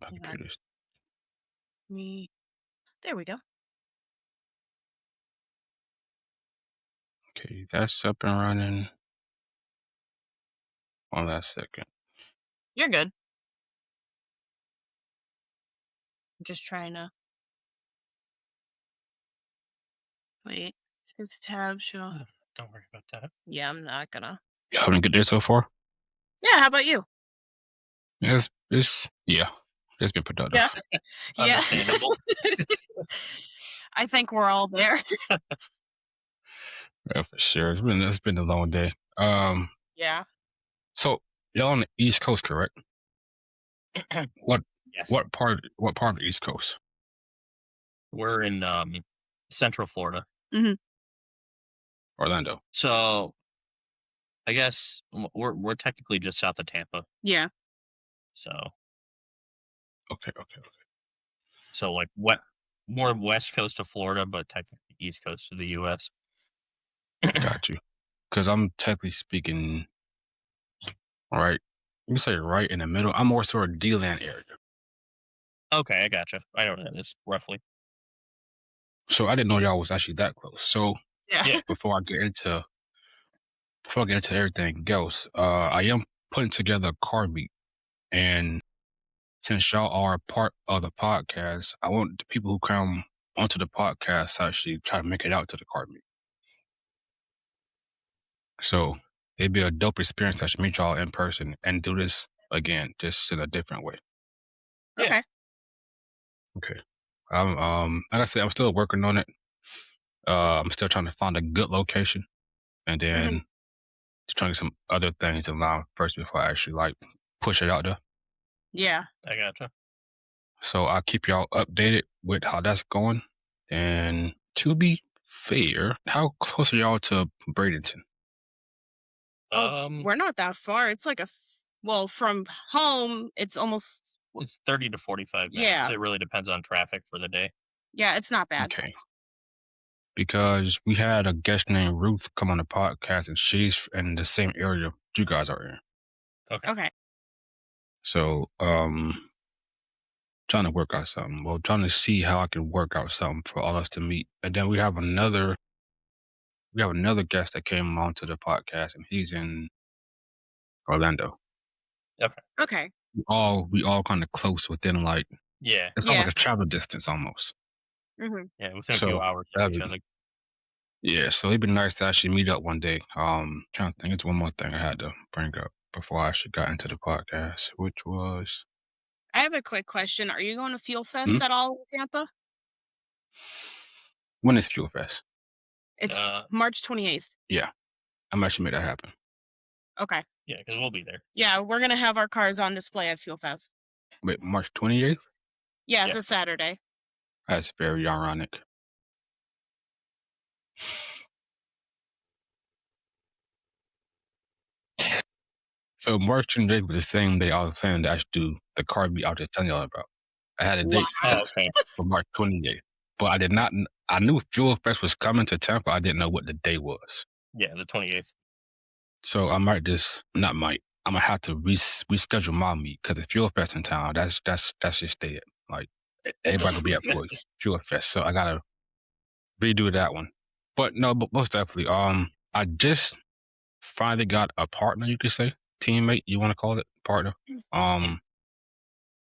Hang on. Computers. Me. There we go. Okay, that's up and running. One last second. You're good. I'm just trying to wait. 6 tabs. Show. Don't worry about that. Yeah, I'm not gonna. You having a good day so far? Yeah. How about you? Yes, it's been productive. Yeah. Yeah. Understandable. I think we're all there. Yeah, for sure. It's been a long day. Yeah. So y'all on the East Coast, correct? What Yes. what part of the East Coast? We're in Central Florida. Hmm. Orlando. So I guess we're technically just south of Tampa. Yeah. So Okay. like what more west coast of Florida, but technically east coast of the US. Got you. Because I'm technically speaking right. Let me say right in the middle. I'm more sort of D-land area. Okay, I gotcha. I know what that is roughly. So I didn't know y'all was actually that close. So Yeah. Yeah. before I get into everything else, I am putting together a car meet, and since y'all are a part of the podcast, I want the people who come onto the podcast to actually try to make it out to the car meet. So it'd be a dope experience to actually meet y'all in person and do this again, just in a different way. Yeah. Okay. Okay. Like I said, I'm still working on it. I'm still trying to find a good location, and then Mhm. just trying to get some other things in line first before I actually like push it out there. Yeah. I gotcha. So I'll keep y'all updated with how that's going. And to be fair, how close are y'all to Bradenton? Oh, Um, we're not that far. It's like well, from home, it's almost. it's 30 to 45 minutes. Yeah. It really depends on traffic for the day. Yeah, it's not bad. Okay. Because we had a guest named Ruth come on the podcast, and she's in the same area you guys are in. Okay. Okay. So, trying to work out something. Well, trying to see how I can work out something for all us to meet. And then we have another guest that came on to the podcast, and he's in Orlando. Okay. We all kind of close within like Yeah. it's all like Yeah. a travel distance almost. Hmm. Yeah. Within a few So hours of that'd each be, other. yeah, so it'd be nice to actually meet up one day. Trying to think, it's one more thing I had to bring up before I actually got into the podcast, which was I have a quick question. Are you going to Fuel hmm? Fest at all in Tampa? When is Fuel Fest? It's Uh, March 28th. Yeah, I'm actually make that happen. Okay. yeah, because we'll be there. Yeah, we're gonna have our cars on display at Fuel Fest. Wait, March 28th? Yeah, Yeah. it's a Saturday. That's very ironic. So March 28th was the same day I was planning to actually do the car meet I was just telling y'all about. I had a Wow. date Oh, set okay. for March 28th, but I did not. I knew Fuel Fest was coming to Tampa. I didn't know what the day was. Yeah, the 28th. So I might just not might. I'm gonna have to reschedule my meet because the Fuel Fest in town. That's just dead. Like everybody gonna be up for Fuel Fest, so I gotta redo that one. But no, but most definitely. I just finally got a partner. You could say teammate. You want to call it partner? Yeah. Um,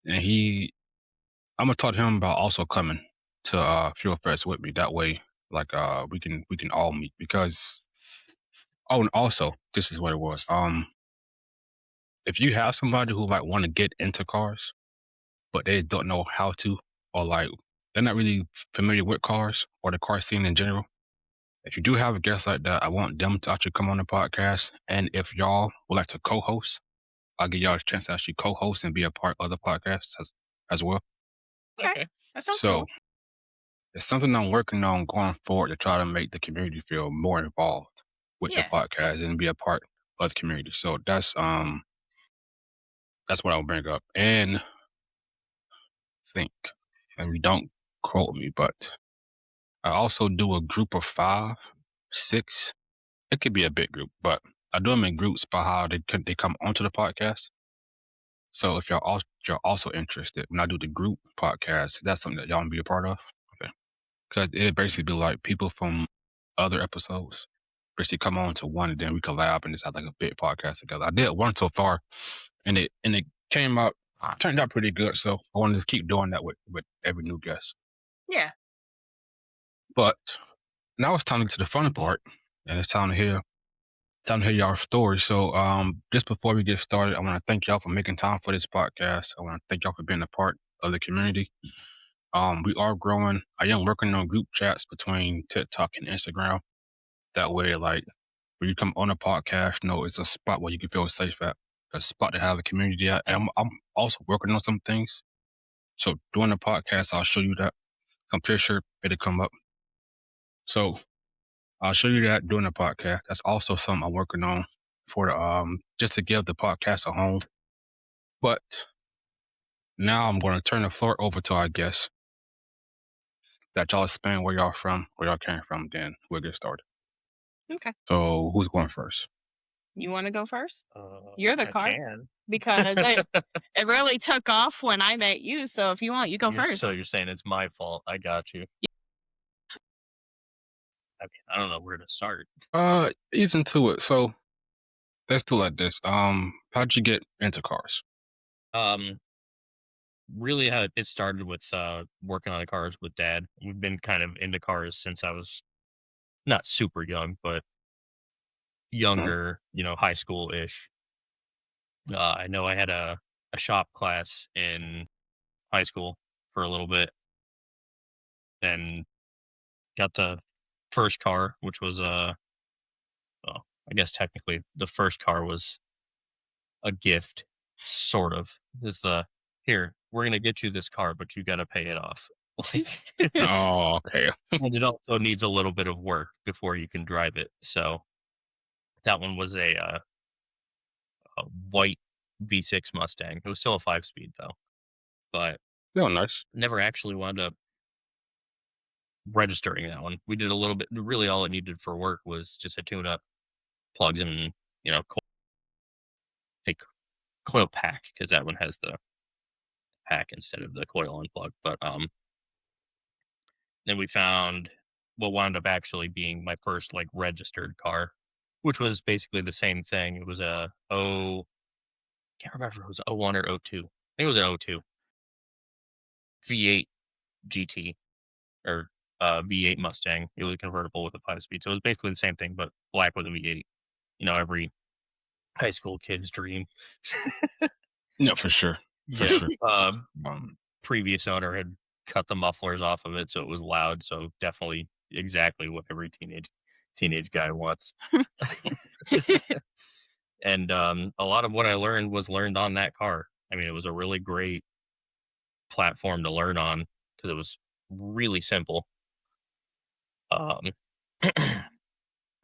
and I'm gonna talk to him about also coming to Fuel Fest with me. That way, like we can all meet because. Oh, and also this is what it was. If you have somebody who like want to get into cars, but they don't know how to, or like they're not really familiar with cars or the car scene in general, if you do have a guest like that, I want them to actually come on the podcast. And if y'all would like to co-host, I'll give y'all a chance to actually co-host and be a part of the podcast as well. Okay. Okay. That sounds So cool. it's something I'm working on going forward to try to make the community feel more involved with the Yeah. podcast and be a part of the community. So that's what I'll bring up. And think, and you don't quote me, but I also do a group of 5, 6. It could be a big group, but I do them in groups by how they come onto the podcast. So if you're also interested, when I do the group podcast, that's something that y'all wanna be a part of? Okay. 'Cause it'd basically be like people from other episodes basically come on to one, and then we collab and just have, like, a big podcast together. I did one so far, and it came out turned out pretty good, so I wanna just keep doing that with every new guest. Yeah. But now it's time to get to the funny part, and it's time to hear y'all story. So, just before we get started, I want to thank y'all for making time for this podcast. I want to thank y'all for being a part of the community. We are growing. I am working on group chats between TikTok and Instagram. That way, like when you come on a podcast, it's a spot where you can feel safe at, a spot to have a community at. And I'm also working on some things. So during the podcast, I'll show you that. I'm pretty sure it'll come up. So I'll show you that during the podcast. That's also something I'm working on for the just to give the podcast a home. But now I'm going to turn the floor over to our guests that y'all explain where y'all from, where y'all came from. Then we'll get started. Okay. So who's going first? You want to go first? You're the I car can. because it really took off when I met you. So if you want, you go So first. you're saying it's my fault. I got you. I mean, I don't know where to start. Ease into it. So let's do like this. How'd you get into cars? Um, Really, how it started with working on the cars with dad. We've been kind of into cars since I was not super young, but Mhm. younger. High school ish. I know I had a shop class in high school for a little bit, and got the first car, which was well, I guess technically the first car was a gift, sort of. Is here, we're gonna get you this car, but you gotta pay it off. Like, Oh, okay. and it also needs a little bit of work before you can drive it. So that one was a white V6 Mustang. It was still a 5 speed though, but Yeah, nice. never actually wound up registering that one. We did a little bit. Really, all it needed for work was just a tune up, plugs, and a coil pack, because that one has the pack instead of the coil on plug. But then we found what wound up actually being my first like registered car, which was basically the same thing. It was a can't remember if it was '01 or '02. I think it was an '02 V8 GT, or V8 Mustang. It was a convertible with a 5 speed, so it was basically the same thing, but black with a V8. Every high school kid's dream. Yeah, for sure, for Yeah. sure. Um, Previous owner had cut the mufflers off of it, so it was loud. So definitely exactly what every teenage guy wants. And a lot of what I learned was learned on that car. I mean, it was a really great platform to learn on because it was really simple. Um,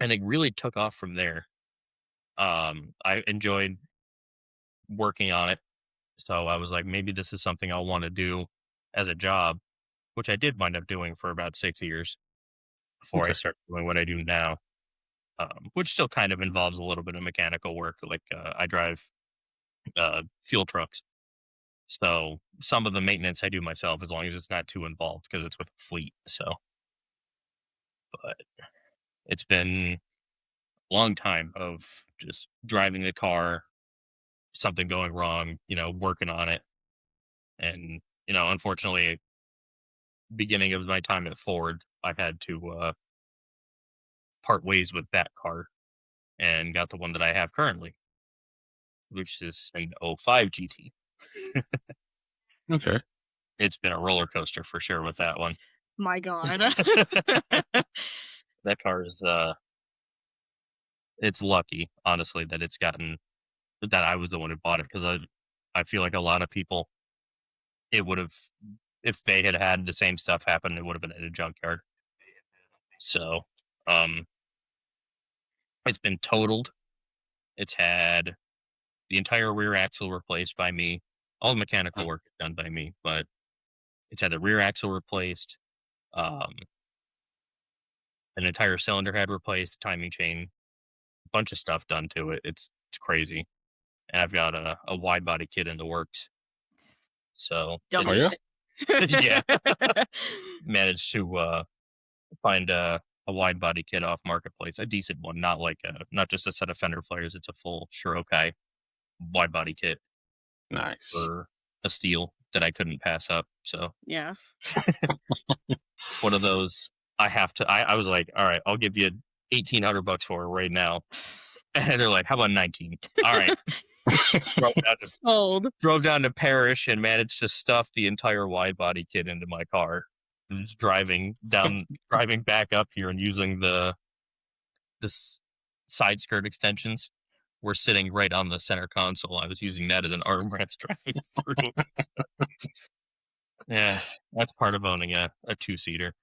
and it really took off from there. I enjoyed working on it, so I was like, maybe this is something I'll want to do as a job, which I did wind up doing for about 6 years before I okay. started doing what I do now, which still kind of involves a little bit of mechanical work. Like I drive fuel trucks, so some of the maintenance I do myself, as long as it's not too involved, because it's with a fleet. So, but it's been a long time of just driving the car, something going wrong, working on it, and unfortunately, beginning of my time at Ford, I had to part ways with that car and got the one that I have currently, which is an '05 GT. Okay. It's been a roller coaster for sure with that one. My God. That car is it's lucky, honestly, that I was the one who bought it, because I feel like a lot of people, it would have, if they had had the same stuff happen, it would have been in a junkyard. So, um, it's been totaled. It's had the entire rear axle replaced by me. All the mechanical Mm. work is done by me, but it's had the rear axle replaced, um, an entire cylinder head replaced, timing chain, bunch of stuff done to it. It's crazy. and I've got a wide body kit in the works. So Don't Oh do yeah? it's yeah, it. managed to find a wide body kit off marketplace, a decent one, not like not just a set of fender flares. It's a full sure okay wide body kit Nice. for a steal that I couldn't pass up. So Yeah. it's one of those I have to. I was like, all right, I'll give you $1,800 for it right now, and they're like, how about 19? All right, drove down to Sold. drove down to Parrish and managed to stuff the entire wide body kit into my car. And just driving back up here and using the side skirt extensions were sitting right on the center console. I was using that as an armrest driving through. Yeah, that's part of owning a two seater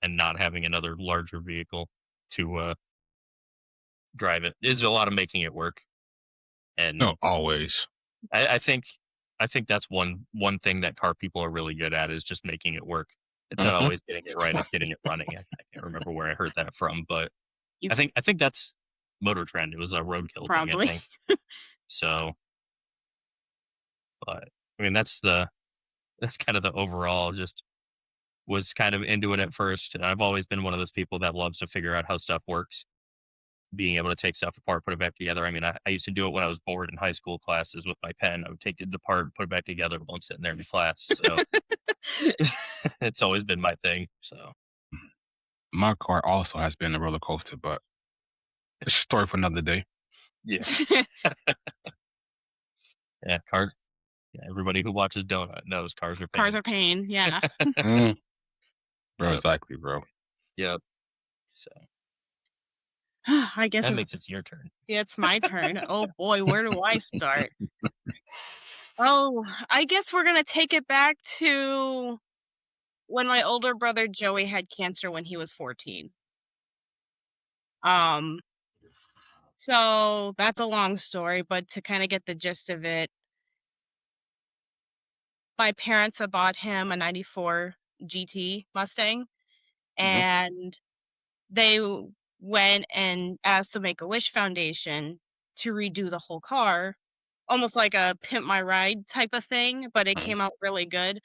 and not having another larger vehicle to drive it. There's a lot of making it work, and No, always. I think I think that's one thing that car people are really good at is just making it work. It's not Hmm. always getting it right; it's getting it running. I can't remember where I heard that from, but You I think that's Motor Trend. It was a roadkill thing, I probably. think. So, but I mean, that's kind of the overall. Just was kind of into it at first, and I've always been one of those people that loves to figure out how stuff works. Being able to take stuff apart, put it back together. I mean, I used to do it when I was bored in high school classes with my pen. I would take it apart, put it back together while I'm sitting there in class. So it's always been my thing. So My car also has been a roller coaster, but it's a story for another day. yeah, yeah, cars. Yeah, everybody who watches Donut knows cars are Cars pain. are pain. Yeah. Mm, bro, Yep, exactly, bro. yep. So I guess that makes it your turn. it's my turn. Oh boy, where do I start? Oh, I guess we're gonna take it back to when my older brother Joey had cancer when he was 14. Um, so that's a long story, but to kind of get the gist of it, my parents had bought him a 94 GT Mustang, Hmm. and they went and asked the Make-A-Wish Foundation to redo the whole car, almost like a pimp my ride type of thing, but it Hmm. came out really good.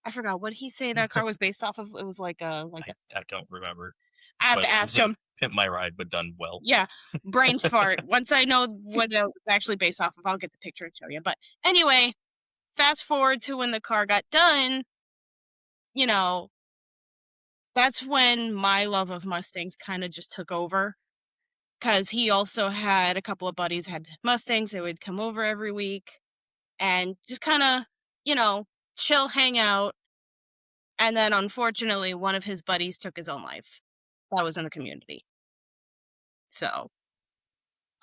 I forgot what he say that car was based off of. It was like a I don't remember, I have but to it ask was a him. pimp my ride, but done well. Yeah, brain fart. Once I know what it was actually based off of, I'll get the picture and show you. But anyway, fast forward to when the car got done, you know, that's when my love of Mustangs kind of just took over. Because he also had a couple of buddies had Mustangs. They would come over every week and just kind of, you know, chill, hang out. And then unfortunately, one of his buddies took his own life. That was in the community. So,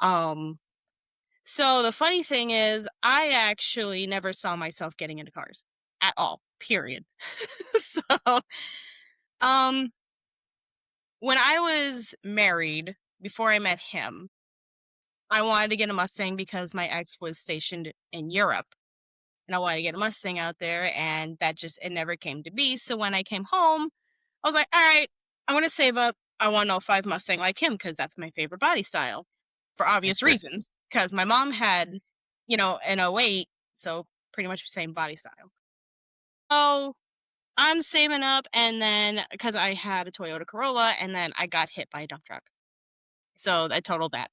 um, so the funny thing is, I actually never saw myself getting into cars at all. Period. So, um, when I was married, before I met him, I wanted to get a Mustang because my ex was stationed in Europe and I wanted to get a Mustang out there, and that just it never came to be. So when I came home, I was like, all right, I want to save up. I want an '05 Mustang like him because that's my favorite body style for obvious reasons. Because my mom had, an '08, so pretty much the same body style. So I'm saving up, and then because I had a Toyota Corolla, and then I got hit by a dump truck. So I totaled that,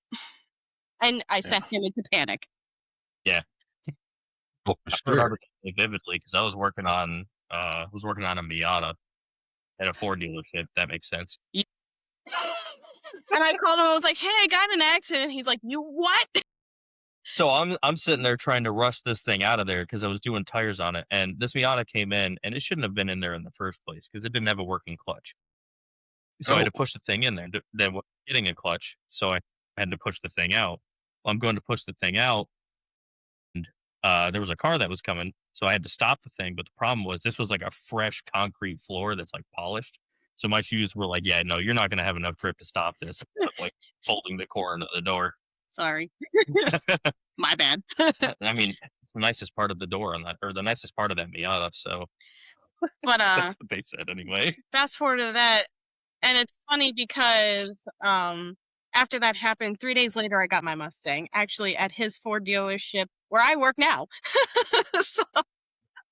and I Yeah. sent him into panic. Yeah, Oh, for I sure. remember it vividly because I was working on a Miata at a Ford dealership. That makes sense. And I called him. I was like, "Hey, I got in an accident." He's like, "You what?" So I'm sitting there trying to rush this thing out of there because I was doing tires on it, and this Miata came in, and it shouldn't have been in there in the first place because it didn't have a working clutch. So I had Oh, to push the thing in there. Then getting a clutch, so I had to push the thing out. Well, I'm going to push the thing out, and there was a car that was coming, so I had to stop the thing. But the problem was this was like a fresh concrete floor that's like polished. So my shoes were like, "Yeah, no, you're not going to have enough grip to stop this." I'm like folding the core into the door. Sorry, my bad. I mean, it's the nicest part of the door on that, or the nicest part of that Miata. So But that's what they said anyway. fast forward to that, and it's funny because after that happened, 3 days later, I got my Mustang, actually at his Ford dealership where I work now. So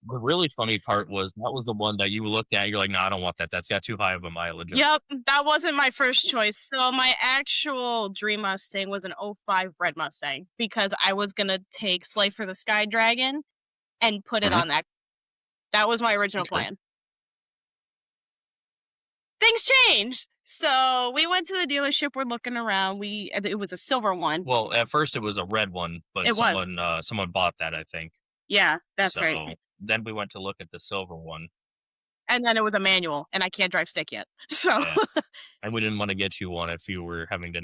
The really funny part was that was the one that you looked at, you're like, "No, I don't want that. That's got too high of a mileage." yep, that wasn't my first choice. So my actual dream Mustang was an '05 red Mustang because I was gonna take Slay for the Sky Dragon and put it Mhm. on that. That was my original Okay. plan. Things changed. So we went to the dealership. We're looking around. It was a silver one. Well, at first it was a red one, but It was. someone bought that, I think. Yeah, that's right. So then we went to look at the silver one. And then it was a manual, and I can't drive stick yet. So Yeah. And we didn't want to get you one if you were having to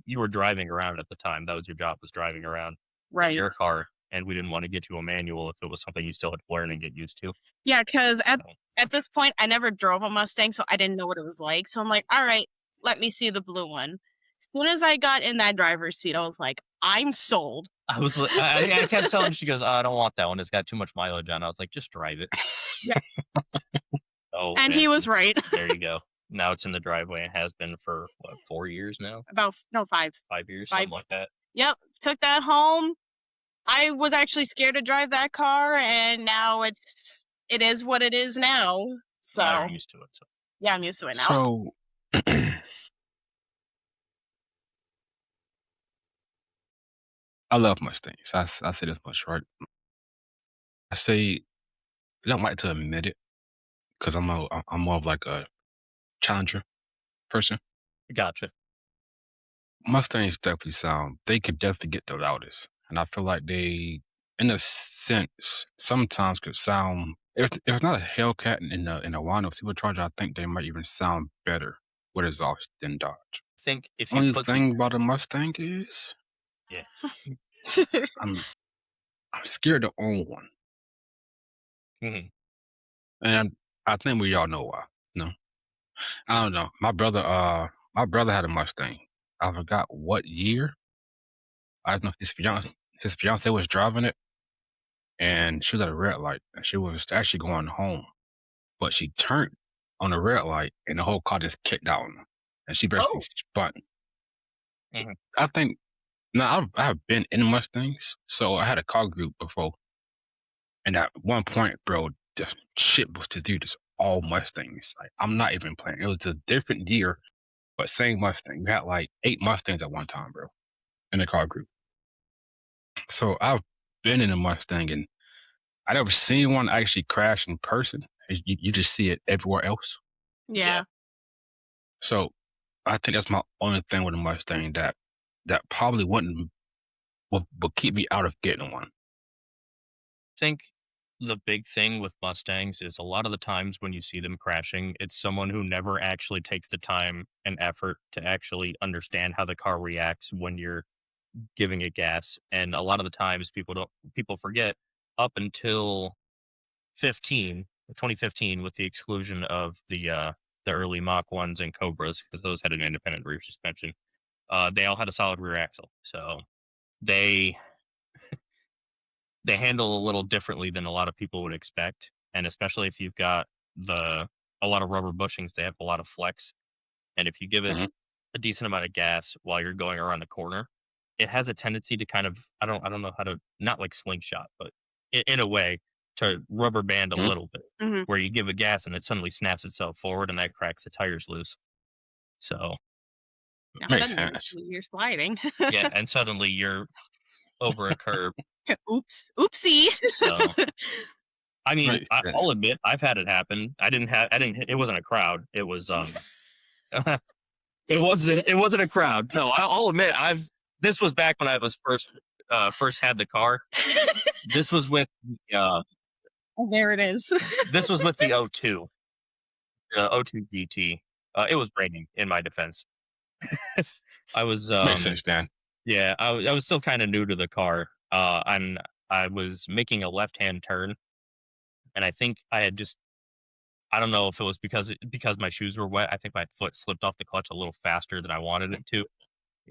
you were driving around at the time. That was your job, was driving around in right. your car, and we didn't want to get you a manual if it was something you still had to learn and get used to. Yeah, because So at this point, I never drove a Mustang, so I didn't know what it was like. So I'm like, all right, let me see the blue one. As soon as I got in that driver's seat, I was like, I'm sold. I was like, I kept telling her, she goes, I don't want that one. It's got too much mileage on it. I was like, just drive it. Yeah. Oh, And he was right. there you go. Now it's in the driveway and has been for what, 4 years now? About, no, 5. 5 years, 5. something like that. Yep. Took that home. I was actually scared to drive that car, and now it is what it is now. Now So you're used to it. So yeah, I'm used to it now. So I love Mustangs. I say this much, right? I say I don't like to admit it because I'm more of like a challenger person. gotcha. Mustangs definitely they can definitely get the loudest. And I feel like they, in a sense, sometimes could sound, if it's not a Hellcat in a Wano supercharger, I think they might even sound better with exhaust than Dodge. I think if you Only put thing about a Mustang is yeah, I'm I'm scared to own one. hmm And I think we all know why. No. I don't know. My brother had a Mustang. I forgot what year. I don't know his fiance was driving it and she was at a red light and she was actually going home. But she turned on the red light and the whole car just kicked out on her. And she basically Oh. spun. hmm I think now I've been in Mustangs, so I had a car group before. And at one point, bro, the shit was to do this all Mustangs. Like I'm not even playing. It was a different year, but same Mustang. We had like 8 Mustangs at one time, bro, in the car group. So I've been in a Mustang and I never seen one actually crash in person. You just see it everywhere else. Yeah. So I think that's my only thing with a Mustang that probably wouldn't will keep me out of getting one. think the big thing with Mustangs is a lot of the times when you see them crashing, it's someone who never actually takes the time and effort to actually understand how the car reacts when you're giving it gas. And a lot of the times people forget up until 2015, with the exclusion of the early Mach 1s and Cobras, because those had an independent rear suspension. They all had a solid rear axle. So they they handle a little differently than a lot of people would expect. And especially if you've got a lot of rubber bushings, they have a lot of flex. And if you give it Mhm. a decent amount of gas while you're going around the corner, it has a tendency to kind of I don't know how to, not like slingshot, but in a way, to rubber band a Mhm. little bit, Hmm. where you give a gas and it suddenly snaps itself forward and that cracks the tires loose. So Now Makes suddenly sense. you're sliding. yeah, and suddenly you're over a curb. Oops. Oopsie. So I mean, Makes sense. I'll admit I've had it happen. I didn't hit, it wasn't a crowd. It was it wasn't a crowd. No, I'll admit this was back when I was first had the car. This was with uh There it is. this was with the O2, O2 GT. It was raining, in my defense. I was Makes sense, Dan. yeah, I was still kind of new to the car. And I was making a left-hand turn, and I think I don't know if it was because my shoes were wet. I think my foot slipped off the clutch a little faster than I wanted it to.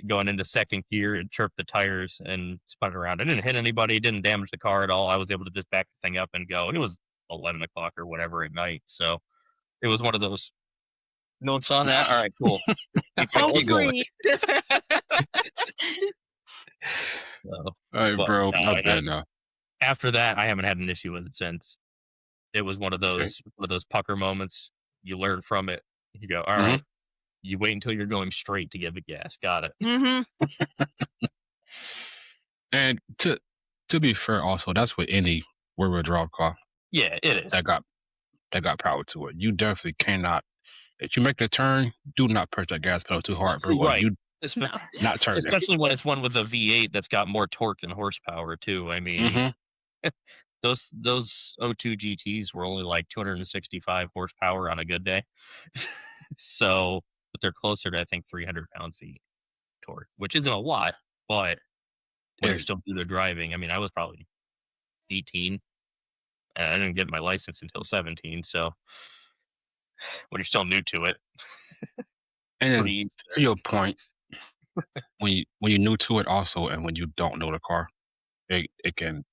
Going into second gear, it chirped the tires and spun it around. I didn't hit anybody, didn't damage the car at all. I was able to just back the thing up and go. And it was 11 o'clock or whatever at night. So it was one of those Notes on that? All right, cool. Keep Keep going. Hopefully. So, All right, but bro. no, My bad now. after that, I haven't had an issue with it since. It was Okay. one of those pucker moments. You learn from it. You go, all hmm right. You wait until you're going straight to give it gas. Got it. Hmm. And to be fair, also that's with any rear-wheel drive car Yeah, it is. that got power to it. You definitely cannot. If you make a turn, do not push that gas pedal too hard, bro, or Right. you Espe- No. not turning. Especially when it's one with a V8 that's got more torque than horsepower too. I mean, hmm those O2 GTs were only like 265 horsepower on a good day. So, but they're closer to I think 300 pound-feet torque, which isn't a lot, but when you're And still new to driving, I mean, I was probably 18 and I didn't get my license until 17. So when you're still new to it, and pretty easy. to your point, when you're new to it, also, and when you don't know the car, it can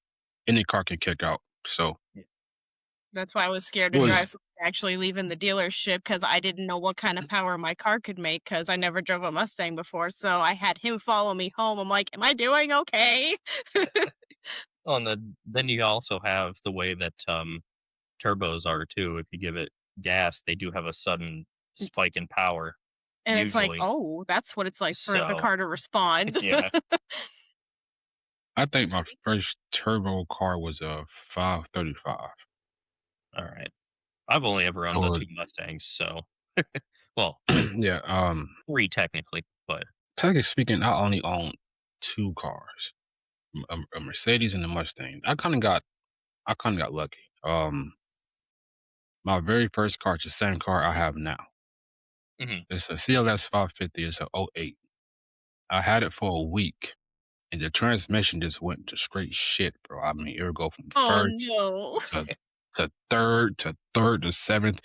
any car can kick out. So That's why I was scared it to was drive actually leaving the dealership because I didn't know what kind of power my car could make because I never drove a Mustang before. So I had him follow me home. I'm like, am I doing okay? On then you also have the way that turbos are too. If you give it gas, they do have a sudden spike in power And it's like, usually. oh, that's what it's like for the So car to respond. yeah, I think my first turbo car was a 535. all right. I've only ever I owned the was two Mustangs, so well, yeah. three technically, but Technically speaking, I only own two cars, a Mercedes and a Mustang. I kind of got lucky. My very first car is the same car I have now. mhm. It's a CLS 550. It's a '08. I had it for a week, and the transmission just went to straight shit, bro. I mean, it would go from Oh first no. to third to seventh,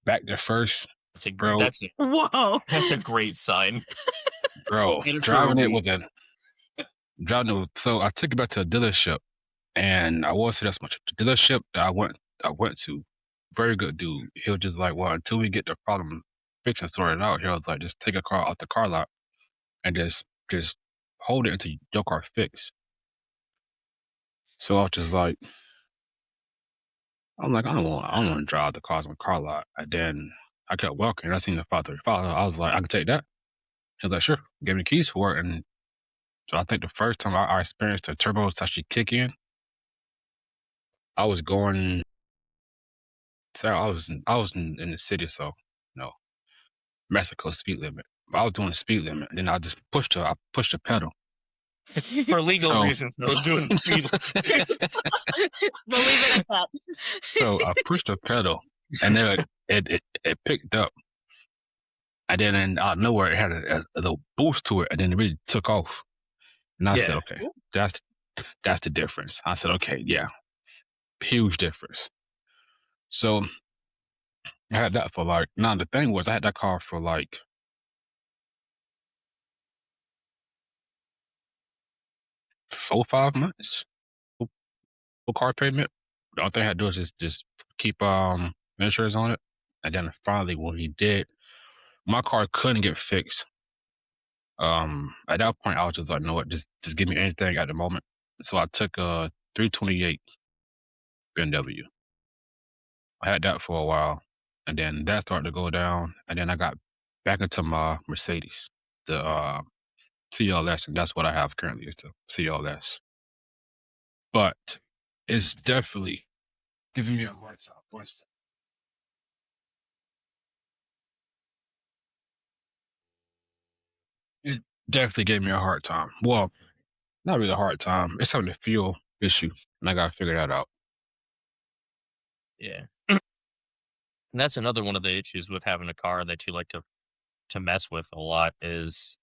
back to first, That's a bro. Whoa. that's a great sign. Bro, Get it for a driving it week. was a driving it. So I took it back to a dealership, and I won't say that's much. The dealership that I went to, very good dude. He was just like, well, until we get the problem fixed and sorted out, he was like, just take a car off the car lot and just hold it until your car fixed. So I was just like, I'm like, I don't want to drive the cars on the car lot. And then I kept walking. I seen the 535. I was like, I can take that. He was like, sure. Gave me the keys for it. And so I think the first time I experienced the turbos actually kick in, I was going. So I was in the city, so you know, Mexico speed limit. I was doing the speed limit, and then I pushed the pedal. For legal So reasons, I was doing the speed. We'll leave it at that. so I pushed the pedal, and then it picked up, and then out of nowhere it had a little boost to it, and then it really took off. And I said, Yeah. okay, that's the difference. I said, okay, yeah, huge difference. So I had that for like. Now the thing was, I had that car for like 4 or 5 months. Full car payment. The only thing I had to do is just keep insurance on it. And then finally when he did, my car couldn't get fixed. At that point I was just like, you know what, just give me anything at the moment. So I took a 328 BMW. I had that for a while, and then that started to go down, and then I got back into my Mercedes, the CLS, and that's what I have currently is the CLS. But it's definitely giving me a hard time. It definitely gave me a hard time. Well, not really a hard time. It's having a fuel issue, and I gotta figure that out. Yeah. And that's another one of the issues with having a car that you like to mess with a lot is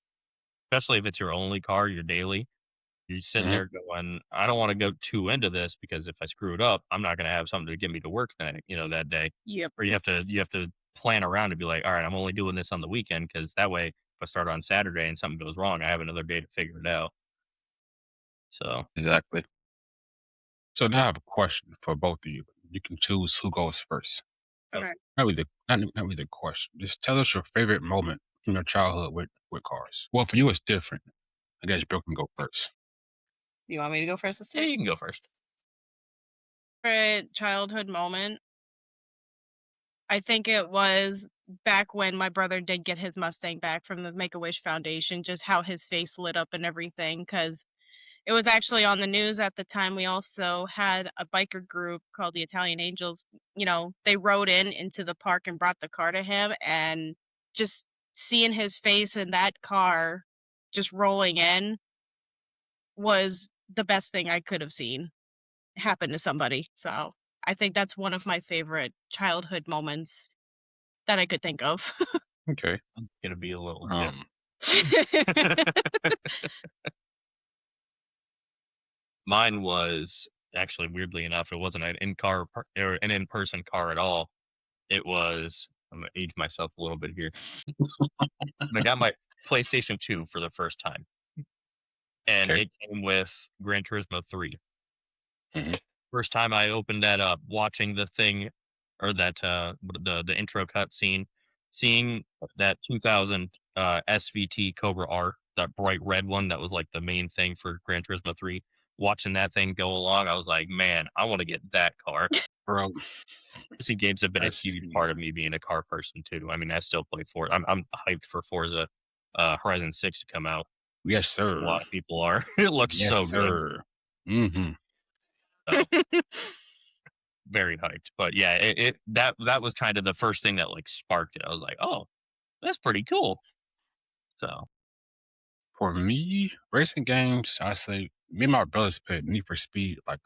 especially if it's your only car, your daily. You're sitting hmm there going, I don't want to go too into this because if I screw it up, I'm not going to have something to get me to work that day. Yep. Or you have to plan around and be like, all right, I'm only doing this on the weekend because that way, if I start on Saturday and something goes wrong, I have another day to figure it out. So Exactly. So now I have a question for both of you. You can choose who goes first. Okay. Not really the question. Just tell us your favorite moment from your childhood with cars. Well, for you, it's different. I guess Bill can go first. You want me to go first this Yeah, time? you can go first. Favorite childhood moment. I think it was back when my brother did get his Mustang back from the Make a Wish Foundation. Just how his face lit up and everything, because it was actually on the news at the time. We also had a biker group called the Italian Angels. They rode into the park and brought the car to him, and just seeing his face in that car just rolling in was the best thing I could have seen happen to somebody. So I think that's one of my favorite childhood moments that I could think of. Okay. I'm gonna be a little Um. different. Mine was actually, weirdly enough, it wasn't an in-car or an in-person car at all. It was. I'm gonna age myself a little bit here. I got my PlayStation 2 for the first time, and Okay. it came with Gran Turismo 3. Mhm. First time I opened that up, watching the thing, or that the intro cutscene, seeing that 2000 SVT Cobra R, that bright red one that was like the main thing for Gran Turismo 3. Watching that thing go along, I was like, man, I want to get that car. Bro, Racing games have been a let's huge see. part of me being a car person too. I mean, I still play Forza. I'm hyped for Forza Horizon 6 to come out. Yes, A sir. lot of people are. It looks Yes, so good. sir. Mm-hmm. So very hyped. But yeah, that was kind of the first thing that like sparked it. I was like, oh, that's pretty cool. So For me, racing games, I say me and my brothers played Need for Speed. Like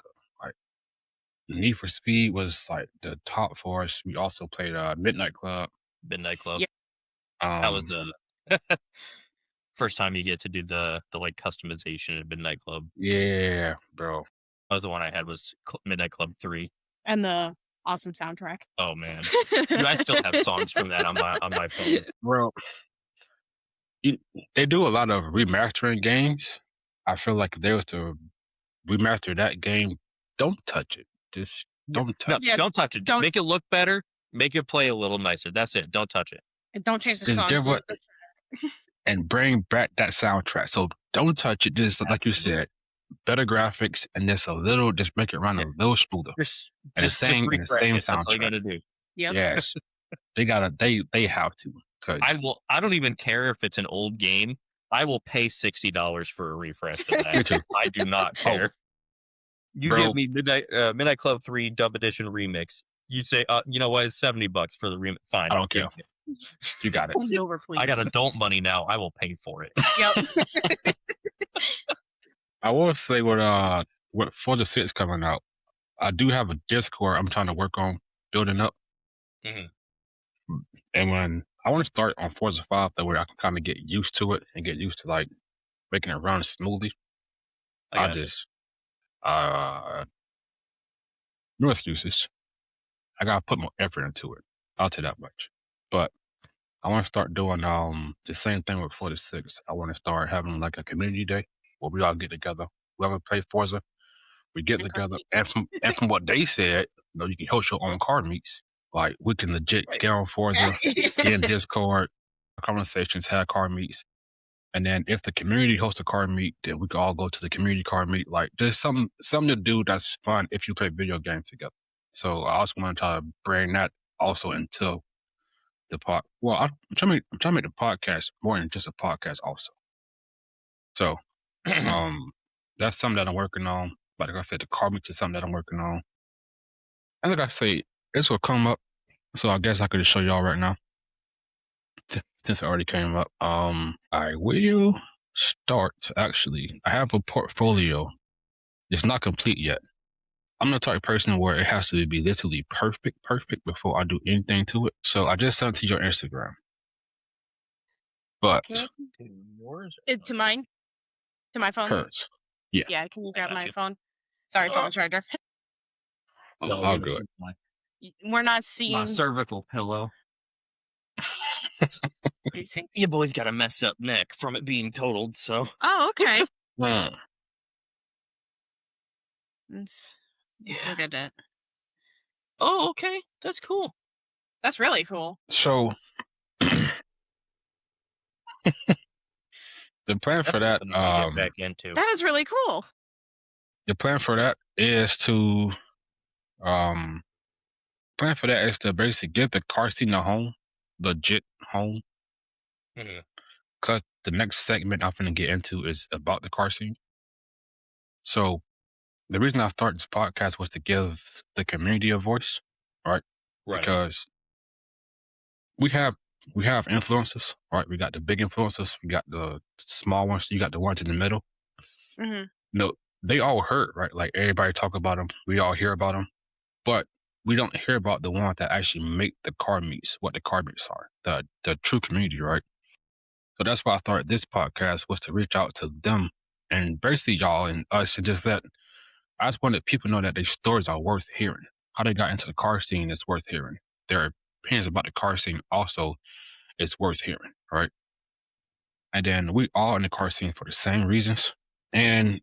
Need for Speed was like the top for us. We also played Midnight Club. Midnight Club. Yeah. That was Um, the first time you get to do the like customization at Midnight Club. yeah, bro. That was the one I had was Midnight Club 3. And the awesome soundtrack. Oh man. Dude, I still have songs from that on my phone. Bro, you, they do a lot of remastering games. I feel like if they was to remaster that game, don't touch it. Just don't touch No, it. Yeah, don't touch it. Just don't- make it look better. Make it play a little nicer. That's it. Don't touch it. and don't change the Just songs. give what and bring back that soundtrack. So don't touch it. Just like you Absolutely. said, better graphics and just make it run a little smoother. And Just and the refresh same it. That's all you soundtrack. gotta do. Yep. Yes, they have to because I don't even care if it's an old game. I will pay $60 for a refresh of you that. too, I do not care. You bro. give me Midnight Club 3 Dub Edition Remix. You say, you know what, it's $70 for the remix. Fine, I I'll don't care. take it. You got it. Hold over, please. I got adult money now. I will pay for it. Yep. I will say what Forza 6 coming out. I do have a Discord I'm trying to work on building up. Mhm. And when I want to start on Forza 5, that way I can kind of get used to it and get used to like making it run smoothly. I I got you. just no excuses. I gotta put more effort into it. I'll tell you that much. But I want to start doing the same thing with 46. I want to start having like a community day where we all get together. Whoever play Forza, we get And car together. And from what they said, you can host your own car meets. Like we can legit Right. get on Forza, get in Discord, conversations, have car meets. And then if the community hosts a car meet, then we can all go to the community car meet. Like there's something to do that's fun if you play video games together. So I also want to try to bring that also into the pod. Well, I'm trying to make the podcast more than just a podcast also. So that's something that I'm working on. Like I said, the car meet is something that I'm working on. And like I say, this will come up. So I guess I could just show y'all right now. Since it already came up. I will start actually. I have a portfolio. It's not complete yet. I'm the type of person where it has to be literally perfect before I do anything to it. So I just sent it to your Instagram. But Okay. To yours? To mine? To my phone? hers. Yeah. Yeah, can you I grab got my you. phone? Sorry, it's on the charger. No, All yeah, this good. is We're not my seeing. cervical pillow. Your boy's got a messed up neck from it being totaled, so Oh, okay. Hmm. Let's Yeah. look at it. Oh, okay. That's cool. That's really cool. So the plan for Definitely that, something to get back into. That is really cool. is to um plan for that is to basically give the car scene a home, legit home. Mhm. Cause the next segment I'm gonna get into is about the car scene. So the reason I started this podcast was to give the community a voice, right? Right. Because we have influencers, right? We got the big influencers, we got the small ones, you got the ones in the middle. Hmm. No, they all hurt, right? Like everybody talk about them, we all hear about them, but we don't hear about the ones that actually make the car meets, what the car meets are, the true community, right? So that's why I started this podcast was to reach out to them and basically y'all and us and just that I just wanted people to know that their stories are worth hearing. How they got into the car scene is worth hearing. Their opinions about the car scene also is worth hearing, right? And then we all in the car scene for the same reasons. And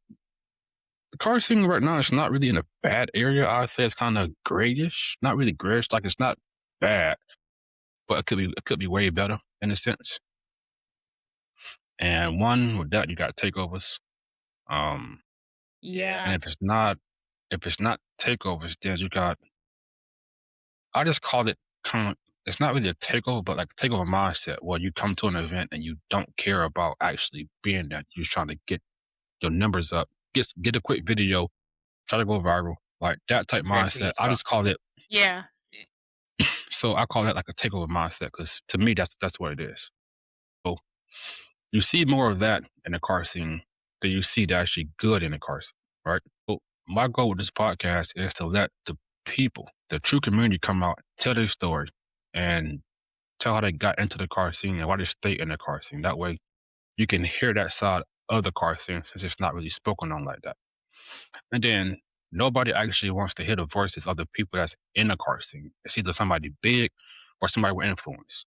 the car scene right now is not really in a bad area. I'd say it's kind of grayish, not really grayish. Like it's not bad, but it could be way better in a sense. And one with that, you got takeovers. Um, Yeah. and if it's not takeovers, then you got I just call it kind of it's not really a takeover, but like a takeover mindset where you come to an event and you don't care about actually being there. You're trying to get your numbers up, get a quick video, try to go viral, like that type You're actually mindset. gonna I try. just call it Yeah. so I call that like a takeover mindset because to me that's what it is. So you see more of that in the car scene than you see that actually good in the car scene, right? So my goal with this podcast is to let the people, the true community, come out, tell their story, and tell how they got into the car scene and why they stay in the car scene. That way you can hear that side of the car scene since it's not really spoken on like that. And then nobody actually wants to hear the voices of the people that's in the car scene. It's either somebody big or somebody with influence.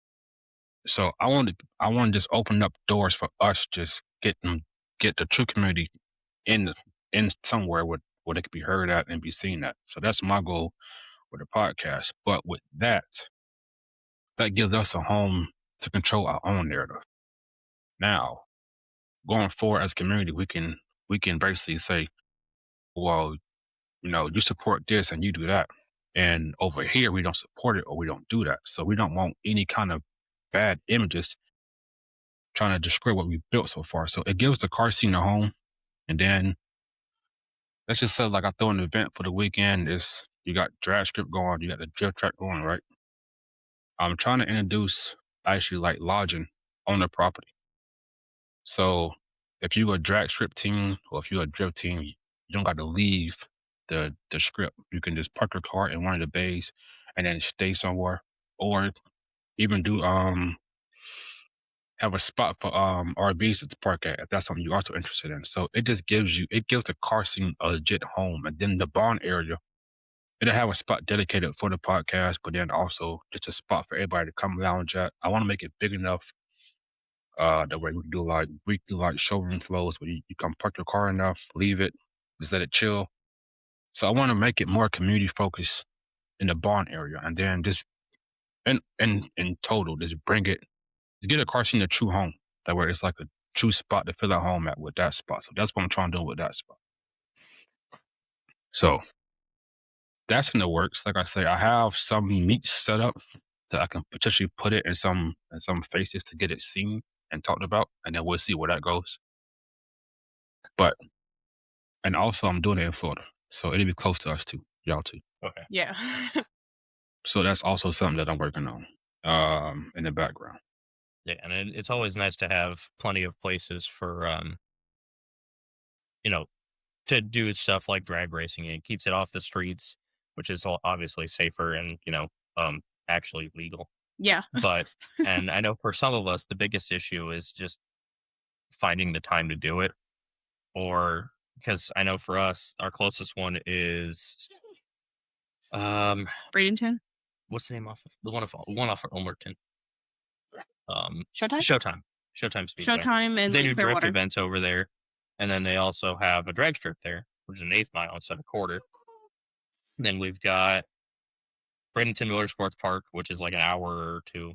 So I want to just open up doors for us, just get the true community in in somewhere where they could be heard at and be seen at. So that's my goal with the podcast. But with that, that gives us a home to control our own narrative. Now, going forward as a community, we can basically say, well, you support this and you do that. And over here we don't support it or we don't do that. So we don't want any kind of bad images trying to destroy what we've built so far. So it gives the car scene a home. And then let's just say like I throw an event for the weekend is you got drag strip going, you got the drift track going, right? I'm trying to introduce actually like lodging on the property. So if you a drag strip team or if you're a drift team, you don't got to leave the script. You can just park your car in one of the bays and then stay somewhere. Or even do have a spot for RVs to park at if that's something you're also interested in. So it gives the car scene a legit home. And then the barn area, it'll have a spot dedicated for the podcast, but then also just a spot for everybody to come lounge at. I want to make it big enough that way we do like showroom flows where you come park your car enough, leave it, just let it chill. So I want to make it more community focused in the barn area, and then just in total, just bring it, just get a car scene a true home. That way, it's like a true spot to feel at home at with that spot. So that's what I'm trying to do with that spot. So that's in the works. Like I say, I have some meets set up that I can potentially put it in some faces to get it seen and talked about, and then we'll see where that goes. But and also I'm doing it in Florida, so it'll be close to us too, y'all too. Okay. Yeah. So that's also something that I'm working on in the background. Yeah, and it's always nice to have plenty of places for you know, to do stuff like drag racing. It keeps it off the streets, which is obviously safer and actually legal. Yeah. But and I know for some of us, the biggest issue is just finding the time to do it, or because I know for us, our closest one is Bradenton? what's the name off of the one off of Ulmerton? Showtime? Showtime Speedway. Showtime and They do drift Clearwater. events over there, and then they also have a drag strip there, which is an eighth mile instead of quarter. Then we've got Bradenton Motorsports Park, which is like an hour or two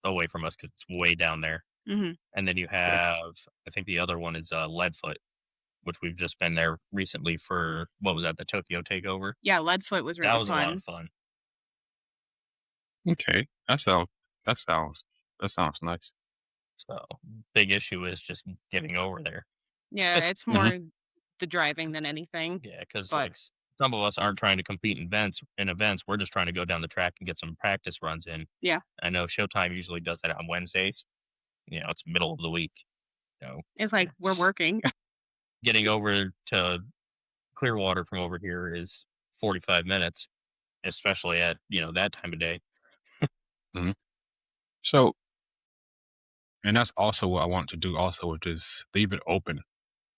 away from us because it's way down there. Hmm. And then you have, I think the other one is Leadfoot, which we've just been there recently for, what was that, the Tokyo Takeover? Yeah, Leadfoot was That really was a lot fun. of fun. Okay, that sounds that sounds nice. So, big issue is just getting over there. Yeah, it's Hmm. more the driving than anything. Yeah, because But like some of us aren't trying to compete in events. We're just trying to go down the track and get some practice runs in. yeah, I know Showtime usually does that on Wednesdays. It's middle of the week. it's like we're working. Getting over to Clearwater from over here is 45 minutes, especially at that time of day. Hmm. So, and that's also what I want to do. Also, which is leave it open,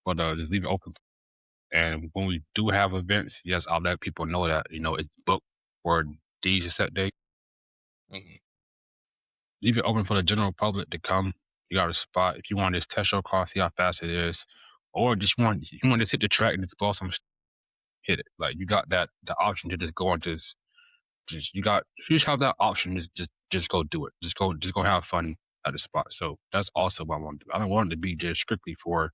but just leave it open. And when we do have events, yes, I'll let people know that it's booked for these set date. Mhm. Leave it open for the general public to come. You got a spot if you want to just test your car, see how fast it is, or just you want to just hit the track and just blow some hit it. Like you got that the option to just go and just you just have that option. Just go do it. Just go have fun at the spot. So that's also what I want to do. I don't want it to be just strictly for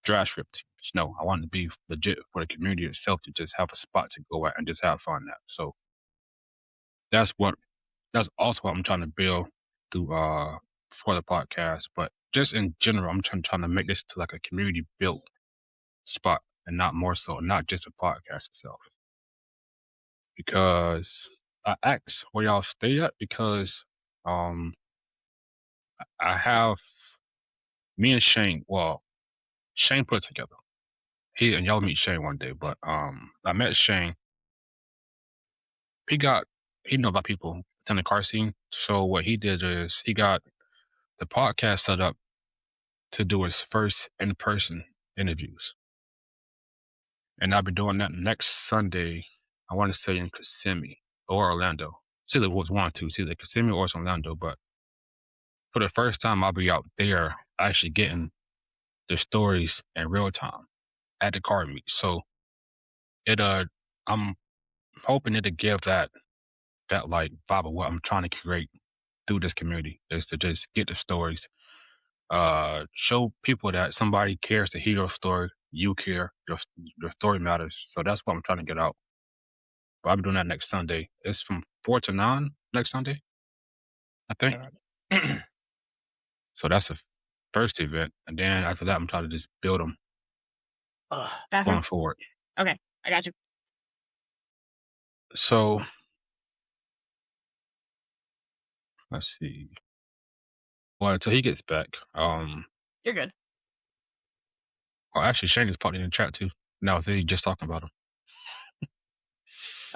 dry script. No, I want it to be legit for the community itself to just have a spot to go at and just have fun at. So that's what that's also what I'm trying to build through for the podcast. But just in general, I'm trying to make this to like a community built spot and not more so, not just a podcast itself. Because I asked where y'all stay at because um I have me and Shane, well, Shane put it together. He and y'all meet Shane one day, but I met Shane. He got he know about people in the car scene. So what he did is he got the podcast set up to do his first in person interviews. And I'll be doing that next Sunday, I want to say in Kissimmee or Orlando. It's either was one or two, it's either Kissimmee or it's Orlando, but for the first time, I'll be out there actually getting the stories in real time at the car meet. So it I'm hoping it'll give that like vibe of what I'm trying to create through this community is to just get the stories, show people that somebody cares to hear your story, you care, your story matters. So that's what I'm trying to get out. But I'll be doing that next Sunday. It's from 4 to 9 next Sunday, I think. Uh, So that's the first event, and then after that, I'm trying to just build them Ugh. Bathroom. going forward. Okay, I got you. So let's see. Well, until he gets back, You're good. well, actually, Shane is probably in the chat too. Now, they just talking about him.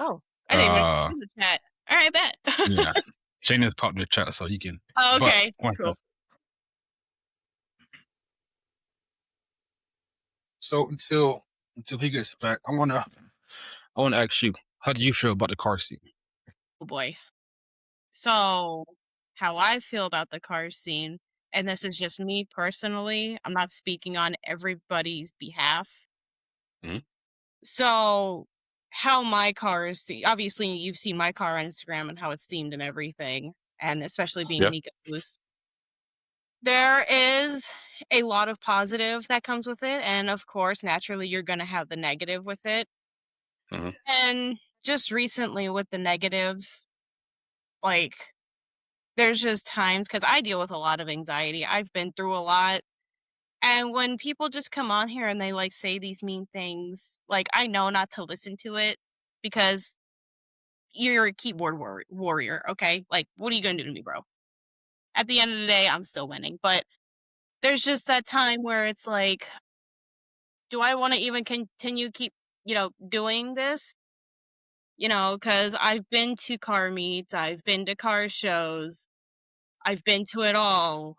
Oh, I didn't even Uh, use the chat. All right, bet. yeah, Shane is popping in the chat, so he can. Oh, But okay, one cool. second. So until he gets back, I wanna ask you, how do you feel about the car seat? Oh boy. So, how I feel about the car scene, and this is just me personally, I'm not speaking on everybody's behalf. Mhm. So, how my car is obviously you've seen my car on Instagram and how it's themed and everything, and especially being Yeah. an eco boost. There is a lot of positive that comes with it, and of course, naturally, you're going to have the negative with it. Hmm. And just recently with the negative, like, there's just times because I deal with a lot of anxiety. I've been through a lot. And when people just come on here and they like say these mean things, like, I know not to listen to it because you're a keyboard warrior. Okay. Like, what are you going to do to me, bro? At the end of the day, I'm still winning. But there's just that time where it's like, do I want to even continue keep, doing this? Because I've been to car meets, I've been to car shows, I've been to it all.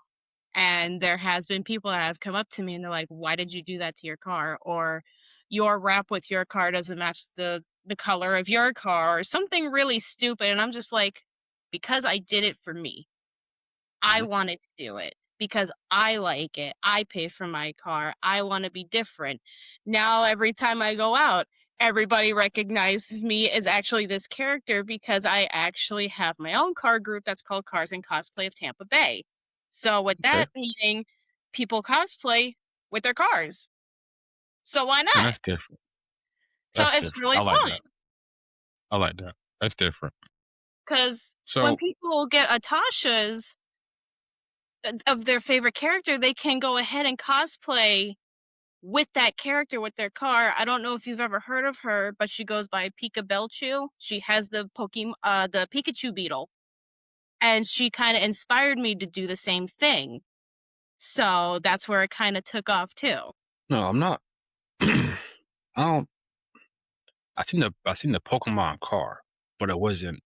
And there has been people that have come up to me and they're like, "Why did you do that to your car?" Or your wrap with your car doesn't match the color of your car or something really stupid. And I'm just like, because I did it for me. I Hmm. wanted to do it because I like it. I pay for my car. I want to be different. Now every time I go out, everybody recognizes me as actually this character because I actually have my own car group that's called Cars and Cosplay of Tampa Bay. So with Okay, that meaning, people cosplay with their cars. So why and not? that's different. So That's it's different. really I like fun that. I like that. That's different. because when So people get Atashas of their favorite character, they can go ahead and cosplay with that character with their car. I don't know if you've ever heard of her, but she goes by Pika Belchu. She has the Pikachu beetle, and she kind of inspired me to do the same thing. So that's where it kind of took off too. no, I'm not. I don't. I seen the Pokemon car, but it wasn't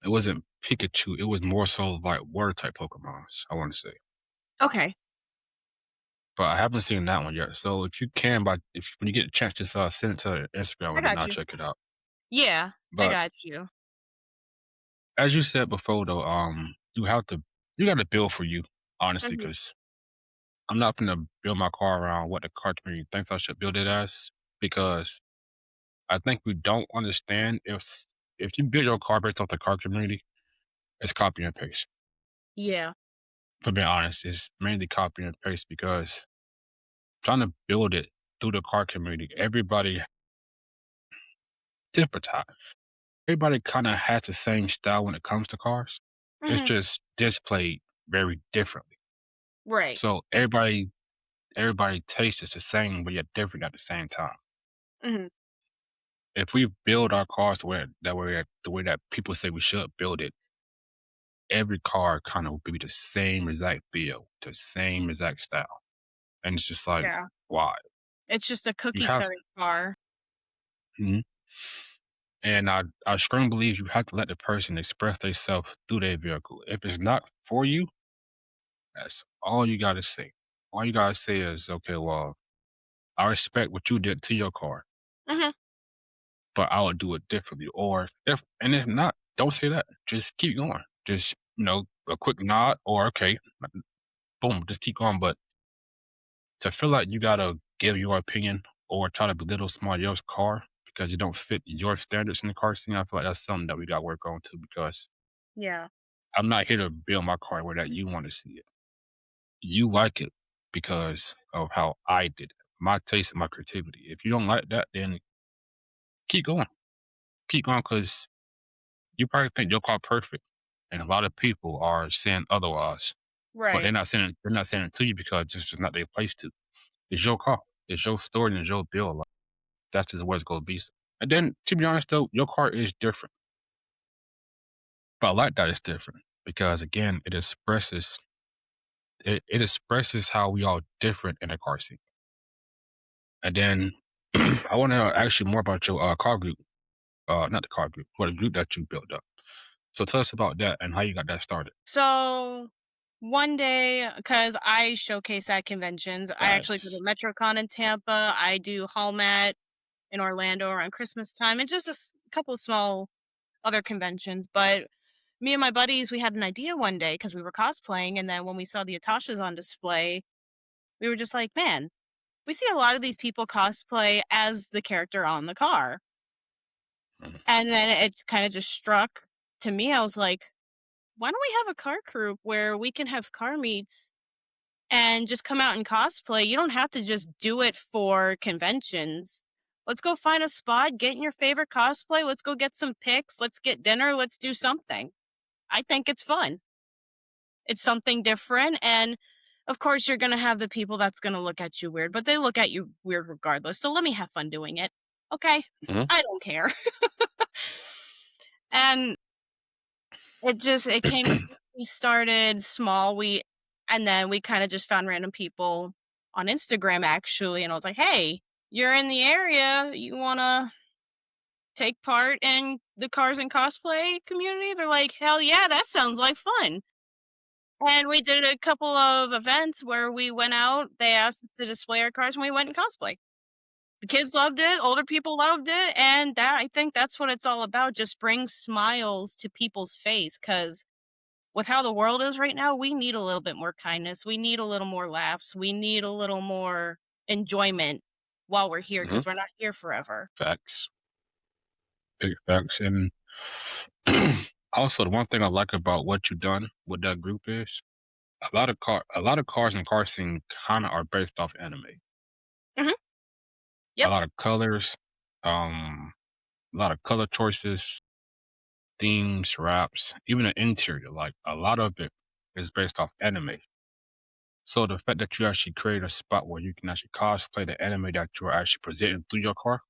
it wasn't Pikachu. It was more so like water type Pokemons, I want to say. Okay, But I haven't seen that one yet. So if you can, but if when you get a chance, just send it to Instagram I and then got I'll you. check it out. Yeah, I But got you. as you said before, though, you got to build for you, honestly, Hmm. because I'm not gonna build my car around what the car community thinks I should build it as, because I think we don't understand if you build your car based off the car community, it's copy and paste. Yeah. For being honest, it's mainly copy and paste because trying to build it through the car community, everybody different type. Everybody kind of has the same style when it comes to cars. It's Hmm. just displayed very differently. Right. So everybody taste is the same, but yet different at the same time. Hmm. If we build our cars the way that people say we should build it, every car kind of will be the same exact feel, the same exact style, and it's just like, Yeah. why? It's just a You cookie have, cutter car. mhm. And I strongly believe you have to let the person express themselves through their vehicle. If it's not for you, that's all you gotta say. All you gotta say is, okay, well, I respect what you did to your car, Hmm. but I would do it differently. Or if not, don't say that. Just keep going. Just a quick nod or okay, boom, just keep going. But to feel like you gotta give your opinion or try to belittle somebody else's car because you don't fit your standards in the car scene, I feel like that's something that we gotta work on too. Because Yeah. I'm not here to build my car where that you want to see it. You like it because of how I did it, my taste and my creativity. If you don't like that, then keep going. Keep going because you probably think your car perfect. And a lot of people are saying otherwise. But Right. they're not saying it to you because this is not their place to. It's your car. It's your story and it's your build. Like, that's just where it's gonna be. And then to be honest though, your car is different. But I like that it's different because again, it expresses how we all different in a car seat. And then I want to ask you more about your car group, not the car group, but the group that you built up. So tell us about that and how you got that started. So one day, because I showcase at conventions, I actually go to That's MetroCon in Tampa. I do Hallmat in Orlando around Christmas time, and just couple of small other conventions. But me and my buddies, we had an idea one day because we were cosplaying, and then when we saw the Atashas on display, we were just like, man, we see a lot of these people cosplay as the character on the car. mhm, And then it kind of just struck to me. I was like, why don't we have a car group where we can have car meets and just come out and cosplay? You don't have to just do it for conventions. Let's go find a spot, get in your favorite cosplay. Let's go get some pics. Let's get dinner. Let's do something. I think it's fun. It's something different. And of course, you're going to have the people that's going to look at you weird, but they look at you weird regardless. So let me have fun doing it. Okay. mhm, I don't care. And it came, we started small. And then we kind of just found random people on Instagram actually. And I was like, hey, you're in the area. You want to take part in the cars and cosplay community? They're like, hell yeah, that sounds like fun. And we did a couple of events where we went out. They asked us to display our cars and we went and cosplay. The kids loved it, older people loved it, and that I think that's what it's all about. Just bring smiles to people's face cuz with how the world is right now, we need a little bit more kindness. We need a little more laughs. We need a little more enjoyment. while we're here Hmm. because we're not here forever. Facts. Big facts. And also, the one thing I like about what you've done with that group is a lot of cars and car scene kind of are based off anime. Hmm. A Yep. lot of colors, a lot of color choices, themes, raps, even the interior. Like a lot of it is based off anime. So the fact that you actually create a spot where you can actually cosplay the anime that you're actually presenting through your car,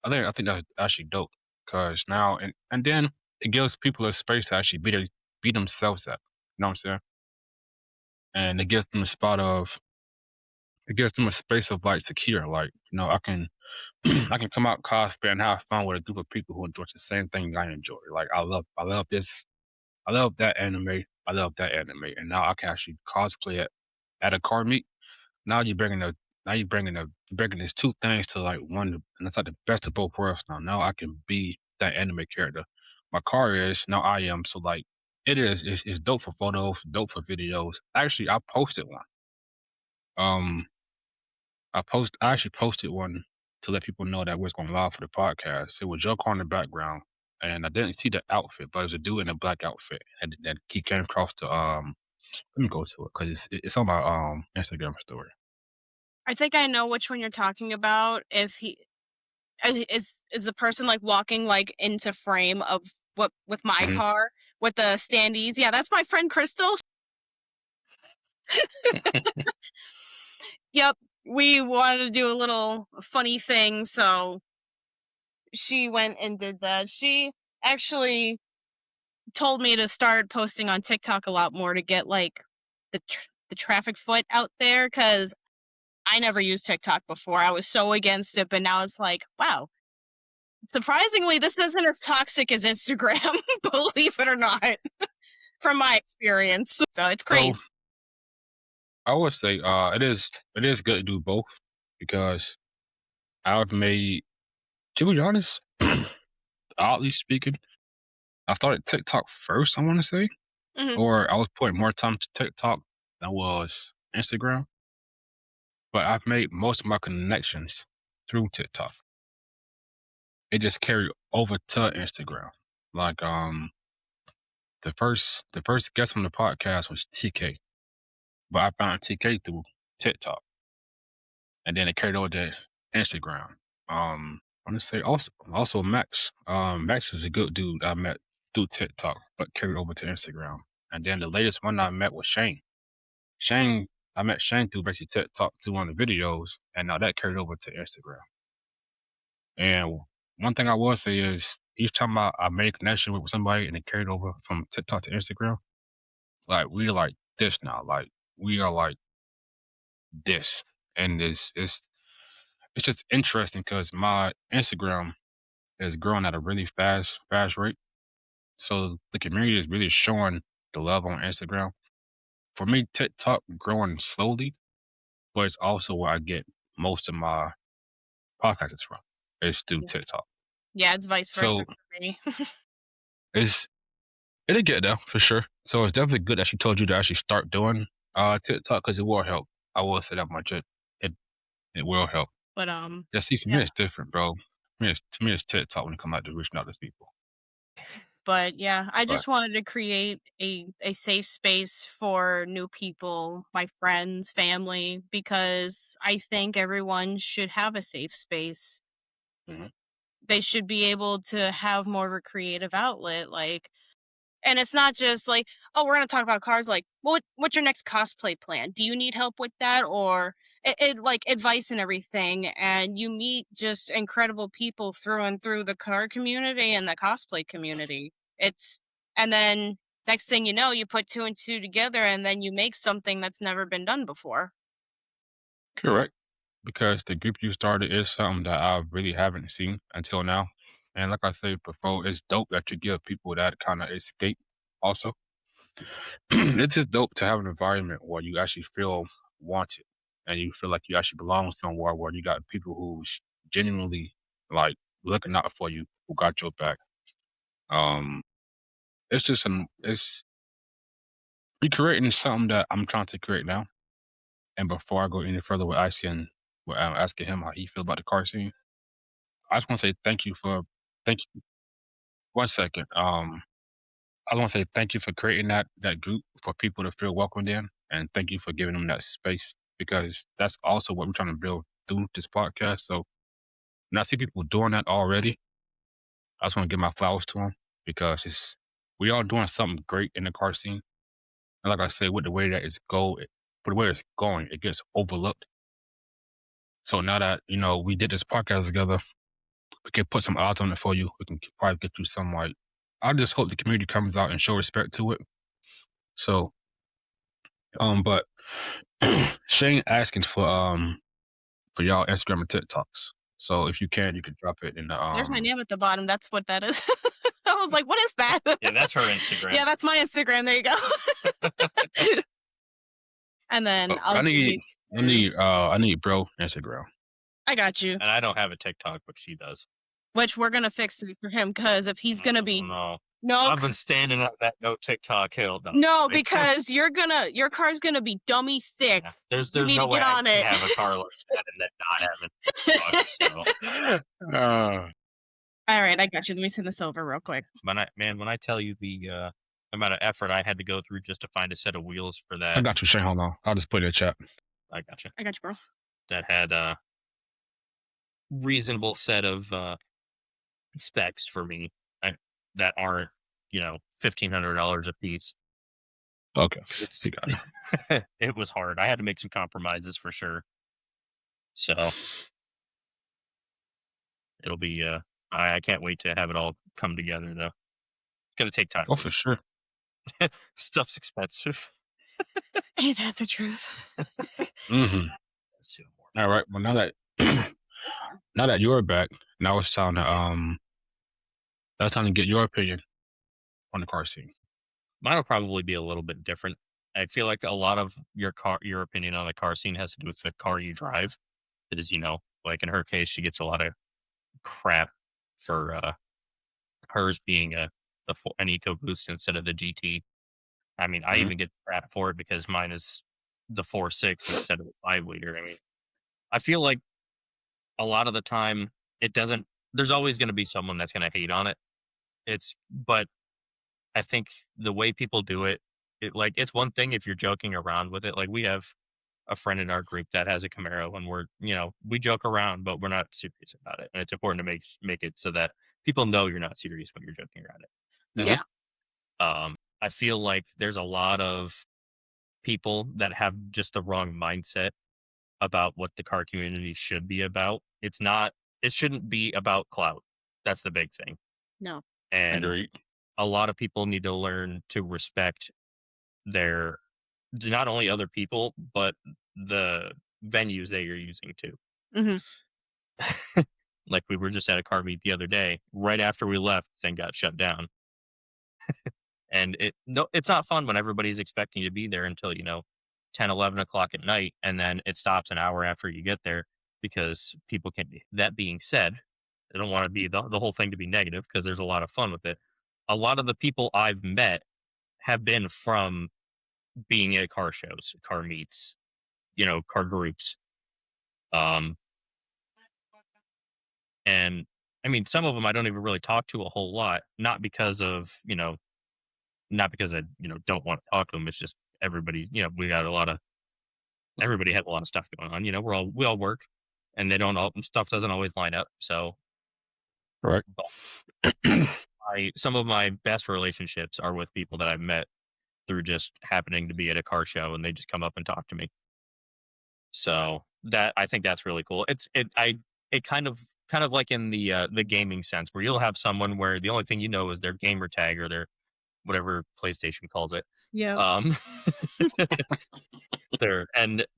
I think that's actually dope. Cause now and then it gives people a space to actually be themselves at. You know what I'm saying? And it gives them a space of like secure. Like, I can I can come out cosplay and have fun with a group of people who enjoy the same thing I enjoy. Like I love that anime. I love that anime. And now I can actually cosplay it at a car meet. Now you're bringing these two things to like one, and it's like the best of both worlds. Now I can be that anime character. My car is now I am. So like it's dope for photos, dope for videos. Actually, I posted one. Um, I actually posted one to let people know that we're going live for the podcast. It was Joe car in the background, and I didn't see the outfit, but it was a dude in a black outfit, and that he came across the Let me go to it because it's on my Instagram story. I think I know which one you're talking about. If he is the person like walking like into frame of what with my Hmm. car with the standees. Yeah, that's my friend Crystal. Yep. We wanted to do a little funny thing, so she went and did that. She actually told me to start posting on TikTok a lot more to get like the traffic foot out there because I never used TikTok before. I was so against it, but now it's like, wow, surprisingly, this isn't as toxic as Instagram, believe it or not, from my experience. So it's So great. I would say it is good to do both because I've made, to be honest, oddly speaking, I started TikTok first. I want to say, Hmm. or I was putting more time to TikTok than was Instagram. But I've made most of my connections through TikTok. It just carried over to Instagram. Like the first guest on the podcast was TK, but I found TK through TikTok, and then it carried over to Instagram. I want to say also Max. Max is a good dude I met through TikTok, but carried over to Instagram. And then the latest one I met was Shane. Shane, I met Shane through basically TikTok through one of the videos, and now that carried over to Instagram. And one thing I will say is each time I made a connection with somebody and it carried over from TikTok to Instagram, like we're like this now. Like we are like this. And it's just interesting because my Instagram is growing at a really fast rate. So the community is really showing the love on Instagram. For me, TikTok growing slowly, but it's also where I get most of my podcasts from. Is through TikTok. Yeah, it's vice versa So for me. it's it'll get there for sure. So it's definitely good that she told you to actually start doing TikTok because it will help. I will say that much. It it will help. But Yeah, see, for me yeah. it's different, bro. To me it's TikTok when it comes out to reaching out to people. But yeah, I But just wanted to create a safe space for new people, my friends, family, because I think everyone should have a safe space. mhm, They should be able to have more of a creative outlet, like, and it's not just like, oh, we're gonna talk about cars. Like, what's your next cosplay plan? Do you need help with that, or like advice and everything? And you meet just incredible people through and through the car community and the cosplay community. It's and then next thing you know, you put two and two together, and then you make something that's never been done before. correct. Because the group you started is something that I really haven't seen until now. And like I said before, it's dope that you give people that kind of escape also. It's just dope to have an environment where you actually feel wanted and you feel like you actually belong somewhere where you got people who's genuinely like looking out for you, who got your back. Um, it's just it's be creating something that I'm trying to create now. And before I go any further with asking asking him how he feel about the car scene. I just want to say thank you. One second. I want to say thank you for creating that group for people to feel welcomed in, and thank you for giving them that space because that's also what we're trying to build through this podcast. So, and I see people doing that already. I just want to give my flowers to them because we are doing something great in the car scene. And like I said, with the way that for the way it's going, it gets overlooked. So now that we did this podcast together, we can put some odds on it for you. We can probably get you some like. I just hope the community comes out and show respect to it. So, but Shane asking for y'all Instagram and TikToks. So if you can drop it in the There's my name at the bottom. That's what that is. I was like, what is that? Yeah, that's her Instagram. Yeah, that's my Instagram. There you go. And then I need bro Instagram. I got you. And I don't have a TikTok, but she does. Which we're gonna fix it for him because if he's gonna be no, no, I've been standing up that no TikTok hill. No, because your car's gonna be dummy thick. Yeah, there's You need no to way get I on can it. have a car like that and then not have it. So. All right, I got you. Let me send this over real quick. When I tell you the amount of effort I had to go through just to find a set of wheels for that. I got you, Shane. Hold on. I'll just put it in the chat. I got you. I got you, bro. That had a reasonable set of specs for me that aren't, $1,500 a piece. Okay. It was hard. I had to make some compromises for sure. So it'll be I can't wait to have it all come together though. It's gonna take time. Oh, for sure. Stuff's expensive. Ain't that the truth? Mm-hmm. All right. Well, now that you're back, now it's time to get your opinion on the car scene. Mine will probably be a little bit different. I feel like a lot of your opinion on the car scene has to do with the car you drive. It is, like in her case, she gets a lot of crap for hers being an EcoBoost instead of the GT. I mean, I even get crap for it because mine is the 4.6 instead of the 5-liter. I mean, I feel like a lot of the time there's always going to be someone that's going to hate on it. But I think the way people do it, it's one thing if you're joking around with it. Like we have a friend in our group that has a Camaro and we joke around, but we're not serious about it. And it's important to make it so that people know you're not serious when you're joking around it. Yeah. I feel like there's a lot of people that have just the wrong mindset about what the car community should be about. It shouldn't be about clout. That's the big thing. No. And a lot of people need to learn to respect not only other people, but the venues that you're using too. Mm-hmm. Like we were just at a car meet the other day. Right after we left, thing got shut down. And it's not fun when everybody's expecting you to be there until 10, 11 o'clock at night, and then it stops an hour after you get there because people can be. That being said, I don't want to be the whole thing to be negative because there's a lot of fun with it. A lot of the people I've met have been from being at car shows, car meets, car groups. And I mean, some of them I don't even really talk to a whole lot, not because I, don't want to talk to them. It's just everybody, everybody has a lot of stuff going on. We all work and stuff doesn't always line up. So, right. Some of my best relationships are with people that I've met through just happening to be at a car show and they just come up and talk to me. So I think that's really cool. It kind of like in the gaming sense where you'll have someone where the only thing is their gamer tag or their whatever PlayStation calls it. Yeah.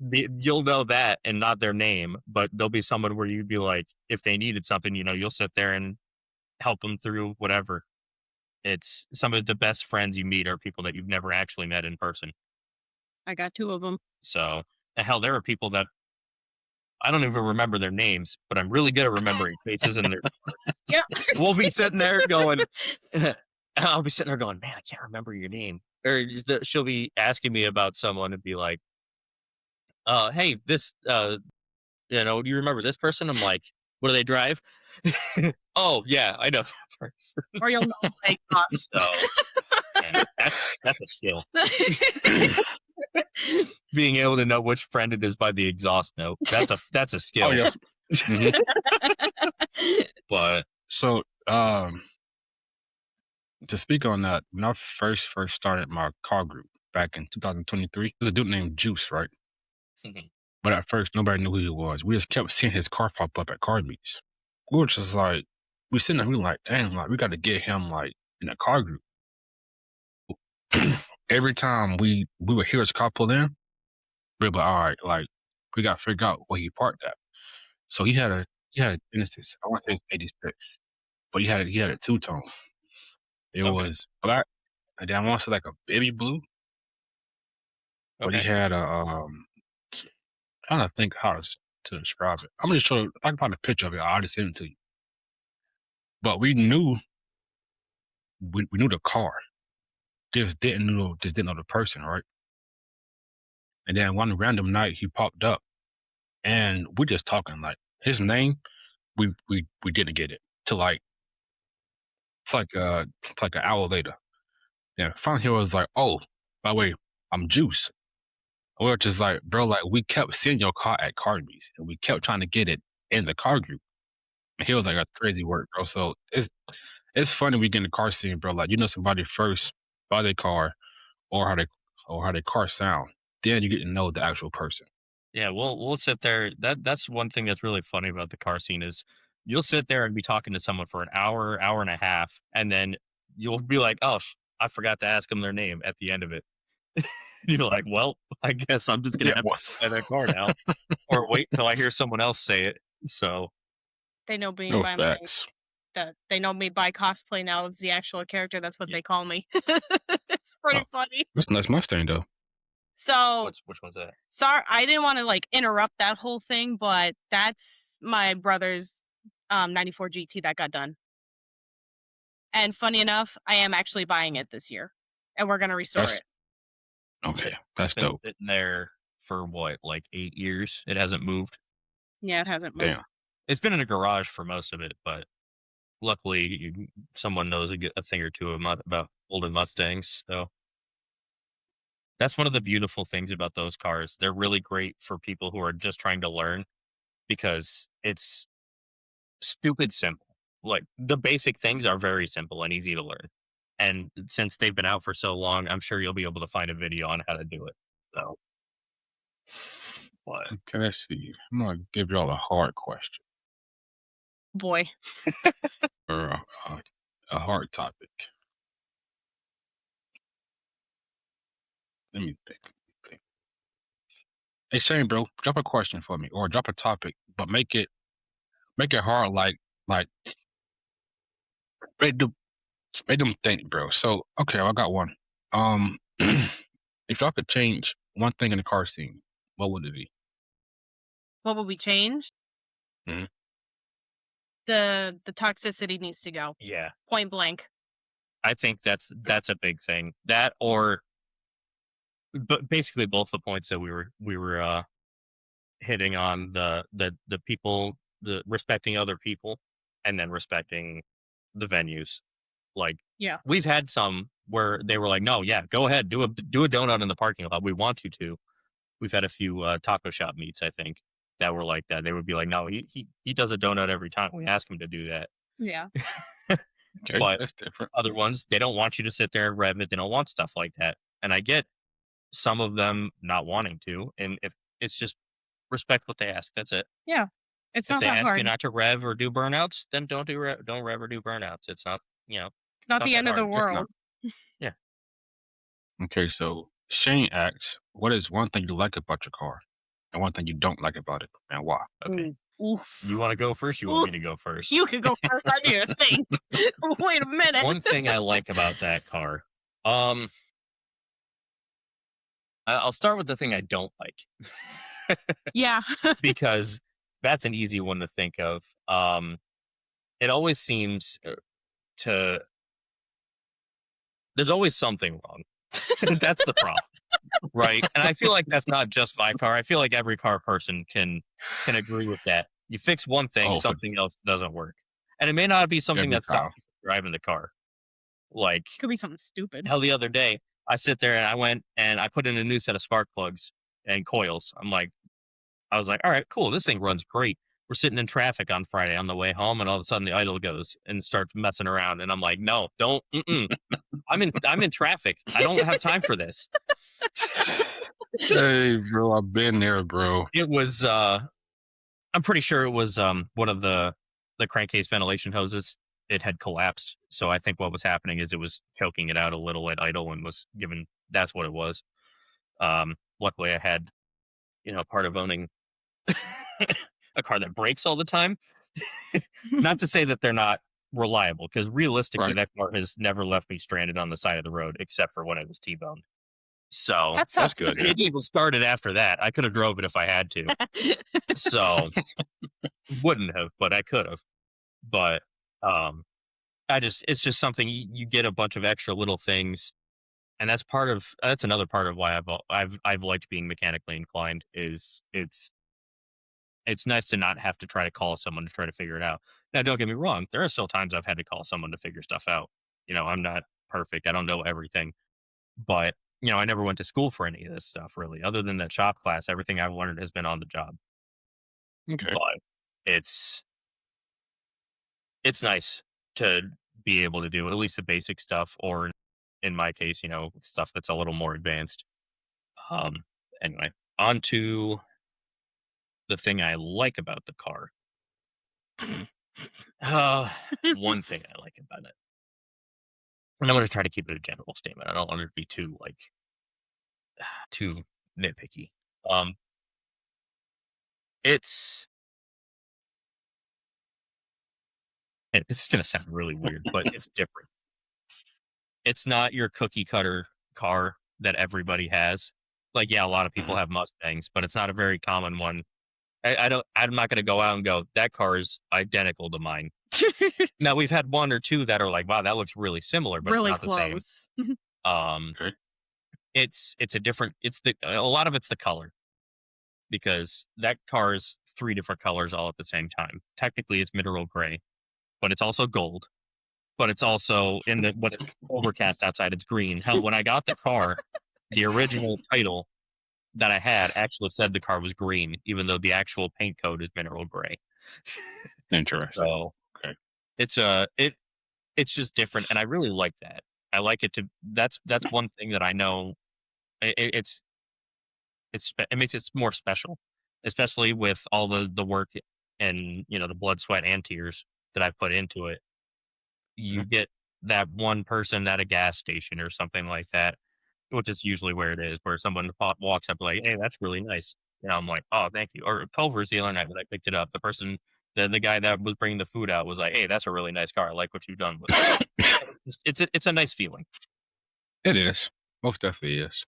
You'll know that and not their name, but there'll be someone where you'd be like, if they needed something, you'll sit there and help them through whatever. It's some of the best friends you meet are people that you've never actually met in person. I got 2 of them. So, hell, there are people that I don't even remember their names, but I'm really good at remembering faces and their. Yeah. We'll be sitting there going, I'll be sitting there going, man, I can't remember your name. Or she'll be asking me about someone and be like, hey, this You know, do you remember this person? I'm like, what do they drive? Oh yeah, I know that person. Or you'll know by exhaust. So yeah, that's a skill. Being able to know which friend it is by the exhaust note. That's a Oh skill. yeah. hmm But So to speak on that, when I first started my car group back in 2023, there's a dude named Juice, right? mhm, But at first, nobody knew who he was. We just kept seeing his car pop up at car meets. We were just like, we sitting there, we were like, damn, like we got to get him like in a car group. Every time we would hear his car pull in, we'd be like, all right, like we got to figure out where he parked at. So he had a Genesis. I want to say it's 86, but he had a two tone. It okay, was black, and then I want to say like a baby blue, but he okay. had a trying to think how to describe it. I'm gonna show you. If I can find a picture of it, I'll just send it to you. But we knew the car, just didn't know the person, right? And then one random night he popped up, and we're just talking like his name. We didn't get it till like it's like an hour later. Yeah, finally he was like, "Oh, by the way, I'm Juice." We were just like, bro, like we kept seeing your car at car meets, and we kept trying to get it in the car group. And he was like, "That's crazy work, bro." So it's funny we get in the car scene, bro. Like you know somebody first by their car or how their car sound. Then you get to know the actual person. Yeah, we'll sit there. That's one thing that's really funny about the car scene is you'll sit there and be talking to someone for an hour, hour and a half, and then you'll be like, "Oh, I forgot to ask them their name" at the end of it. You're like, "Well, I guess I'm just gonna Yeah, have to well, buy that car now, or wait until I hear someone else say it." So They know me no by my facts. they know me by cosplay now as the actual character. That's what yeah, they call me. It's Oh, pretty funny. that's a nice Mustang though. So which one's that? sorry, I didn't want to like interrupt that whole thing, but that's my brother's 94 GT that got done. And funny enough, I am actually buying it this year, and we're gonna restore That's it. okay. It's That's been dope. sitting there for what, like 8 years. It hasn't moved. Yeah, it hasn't moved. Damn. It's been in a garage for most of it, but luckily someone knows a thing or two about older Mustangs. So that's one of the beautiful things about those cars. They're really great for people who are just trying to learn because it's stupid simple. Like the basic things are very simple and easy to learn. And since they've been out for so long, I'm sure you'll be able to find a video on how to do it. So, but Okay, let's see. I'm gonna give y'all a hard question Boy, or a hard topic. Let me think. Hey Shane, bro, drop a question for me or drop a topic, but make it hard. Like make them make them think, bro. So okay, I got one. If y'all could change one thing in the car scene, what would it be? what will we change? Mhm. The toxicity needs to go. yeah, Point blank. I think that's a big thing. That or but basically both the points that we were hitting on the people, the respecting other people and then respecting the venues. Like Yeah. we've had some where they were like, "No, yeah, go ahead, do a donut in the parking lot. We want you to." We've had a few taco shop meets, I think, that were like that. They would be like, "No, he does a donut every time we ask him to do that." Yeah. Okay, But that's different. other ones, they don't want you to sit there and rev it. They don't want stuff like that. And I get some of them not wanting to. And if it's just respect what they ask, that's it. Yeah. It's If not they that ask you hard. not to rev or do burnouts, then don't rev or do burnouts. It's not, It's not not the that end of the hard. It's not. world. Yeah. Okay, so Shane asks, what is one thing you like about your car and one thing you don't like about it and why? Okay. Oof. You want to go first? You want me to go first? You could go first. I need to think. Wait a minute. One thing I like about that car. I'll start with the thing I don't like. Yeah. Because that's an easy one to think of. It always seems to there's always something wrong. That's the problem. Right. And I feel like that's not just my car. I feel like every car person can agree with that. You fix one thing, Oh, for something else doesn't work. And it may not be something every that stops time. you from driving the car. Like, Could be something stupid. hell, the other day, I sit there and I went and I put in a new set of spark plugs and coils. I was like, all right, cool. This thing runs great. We're sitting in traffic on Friday on the way home, and all of a sudden the idle goes and starts messing around. And I'm like, no, don't. I'm in traffic. I don't have time for this. Hey, bro, I've been there, bro. It was. I'm pretty sure it was one of the crankcase ventilation hoses. It had collapsed. So I think what was happening is it was choking it out a little at idle and was given. That's what it was. Luckily, I had part of owning a car that breaks all the time. Not to say that they're not reliable, because realistically, Right. that car has never left me stranded on the side of the road except for when it was T-boned. So That's good. Yeah. it even started after that. I could have drove it if I had to. So wouldn't have, but I could have. But it's just something you get a bunch of extra little things, and that's another part of why I've liked being mechanically inclined. Is it's nice to not have to try to call someone to try to figure it out. Now, don't get me wrong. There are still times I've had to call someone to figure stuff out. I'm not perfect. I don't know everything, but I never went to school for any of this stuff really. Other than that shop class, everything I've learned has been on the job. Okay. But it's nice to be able to do at least the basic stuff, or in my case, stuff that's a little more advanced. Anyway, on to the thing I like about the car. One thing I like about it, and I'm going to try to keep it a general statement. I don't want it to be too too nitpicky. It's and this is going to sound really weird, but it's different. It's not your cookie cutter car that everybody has. Like, yeah, a lot of people have Mustangs, but it's not a very common one. I'm not going to go out and go, that car is identical to mine. Now, we've had one or two that are like, wow, that looks really similar, but really it's not close. the same. Okay. It's a different. A lot of it's the color, because that car is 3 different colors all at the same time. Technically, it's mineral gray, but it's also gold. But it's also when it's overcast outside, it's green. Hell, when I got the car, the original title that I had actually said the car was green, even though the actual paint code is mineral gray. Interesting. So Okay. it's just different, and I really like that. I like it to. That's one thing that I know. It makes it more special, especially with all the work and the blood, sweat, and tears that I've put into it. You get that one person at a gas station or something like that, which is usually where it is, where someone walks up like, "Hey, that's really nice." And I'm like, "Oh, thank you." Or Culver's the other night when I picked it up, the person, the guy that was bringing the food out was like, "Hey, that's a really nice car. I like what you've done with it." It's a nice feeling. It is. Most definitely is.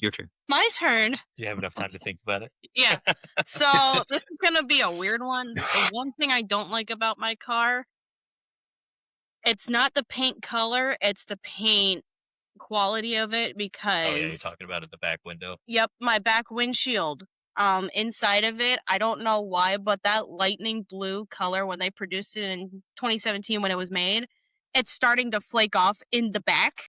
Your turn. My turn. Do you have enough time to think about it? Yeah. So this is gonna be a weird one. The one thing I don't like about my car, it's not the paint color, it's the paint quality of it, because Oh yeah, you're talking about it, the back window. Yep, my back windshield. Inside of it, I don't know why, but that lightning blue color, when they produced it in 2017 when it was made, it's starting to flake off in the back.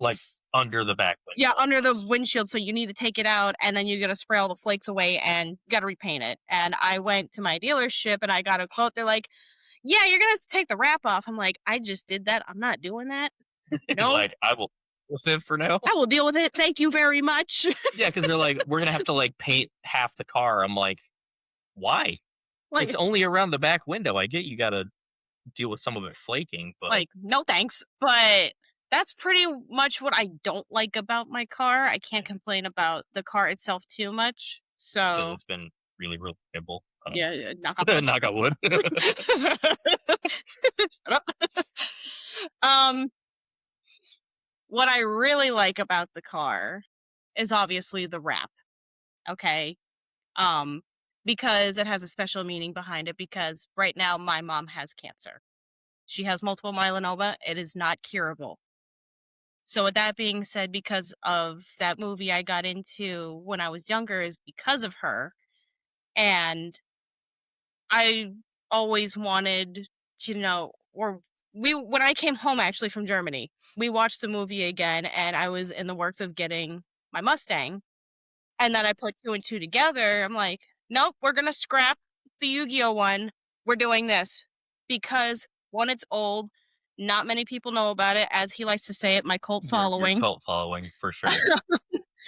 Like under the back window. Yeah, under the windshield. So you need to take it out, and then you got to spray all the flakes away, and you got to repaint it. And I went to my dealership and I got a quote. They're like, "Yeah, you're gonna have to take the wrap off." I'm like, "I just did that. I'm not doing that. No, Like, I will with it for now. I will deal with it. Thank you very much." Yeah, because they're like, we're gonna have to like paint half the car. I'm like, why? Like, It's only around the back window. I get you got to deal with some of it flaking, but no thanks. But that's pretty much what I don't like about my car. I can't complain about the car itself too much. So it's been really reliable. yeah, knock Knock on wood. Shut up. What I really like about the car is obviously the wrap. Okay. Because it has a special meaning behind it, because right now my mom has cancer. She has multiple myeloma. It is not curable. So with that being said, because of that movie I got into when I was younger is because of her, and I always wanted to know, or we when I came home actually from Germany, we watched the movie again, and I was in the works of getting my Mustang, and then I put two and two together. I'm like, nope, we're gonna scrap the Yu-Gi-Oh one. We're doing this because one, it's old. Not many people know about it, as he likes to say it. My cult Your following. cult following for sure.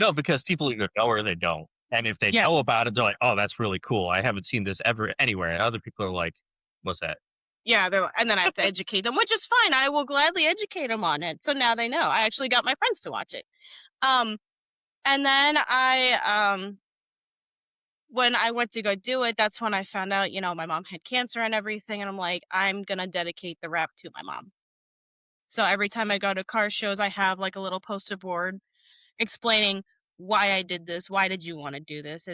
No, because people either know or they don't. And if they Yeah, know about it, they're like, "Oh, that's really cool. I haven't seen this ever anywhere." And other people are like, "What's that?" yeah. And then I have to educate them, which is fine. I will gladly educate them on it. So now they know. I actually got my friends to watch it. Um, and then when I went to go do it, that's when I found out, my mom had cancer and everything, and I'm like, I'm gonna dedicate the wrap to my mom. So every time I go to car shows, I have like a little poster board explaining why I did this. Why did you want to do this?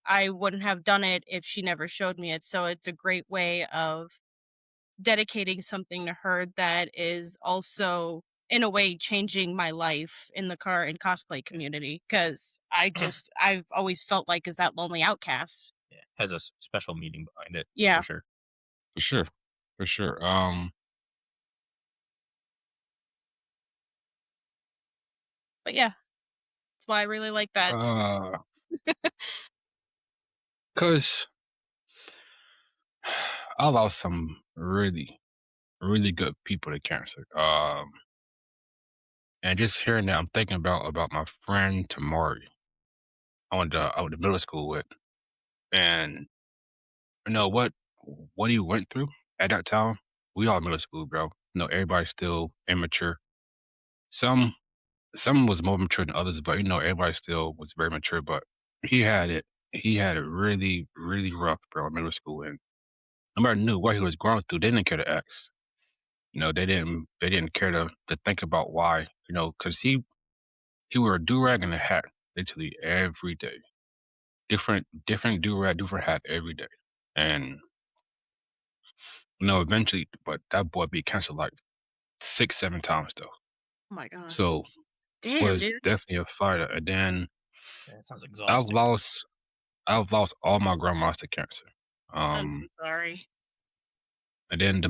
I wouldn't have done it if she never showed me it. So it's a great way of dedicating something to her that is also in a way changing my life in the car and cosplay community, because I've always felt like is that lonely outcast. Yeah, has a special meaning behind it for Yeah. sure. For sure. For sure. But yeah, that's why I really like that. uh, cause I lost some really, really good people to cancer. And just hearing that, I'm thinking about my friend Tamari. I went to middle school with, and you know what he went through at that time. We all middle school, bro. Everybody's still immature. Some some was more mature than others, but everybody still was very mature. But he had it. He had it really, really rough, bro, in middle school, and nobody knew what he was going through. They didn't care to ask. They didn't care to think about why. Because he wore a do rag and a hat literally every day. Different do rag, different hat every day. And eventually, but that boy beat cancer like 6, 7 times though. Oh my gosh. So Damn, was dude. definitely a fighter. And then Yeah, it sounds I've exhausting. lost I've lost all my grandmas to cancer. I'm so Um, sorry. and then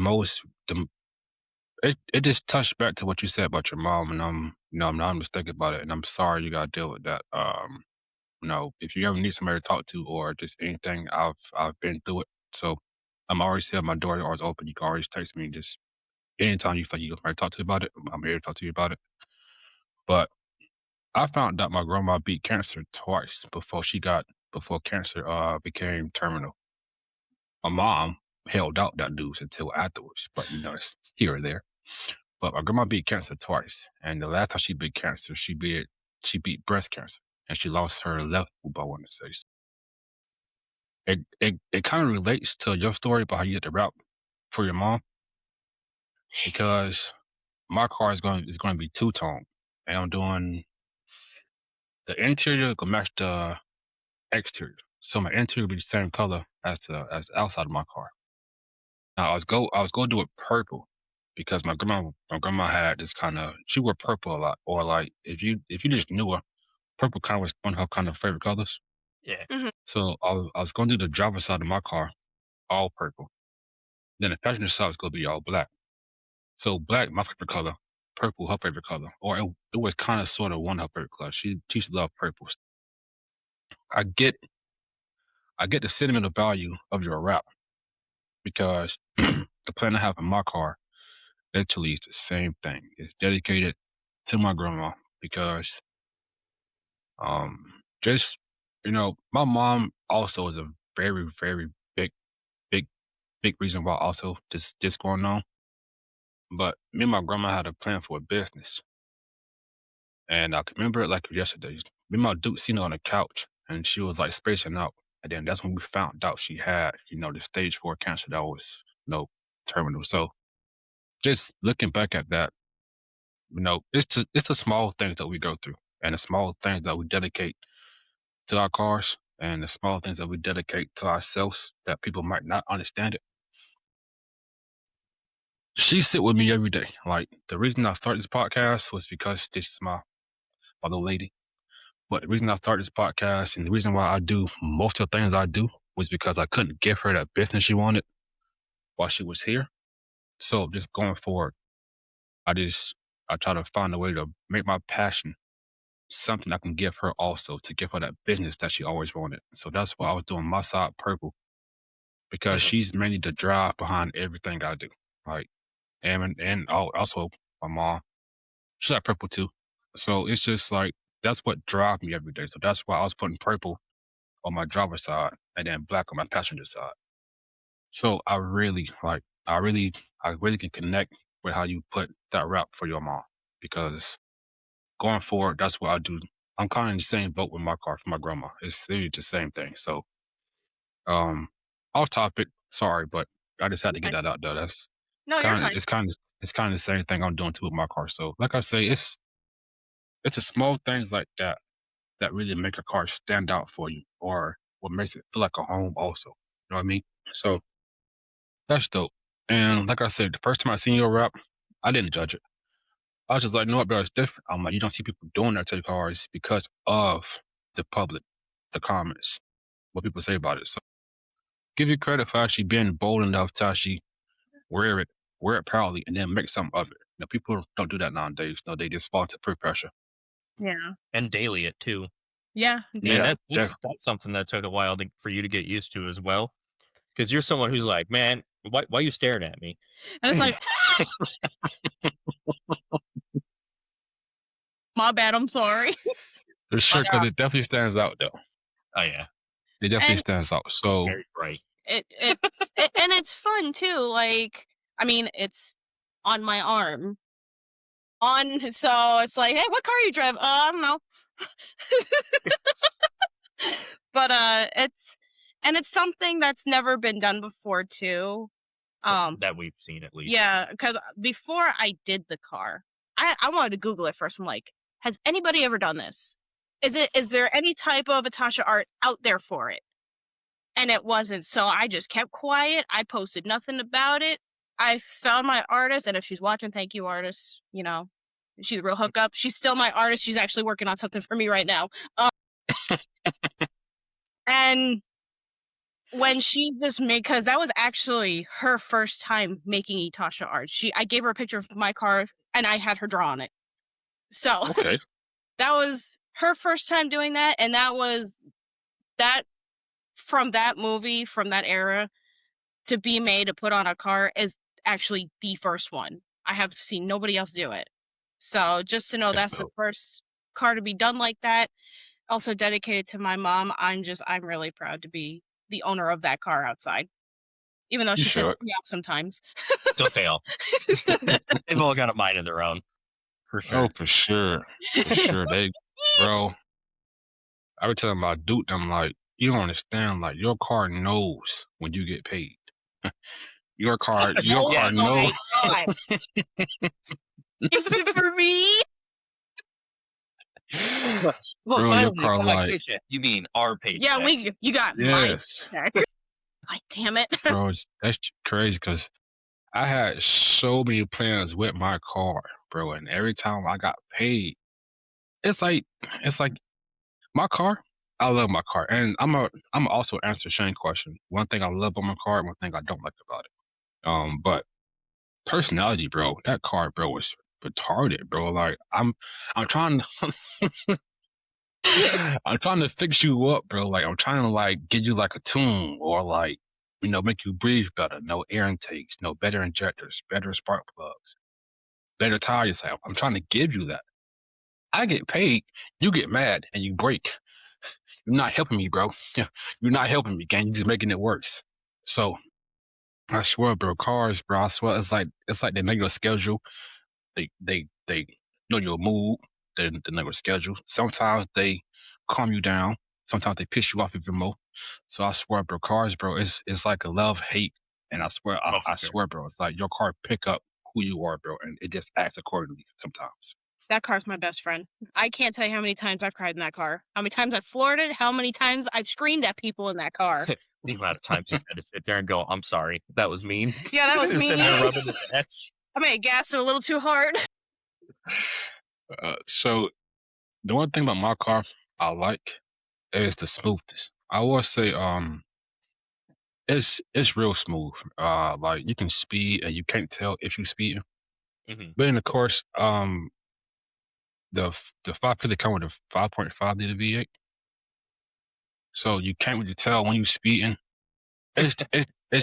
it just touched back to what you said about your mom, and I'm not mistaken about it, and I'm sorry you got to deal with that. If you ever need somebody to talk to or just anything, I've been through it. So I'm always here. My door is always open. You can always text me. Just anytime you feel like you want somebody to talk to you about it, I'm here to talk to you about it. But I found out my grandma beat cancer twice before cancer became terminal. My mom held out that news until afterwards, but it's here or there. But my grandma beat cancer twice, and the last time she beat cancer, she beat breast cancer, and she lost her left boob. I want to say it kind of relates to your story about how you get the route for your mom, because my car is going to be two tone, and I'm doing the interior gonna match the exterior, so my interior will be the same color as the outside of my car. Now I was going to do it purple because my grandma had this kind of, she wore purple a lot, or like if you just knew her, purple kind of was one of her kind of favorite colors. Yeah, Mhm. So I was going to do the driver's side of my car all purple. Then the passenger side was going to be all black. So black, my favorite color, purple, her favorite color, or it was kind of sort of one of her favorite colors. She used to love purple. I get I get the sentimental value of your wrap because the plan I have in my car literally is the same thing. It's dedicated to my grandma because just my mom also is a very, very big, big, big reason why also this going on. But me and my grandma had a plan for a business. And I can remember it like yesterday. Me and my dude seen her on the couch and she was like spacing out. And then that's when we found out she had, the stage 4 cancer that was, terminal. So just looking back at that, it's the small things that we go through and the small things that we dedicate to our cars and the small things that we dedicate to ourselves that people might not understand it. She sit with me every day. Like the reason I started this podcast was because this is my little lady. But the reason I started this podcast and the reason why I do most of the things I do was because I couldn't give her that business she wanted while she was here. So just going forward, I try to find a way to make my passion something I can give her also to give her that business that she always wanted. So that's why I was doing my side purple because she's mainly the drive behind everything I do. Like and also my mom, she's like purple too. So it's just like that's what drives me every day. So that's why I was putting purple on my driver's side and then black on my passenger side. So I really can connect with how you put that rap for your mom because going forward, that's what I do. I'm kind of in the same boat with my car for my grandma. It's literally the same thing. So, um, off topic, sorry, but I just had to get Okay. that out there. That's No, you're kind of fine. it's kind of the same thing I'm doing too with my car. So, like I say, it's the small things like that that really make a car stand out for you, or what makes it feel like a home. Also, you know what I mean? So that's dope. And like I said, the first time I seen your rap, I didn't judge it. I was just like, no, what, bro, it's different. I'm like, you don't see people doing that to cars because of the public, the comments, what people say about it. So give you credit for actually being bold enough to actually wear it proudly, and then make something of it. You know, people don't do that nowadays. No, they just fall into peer pressure. Yeah. And daily it too. Yeah. And Yeah, that's something that took a while for you to get used to as well. Because you're someone who's like, man, why are you staring at me? And it's like, my bad, I'm sorry. for sure, because it definitely stands out, though. Oh yeah, It definitely And stands out. So very bright. and it's fun too. Like, I mean, it's on my arm. So it's like, hey, what car you drive? I don't know. But it's something that's never been done before too. That we've seen at least. Yeah, because before I did the car, I wanted to Google it first. I'm like, has anybody ever done this? Is there any type of Atasha art out there for it? And it wasn't. So I just kept quiet. I posted nothing about it. I found my artist, and if she's watching, thank you, artist. You know, she's a real hookup. She's still my artist. She's actually working on something for me right now. And when she just made, because that was actually her first time making Itasha art. I gave her a picture of my car, and I had her draw on it. So okay, that was her first time doing that, and that was that from that movie, from that era, to be made to put on a car is actually the first one. I have seen nobody else do it. So just to know that's the dope. first car to be done like that, also dedicated to my mom, I'm really proud to be the owner of that car outside. Even though You she pisses should. me off sometimes. Don't they all? They've all got a mind of their own, for sure. Oh, for sure, for sure. Bro, I would tell my dude, I'm like, you don't understand. Like your car knows when you get paid. Your car Oh knows. my God. Is it for me? Look, Bro, finally, your car my like, paycheck. You mean our paycheck? Yeah, you got yes, my check. Like, damn it. bro, that's crazy because I had so many plans with my car, bro, and every time I got paid, it's like my car. I love my car, and I'm also answer Shane's question. One thing I love about my car, and one thing I don't like about it. But personality, bro, that car, bro, was retarded, bro. Like I'm trying to I'm trying to fix you up, bro. Like I'm trying to like get you like a tune or like, you know, make you breathe better. No air intakes, no better injectors, better spark plugs, better tires. I'm trying to give you that. I get paid, you get mad and you break. You're not helping me, bro. You're not helping me, gang. You're just making it worse. So I swear, bro, cars, bro, I swear it's like they make your schedule. They know your mood, they know your schedule. Sometimes they calm you down. Sometimes they piss you off even more. So I swear, bro, cars, bro, it's like a love hate. And I swear, Oh, for I sure. swear, bro, it's like your car pick up who you are, bro, and it just acts accordingly sometimes. That car's my best friend. I can't tell you how many times I've cried in that car. How many times I've floored it. How many times I've screamed at people in that car. The amount of times you've had to sit there and go, "I'm sorry, that was mean." Yeah, that was Just mean. sitting there rubbing the dash. I may have gassed it a little too hard. So the one thing about my car I like is the smoothness. I will say, it's real smooth. Like you can speed and you can't tell if you speeding. Mhm. But in of course, the 550 come with a 5.5 liter V8, so you can't really tell when you speeding. It's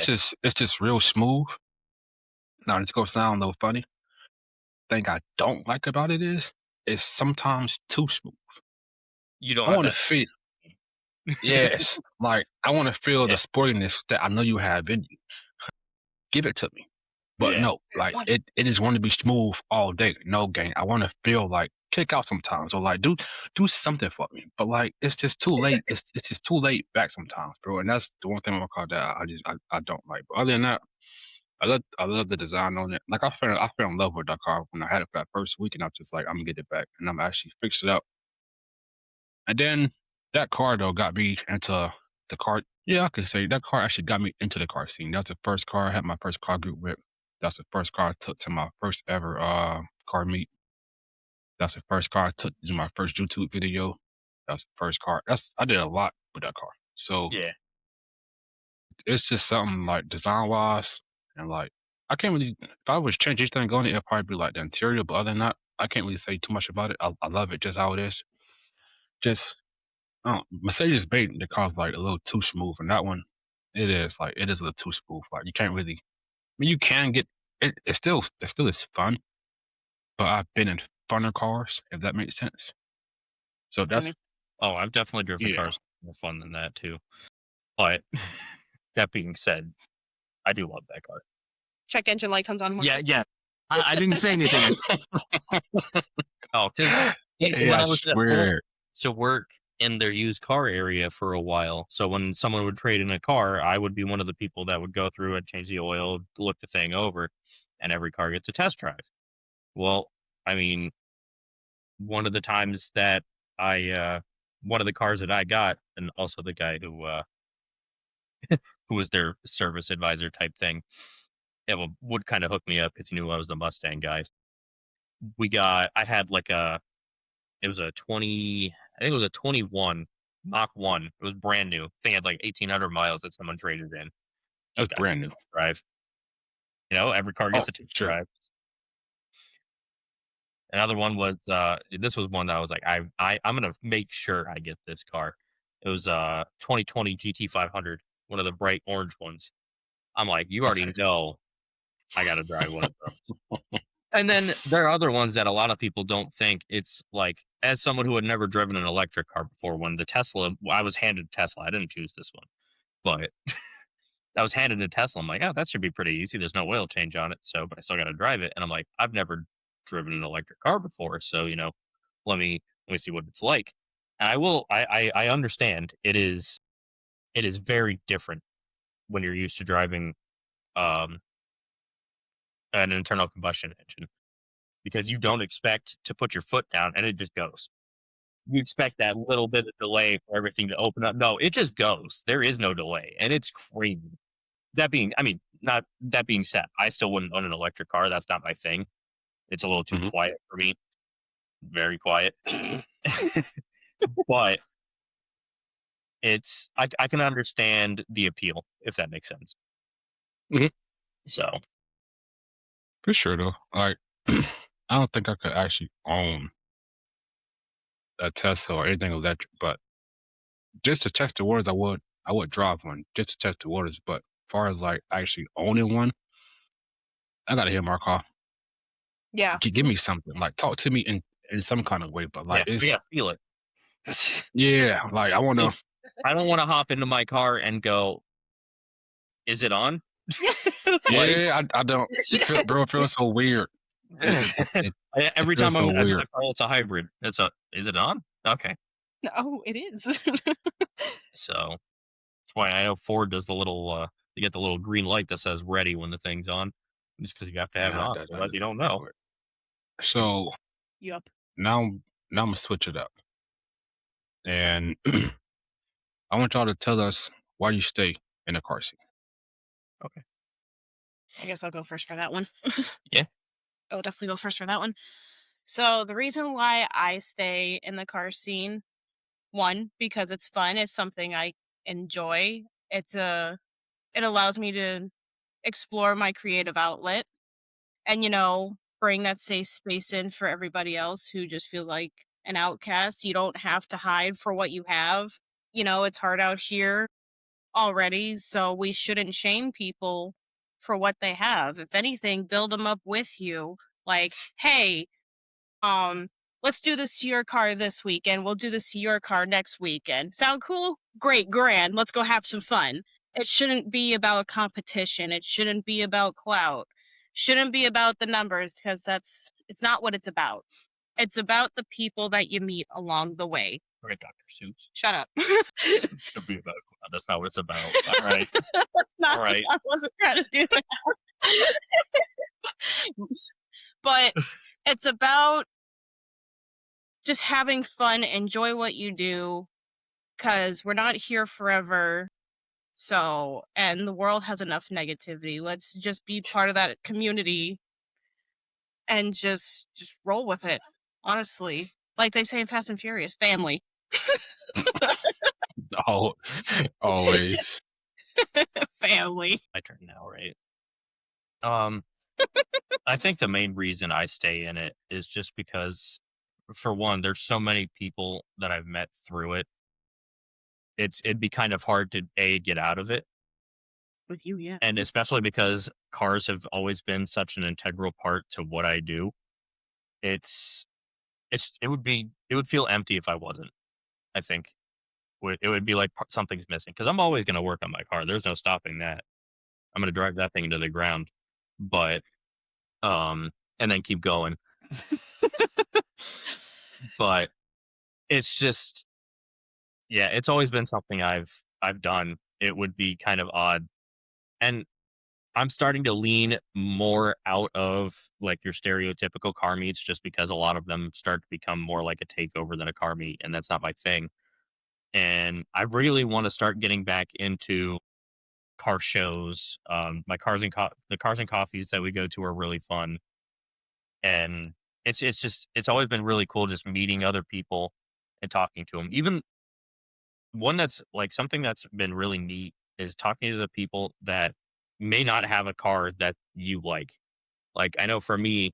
just real smooth. Now it's gonna sound a little funny. Thing I don't like about it is it's sometimes too smooth. You don't I have want to that. feel yes, like I want to feel the Yeah. sportiness that I know you have in you. Give it to me. But Yeah. no, like it is want to be smooth all day, no game. I want to feel like kick out sometimes or like do something for me. But like it's just too late. It's just too late back sometimes, bro. And that's the one thing about my car that I don't like. But other than that, I love the design on it. Like I fell in love with that car when I had it for that first week, and I'm just like I'm gonna get it back, and I'm actually fix it up. And then that car though got me into the car. Yeah, I could say that car actually got me into the car scene. That's the first car I had my first car group with. That's the first car I took to my first ever car meet. That's the first car I took to my first YouTube video. That's the first car. I did a lot with that car. So Yeah. it's just something like design wise and like I can't really if I was change anything on it, it'd probably be like the interior, but other than that, I can't really say too much about it. I love it just how it is. Just Mercedes made the car's like a little too smooth, and that one, it is a little too smooth. Like you can't really, I mean, you can get it. It still is fun, but I've been in funner cars, if that makes sense. So that's Oh, I've definitely driven yeah. cars more fun than that too. But that being said, I do love that car. Check engine light comes on. Yeah. I didn't say anything. Oh, because Yeah, when I I was at home swear. to work in their used car area for a while, so when someone would trade in a car, I would be one of the people that would go through and change the oil, look the thing over, and every car gets a test drive. Well, I mean, one of the times that one of the cars that I got, and also the guy who was their service advisor type thing, yeah, would kind of hook me up because he knew I was the Mustang guy. I had like it was a 20, I think it was a 21 Mach 1. It was brand new. Thing had like 1,800 miles that someone traded in. That's Got brand new. drive. Every car Oh, gets a test sure. drive. Another one was this was one that I was like, I'm gonna make sure I get this car. It was 2020 GT 500, one of the bright orange ones. I'm like, you already Okay. know I gotta drive one of those. And then there are other ones that a lot of people don't think. It's like, as someone who had never driven an electric car before, when the Tesla, I was handed Tesla. I didn't choose this one, but I was handed a Tesla. I'm like, oh, that should be pretty easy. There's no oil change on it, but I still got to drive it. And I'm like, I've never driven an electric car before, so let me see what it's like. And I understand it is very different when you're used to driving um an internal combustion engine, because you don't expect to put your foot down and it just goes. You expect that little bit of delay for everything to open up. No, it just goes. There is no delay, and it's crazy. Not that being said, I still wouldn't own an electric car. That's not my thing. It's a little too Mhm. quiet for me. Very quiet. But I can understand the appeal, if that makes sense. Mhm. So For sure though. Like I don't think I could actually own a Tesla or anything electric, but just to test the waters, I would drive one just to test the waters. But as far as like actually owning one, I gotta hear my car. Yeah. Give me something. Like talk to me in some kind of way. But like yeah, we it's gotta feel it. yeah, like I wanna I don't want to hop into my car and go, "Is it on?" Like, yeah, I don't it feels so weird. It every feels time I'm so in weird. the car, it's a hybrid. Is it on? Okay. Oh, it is. So that's why I know Ford does you get the little green light that says ready when the thing's on, just because you have to have it Yeah, on. that Otherwise, is you don't know. weird. So Yup. Now, now I'm gonna switch it up, and I want y'all to tell us why you stay in a car seat. Okay. I guess I'll go first for that one. Yeah. I'll definitely go first for that one. So the reason why I stay in the car scene, one, because it's fun. It's something I enjoy. It allows me to explore my creative outlet and, bring that safe space in for everybody else who just feels like an outcast. You don't have to hide for what you have. It's hard out here already, so we shouldn't shame people for what they have. If anything, build them up with you. Like, hey, um, let's do this to your car this weekend. We'll do this to your car next weekend. Sound cool? Great, grand. Let's go have some fun. It shouldn't be about competition. It shouldn't be about clout. Shouldn't be about the numbers because it's not what it's about. It's about the people that you meet along the way. All right, Dr. Seuss. Shut up. Should be about. That's not what it's about. All right. All right. I wasn't trying to do that. But it's about just having fun, enjoy what you do, because we're not here forever. So, and the world has enough negativity. Let's just be part of that community and just roll with it. Honestly, like they say in Fast and Furious, family. Oh, always. Family. My turn now, right? I think the main reason I stay in it is just because, for one, there's so many people that I've met through it. It'd be kind of hard to get out of it, With you, yeah. and especially because cars have always been such an integral part to what I do. It's it would feel empty if I wasn't. I think it would be like something's missing because I'm always going to work on my car. There's no stopping that. I'm going to drive that thing into the ground, but and then keep going. But it's just, yeah, it's always been something I've done. It would be kind of odd, and I'm starting to lean more out of like your stereotypical car meets, just because a lot of them start to become more like a takeover than a car meet, and that's not my thing. And I really want to start getting back into car shows. My the cars and coffees that we go to are really fun, and it's always been really cool just meeting other people and talking to them. Even one that's like something that's been really neat is talking to the people that may not have a car that you like. Like I know for me,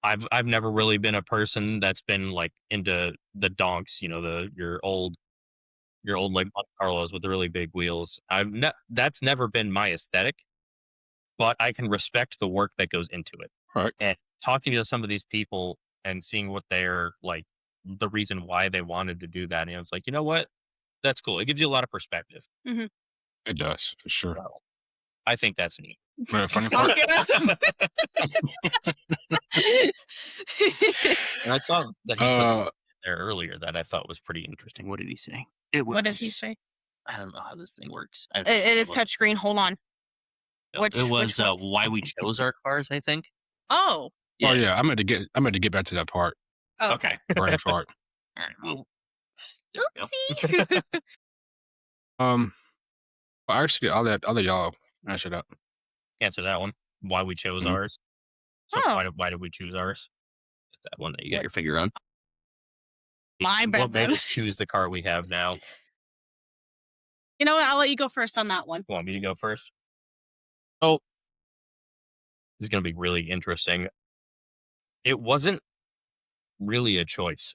I've never really been a person that's been like into the donks, your old like Monte Carlos with the really big wheels. That's never been my aesthetic, but I can respect the work that goes into it. Right. And talking to some of these people and seeing what they're like, the reason why they wanted to do that, and it's like, you know what, that's cool. It gives you a lot of perspective. Mhm. It does, for sure. So, I think that's neat. The funny part, And I saw that he put uh, there earlier that I thought was pretty interesting. What did he say? What does he say? I don't know how this thing works. It is touchscreen. Hold on. Which one? Why we chose our cars, I think. Oh. oh yeah, I'm going to get back to that part. Oh, Okay. Brain fart. All right. Well, Oopsie. Well, actually, all that other y'all answer that. answer that one. Why we chose Mhm. ours. So Oh. why did we choose ours? That one that you got your finger on. My Well, bad. maybe choose the car we have now. You know what? I'll let you go first on that one. Want me to go first? Oh, this is going to be really interesting. It wasn't really a choice.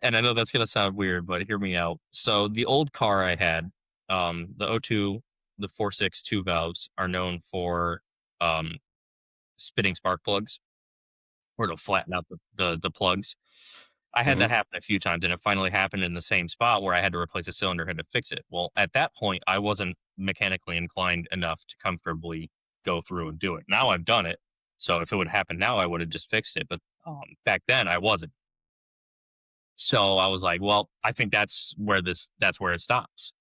And I know that's going to sound weird, but hear me out. So the old car I had, the O2, the 4.6 2 valves are known for um, spitting spark plugs, or to flatten out the plugs. I had that happen a few times, and it finally happened in the same spot where I had to replace a cylinder head to fix it. Well, at that point, I wasn't mechanically inclined enough to comfortably go through and do it. Now I've done it, so if it would happen now, I would have just fixed it. But back then, I wasn't. So I was like, well, I think that's where it stops.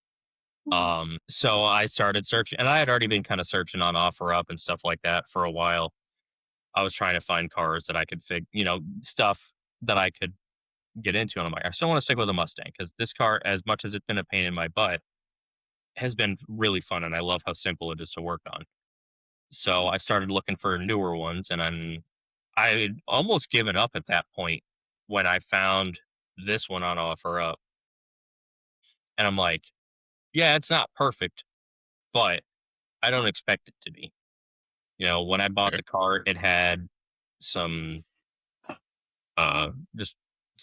So I started searching, and I had already been kind of searching on OfferUp and stuff like that for a while. I was trying to find cars that I could stuff that I could get into. And I'm like, I still want to stick with a Mustang because this car, as much as it's been a pain in my butt, has been really fun. And I love how simple it is to work on. So I started looking for newer ones, and I had almost given up at that point when I found this one on OfferUp. And I'm like, yeah, it's not perfect, but I don't expect it to be. When I bought Okay. the car, it had some just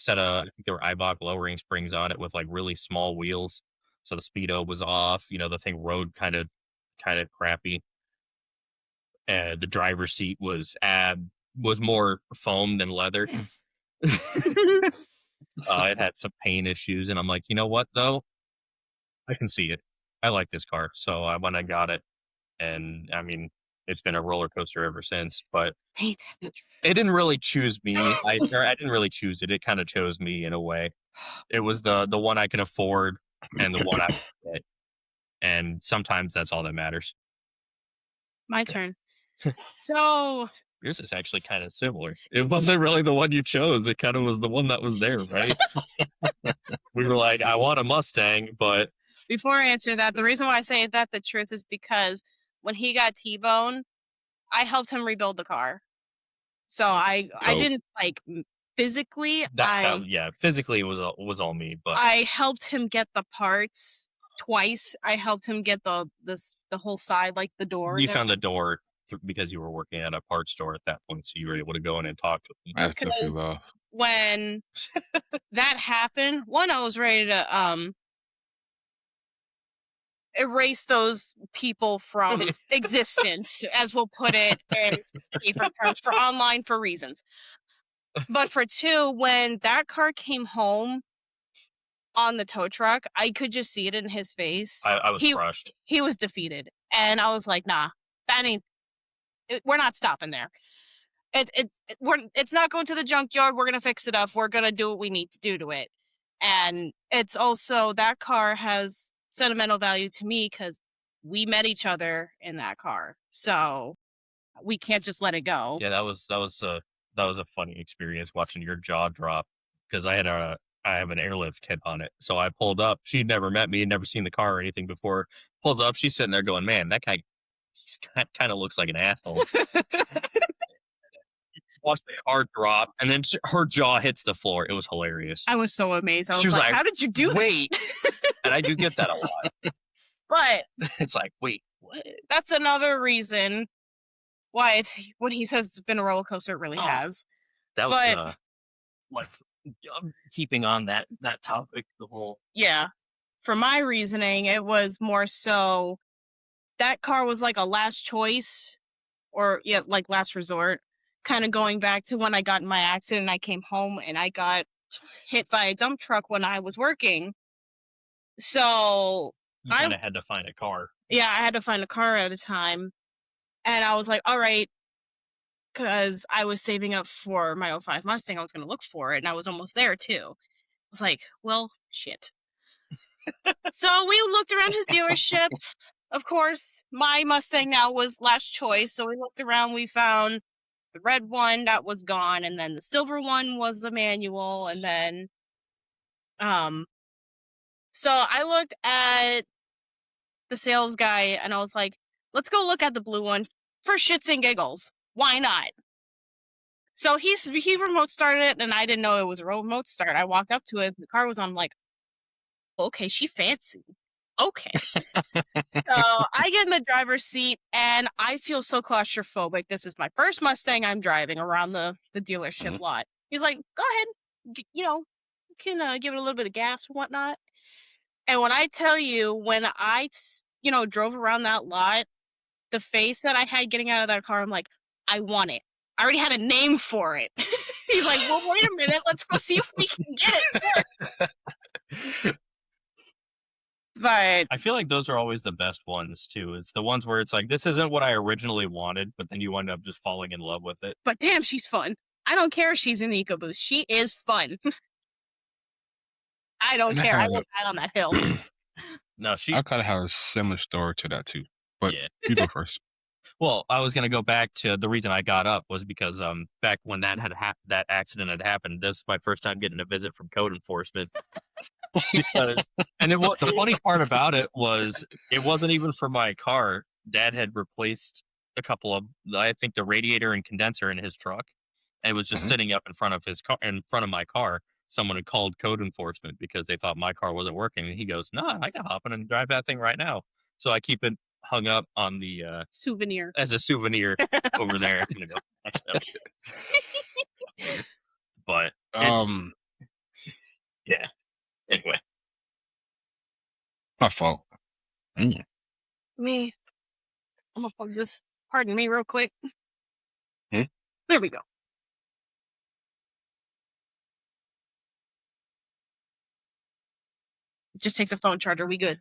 I think there were Ibach lowering springs on it with like really small wheels. So the speedo was off, the thing rode kind of crappy. And the driver's seat was more foam than leather. It had some paint issues, and I'm like, you know what though? I can see it. I like this car. So I when I got it, and I mean, it's been a roller coaster ever since. But Ain't that the truth? it didn't really choose me. I didn't really choose it. It kind of chose me in a way. It was the one I can afford and the one I can get. And sometimes that's all that matters. My turn. So Yours is actually kind of similar. It wasn't really the one you chose. It kind of was the one that was there, right? We were like, I want a Mustang, but before I answer that, the reason why I say that the truth is because when he got T-boned, I helped him rebuild the car. So I didn't like physically. Physically it was all me, but I helped him get the parts twice. I helped him get the whole side, like the door. You found the door because you were working at a parts store at that point, so you were able to go in and talk to them. That's definitely love. When that happened, I was ready to erase those people from existence, as we'll put it in different terms for online for reasons. But for two, when that car came home on the tow truck, I could just see it in his face. I was crushed. He was defeated. And I was like, nah, that ain't, we're not stopping there. It's not going to the junkyard. We're going to fix it up. We're going to do what we need to do to it. And it's also, that car has sentimental value to me because we met each other in that car. So we can't just let it go. Yeah, that was a funny experience watching your jaw drop because I have an airlift kit on it. So I pulled up. She'd never met me, never seen the car or anything before. Pulls up. She's sitting there going, man, that guy kind of looks like an asshole. Watch the car drop, and then her jaw hits the floor. It was hilarious. I was so amazed. I was like, how did you do wait? And I do get that a lot. But it's like, wait, what? That's another reason why when he says it's been a roller coaster, it really has. That was keeping on that topic, the whole. Yeah. For my reasoning, it was more so that car was like a last choice or like last resort. Kind of going back to when I got in my accident, I came home and I got hit by a dump truck when I was working. So you kind of had to find a car. Yeah, I had to find a car at a time. And I was like, all right, because I was saving up for my 05 Mustang. I was going to look for it, and I was almost there, too. I was like, well, shit. So we looked around his dealership. Of course, my Mustang now was last choice. So we looked around. We found the red one that was gone, and then the silver one was the manual, and then so I looked at the sales guy and I was like, let's go look at the blue one for shits and giggles. Why not? So he remote started it, and I didn't know it was a remote start. I walked up to it, the car was on. I'm like, okay, she fancy. Okay. So I get in the driver's seat and I feel so claustrophobic. This is my first Mustang I'm driving around the dealership lot. He's like, go ahead, you can give it a little bit of gas and whatnot. And when I tell you, when I, drove around that lot, the face that I had getting out of that car, I'm like, I want it. I already had a name for it. He's like, well, wait a minute. Let's go see if we can get it. But I feel like those are always the best ones, too. It's the ones where it's like, this isn't what I originally wanted, but then you end up just falling in love with it. But damn, she's fun. I don't care if she's an EcoBoost. She is fun. I don't care. I will die on that hill. No, I kind of have a similar story to that, too. But you go first. Well, I was gonna go back to the reason I got up was because back when that accident had happened, this was my first time getting a visit from code enforcement. Because the funny part about it was it wasn't even for my car. Dad had replaced a couple of, I think, the radiator and condenser in his truck, and it was just Mhm. sitting up in front of his car, in front of my car. Someone had called code enforcement because they thought my car wasn't working, and he goes, "No, I can hop in and drive that thing right now." So I keep it hung up on the Souvenir. as a souvenir over there. I'm gonna go catch them. But it's Um, yeah. Anyway, my fault. Mm. Me. I'm gonna plug this. Pardon me, real quick. Hmm? There we go. It just takes a phone charger. We good.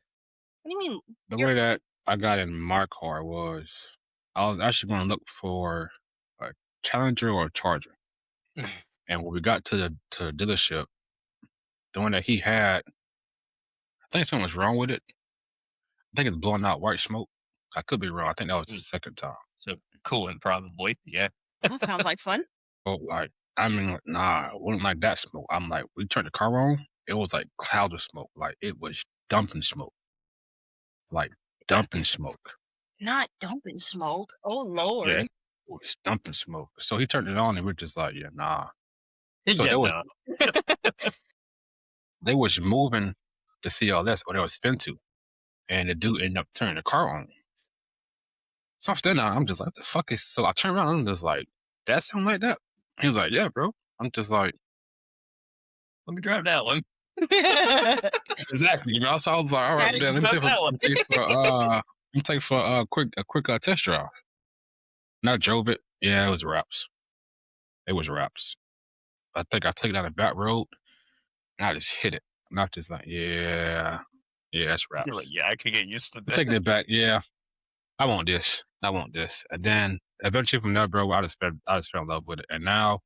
What do you mean? The You're- way that I got in my car was I was actually going to look for a Challenger or a Charger, and when we got to the dealership, the one that he had, I think something was wrong with it. I think it's blowing out white smoke. I could be wrong. I think that was the second time. so coolant probably. Yeah. That sounds like fun. But like, I mean, like, nah, it wasn't like that smoke. I'm like, we turned the car on. It was like clouds of smoke. Like it was dumping smoke. Like dumping smoke. Not dumping smoke. Oh Lord. Yeah. It was dumping smoke. So he turned it on, and we're just like, yeah, nah. He So said there was no. they was moving the CLS, or they was fin to, and the dude ended up turning the car on. So I'm standing there, I'm just like, what the fuck is? So I turn around, and I'm just like, that sound like that? He was like, yeah, bro. I'm just like, Let me drive that one. exactly. You know, so I was like, all right, Daddy, man, let drive that one. me take for a quick test drive. And I drove it. Yeah, it was wraps. It was wraps. I think I took it down the back road, and I just hit it. And I was just like, yeah, that's You're like, wraps. yeah, I could get used to I'm this. taking it back. Yeah, I want this. I want this. And then eventually from there, bro, I just fell in love with it. And now,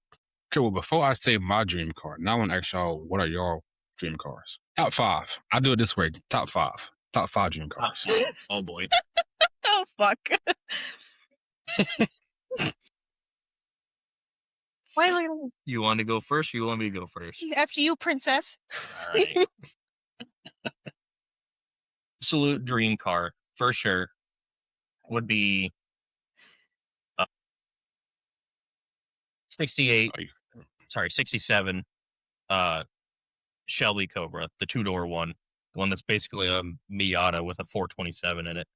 okay, well, before I say my dream car, now I want to ask y'all, what are your dream cars? Top 5. I do it this way. Top 5. Top 5 dream cars. Oh boy. Oh fuck. Why You want to go first or you want me to go first? after you, princess? All right. Absolute dream car, for sure, would be 68, sorry, 67 Shelby Cobra, the 2-door one. The one that's basically a Miata with a 427 in it.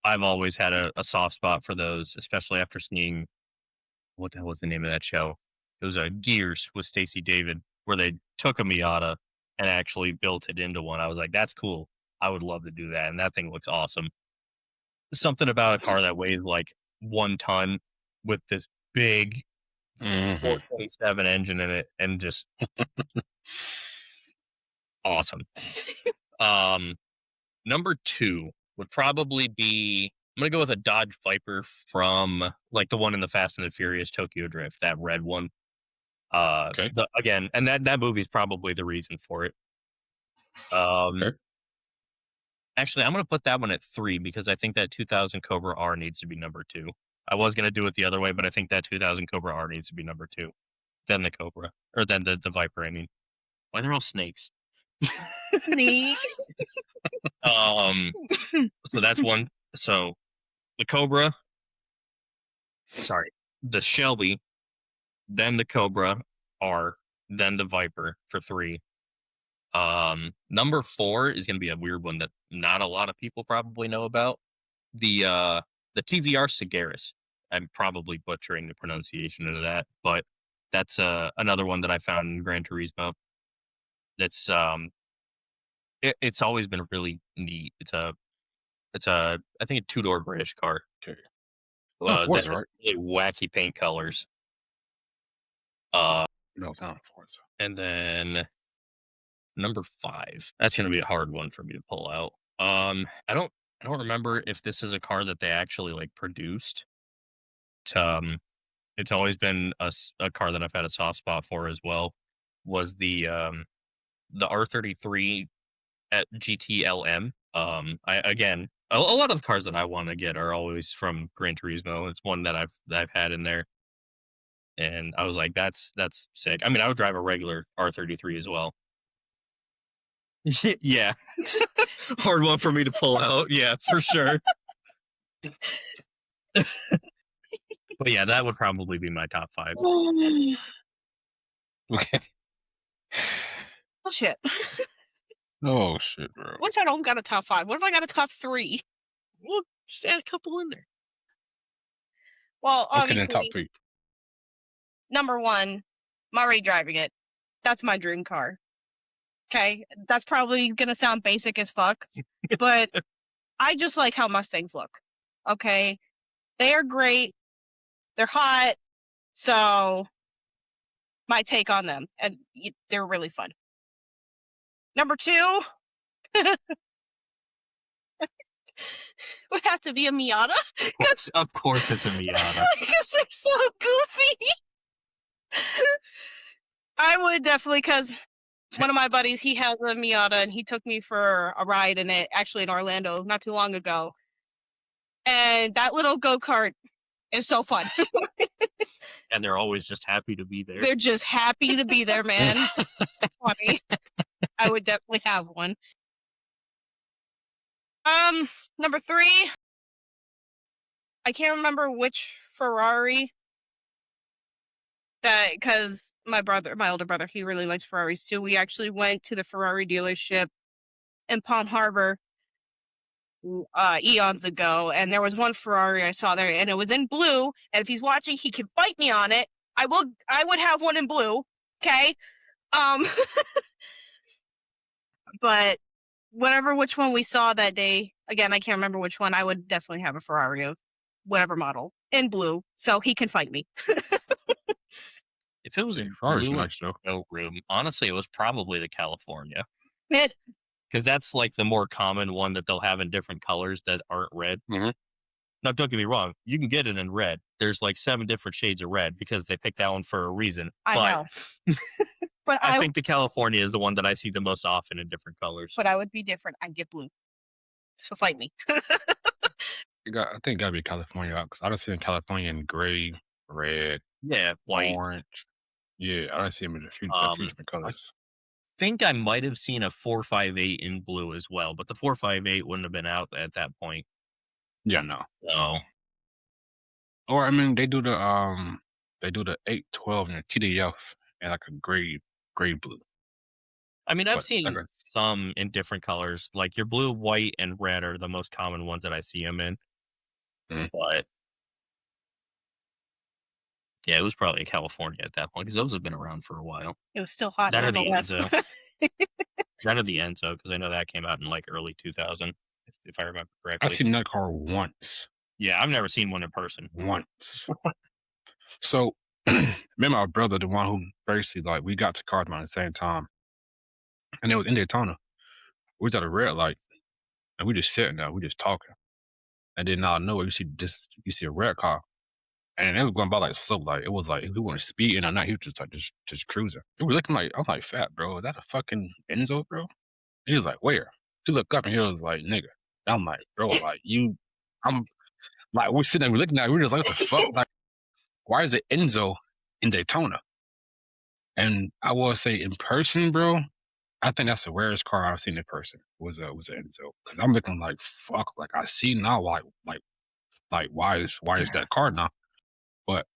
I've always had a soft spot for those, especially after seeing, what the hell was the name of that show? It was Gears with Stacey David, where they took a Miata and actually built it into one. I was like, that's cool. I would love to do that. And that thing looks awesome. Something about a car that weighs like 1 ton with this big 427 engine in it and just awesome. Number 2 would probably be, I'm gonna go with a Dodge Viper from like the one in the Fast and the Furious Tokyo Drift, that red one. Okay. Again, and that movie's probably the reason for it. Okay. Actually, I'm gonna put that one at 3 because I think that 2000 Cobra R needs to be number 2. I was gonna do it the other way, but I think that 2000 Cobra R needs to be number 2. Then the Cobra, or then the Viper. I mean, why they're all snakes? Snake. So that's one. So the Cobra, sorry, the Shelby, then the Cobra R, then the Viper for 3. Number 4 is gonna be a weird one that not a lot of people probably know about. The TVR Sagaris. I'm probably butchering the pronunciation of that, but that's another one that I found in Gran Turismo. That's it's always been really neat. It's a I think a 2-door British car. Okay. It's on That Forza, has right? really wacky paint colors. No, it's not on Forza. And then number 5. That's gonna be a hard one for me to pull out. I don't remember if this is a car that they actually like produced. It's always been a car that I've had a soft spot for as well. Was the R33 at GTLM. I A lot of the cars that I want to get are always from Gran Turismo. It's one that I've had in there, and I was like, that's sick. I mean, I would drive a regular R33 as well. Yeah, hard one for me to pull out. Yeah, for sure. But yeah, that would probably be my top 5. Okay. Oh shit. Oh shit, bro. What if I don't got a top 5? What if I got a top 3? Well, just add a couple in there. Well, Okay, then top obviously, 3. number 1, I'm already driving it. That's my dream car. Okay, that's probably gonna sound basic as fuck, but I just like how Mustangs look. Okay, they are great. They're hot. So my take on them, and they're really fun. Number 2 would have to be a Miata. Of course it's a Miata. Because they're so goofy. I would definitely, because one of my buddies, he has a Miata, and he took me for a ride in it, actually in Orlando, not too long ago. And that little go-kart is so fun. And they're always just happy to be there. They're just happy to be there, man. Funny. I would definitely have one. Number 3, I can't remember which Ferrari. That, because my older brother, he really likes Ferraris too. We actually went to the Ferrari dealership in Palm Harbor eons ago, and there was one Ferrari I saw there, and it was in blue. And if he's watching, he can fight me on it. I would have one in blue. Okay. But which one we saw that day, again, I can't remember which one. I would definitely have a Ferrari of whatever model in blue, so he can fight me. If it was in Ferrari's blue nice, though. no room, honestly, it was probably the California. It, Because that's like the more common one that they'll have in different colors that aren't red. Mhm. Now, don't get me wrong, you can get it in red. There's like 7 different shades of red because they picked that one for a reason. I know. But I think the California is the one that I see the most often in different colors. But I would be different. I'd get blue. So fight me. I think it gotta be California, because I don't see in California in gray, red, Yeah, white. orange. Yeah, I don't see them in a few different colors. I think I might have seen a 458 in blue as well, but the 458 wouldn't have been out at that point. Yeah, no. So, Or I mean, they do the 812 and the TDF and like a gray blue. I mean, I've But seen like I s- some in different colors. Like your blue, white, and red are the most common ones that I see them in. Mhm. But yeah, it was probably California at that point because those have been around for a while. It was still hot That or the nonetheless. Enzo. That or the Enzo, because I know that came out in like early 2000, if I remember I correctly. seen that car once. Yeah, I've never seen one in person. Once. So me and my brother, the one who basically like we got to cars around the same time. And it was in Daytona. We was at a red light and we just sitting there, we just talking. And then out of nowhere you see a red car. And it was going by like slow, like it was like if we weren't speeding or not, he was just like just cruising. It was looking like I'm like, fat bro, is that a fucking Enzo, bro? He was like, where? He looked up and he was like, nigga. And I'm like, bro, like I'm like we're sitting there, we're looking at it, we're just like, what the fuck? Like, why is it Enzo in Daytona? And I will say in person, bro, I think that's the rarest car I've seen in person was an Enzo. Because I'm looking like fuck, like I see now like why is that car now? But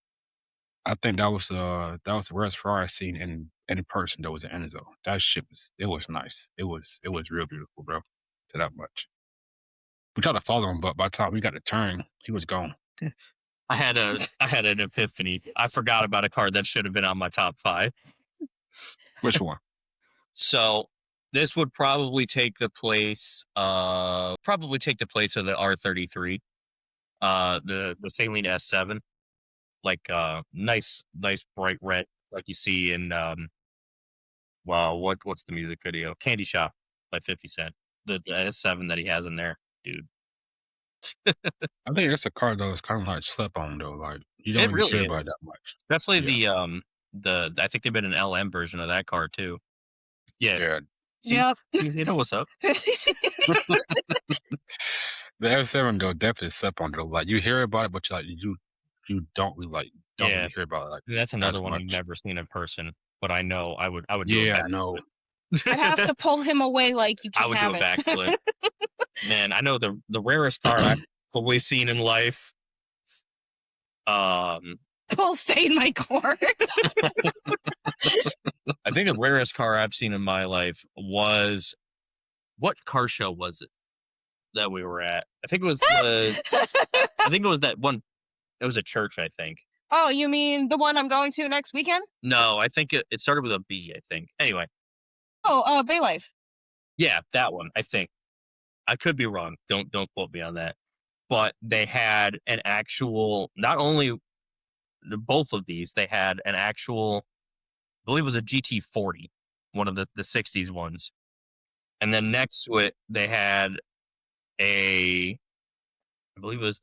I think that was the rarest Ferrari I seen in person that was an Enzo. That shit was nice. It was real beautiful, bro. To that much. We tried to follow him, but by the time we got to turn, he was gone. I had an epiphany. I forgot about a car that should have been on my top 5. Which one? So this would probably take the place of the R33, the Saline S7, like nice bright red, like you see in wow, what's the music video? Candy Shop by 50 Cent. The S7 that he has in there, dude. I think it's a car though. It's kind of like slept on though. Like you don't It really really care about it is. that much. Especially Yeah. the I think they made an LM version of that car too. Yeah. Yeah. See, Yep. you know what's up. The F7 though definitely slept on though. Like you hear about it, but you don't really don't Yeah, really hear about it like that's another as one I've much. never seen in person, but I know I would do a Yeah, I know. I'd have to pull him away like you I can would do have a it. backflip. Man, I know the rarest car I've probably seen in life. Will stay in my car. I think the rarest car I've seen in my life was, what car show was it that we were at? I think it was that one. It was a church, I think. Oh, you mean the one I'm going to next weekend? No, I think it started with a B, I think. Anyway. Oh, Bay Life. Yeah, that one, I think. I could be wrong. Don't quote me on that. But they had an actual, not only both of these, they had an actual, I believe it was a GT40, one of the 60s ones. And then next to it, they had I think it was,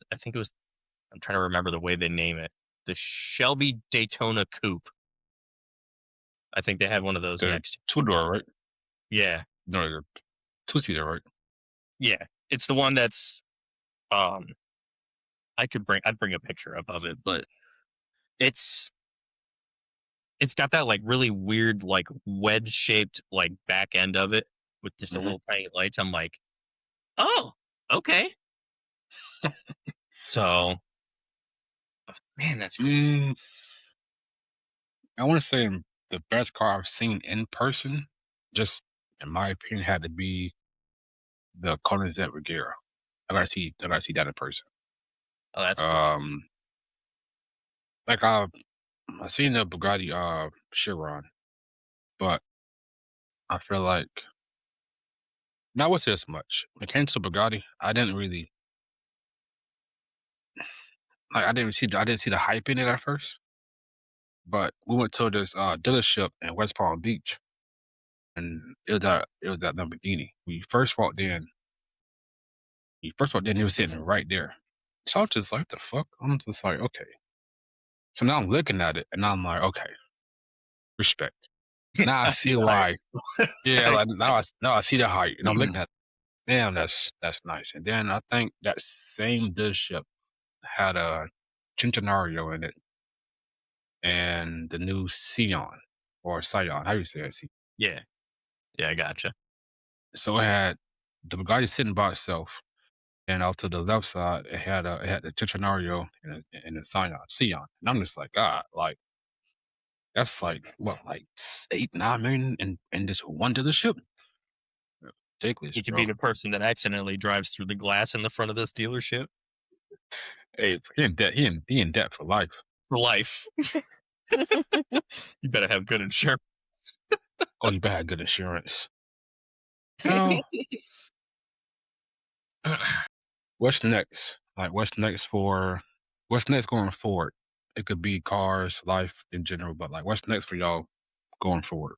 I'm trying to remember the way they name it. The Shelby Daytona Coupe. I think they had one of those The next. 2-door, right? Yeah. No, the 2-seater, right? Yeah. It's the one that's, I'd bring a picture up of it, but it's got that like really weird, like wedge shaped like back end of it with just a little tiny lights. I'm like, oh, okay. So, man, that's I want to say the best car I've seen in person, just in my opinion, had to be the Koenigsegg Regera. I gotta see that in person. oh, that's cool. Like I seen the Bugatti Chiron, but I feel like not was this much. When it came to Bugatti, I didn't really like. I didn't see the hype in it at first. But we went to this dealership in West Palm Beach, and it was that Lamborghini. He was sitting right there. So I was just like, the fuck? I'm just like, okay. So now I'm looking at it, and I'm like, okay, respect. Now I see why. Yeah, like now I see the height, and I'm looking at, damn, that's nice. And then I think that same dealership had a Centenario in it, and the new Scion or Scion, how you say it? Yeah, I gotcha. So it had the Bugatti sitting by itself, and out to the left side, it had the Centenario and the Scion. And I'm just like, God, like that's like what, like 8-9 million in this one dealership? Ridiculous, You could bro. be the person that accidentally drives through the glass in the front of this dealership Hey, he in debt. He in debt for life. for life. You better have good insurance. Oh, you better have good insurance. Now, what's next? Like, what's next going forward? It could be cars, life in general, but like, what's next for y'all going forward?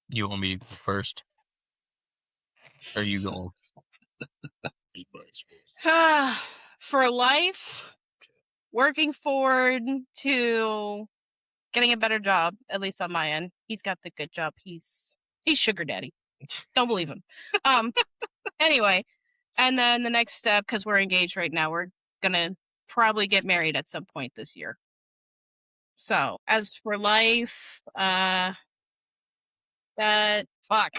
You want me first? Or you going? For life, working forward to getting a better job, at least on my end. He's got the good job. He's sugar daddy. Don't believe him. Anyway, and then the next step, because we're engaged right now, we're gonna probably get married at some point this year. So as for life, that fuck.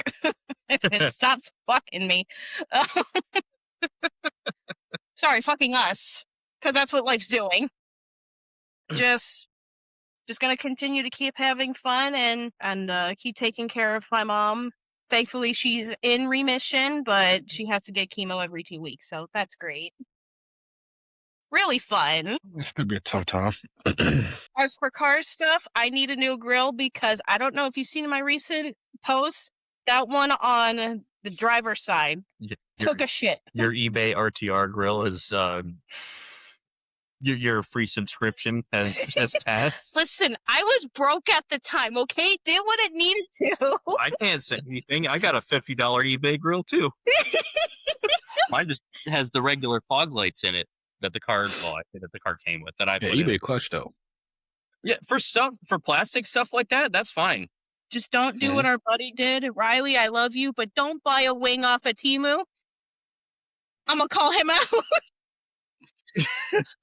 If it stops fucking me. Sorry, fucking us. Because that's what life's doing. Just gonna continue to keep having fun and keep taking care of my mom. Thankfully, she's in remission, but she has to get chemo every 2 weeks, so that's great. Really fun. It's gonna be a tough time. As for car stuff, I need a new grill because I don't know if you've seen my recent post. That one on the driver's side took a shit. Your eBay RTR grill is your free subscription has passed. Listen, I was broke at the time, okay? It did what it needed to. I can't say anything. I got a $50 eBay grill too. Mine just has the regular fog lights in it that the car came with that I put in. eBay clutch though. Yeah, for plastic stuff like that, that's fine. Just don't do what our buddy did. Riley, I love you, but don't buy a wing off of Temu. I'm gonna call him out.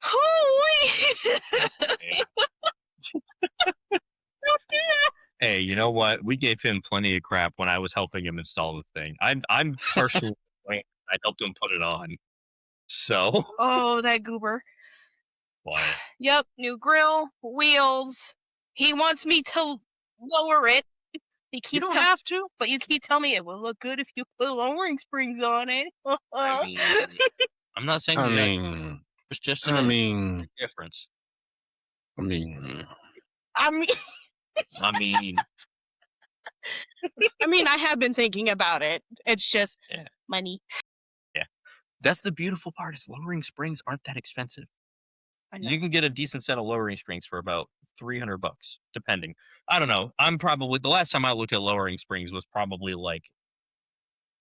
Holy! Don't do that. Hey, you know what? We gave him plenty of crap when I was helping him install the thing. I'm partially I helped him put it on. So Oh, that goober. what? Yep, new grill, wheels. He wants me to lower it. He keeps You don't have to. but you keep telling me it will look good if you put lowering springs on it. I mean, I'm not saying I that. mean, It's just I a mean, difference. I mean, I mean, I mean, I have been thinking about it. It's just Yeah. money. that's the beautiful part is lowering springs aren't that expensive. I know. You can get a decent set of lowering springs for about $300, depending. I don't know. I'm probably the last time I looked at lowering springs was probably like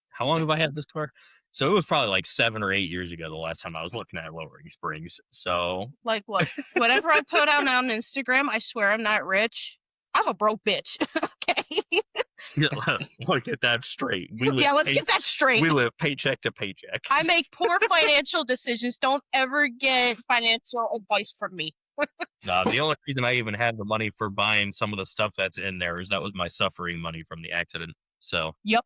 how long have I had this car? So it was probably like 7 or 8 years ago the last time I was looking at lowering springs. So Like what? Whatever I put out on Instagram, I swear I'm not rich. I'm a broke bitch. Okay. let's get that straight. Let's get that straight. We live paycheck to paycheck. I make poor financial decisions. Don't ever get financial advice from me. The only reason I even had the money for buying some of the stuff that's in there is that was my suffering money from the accident. So Yep.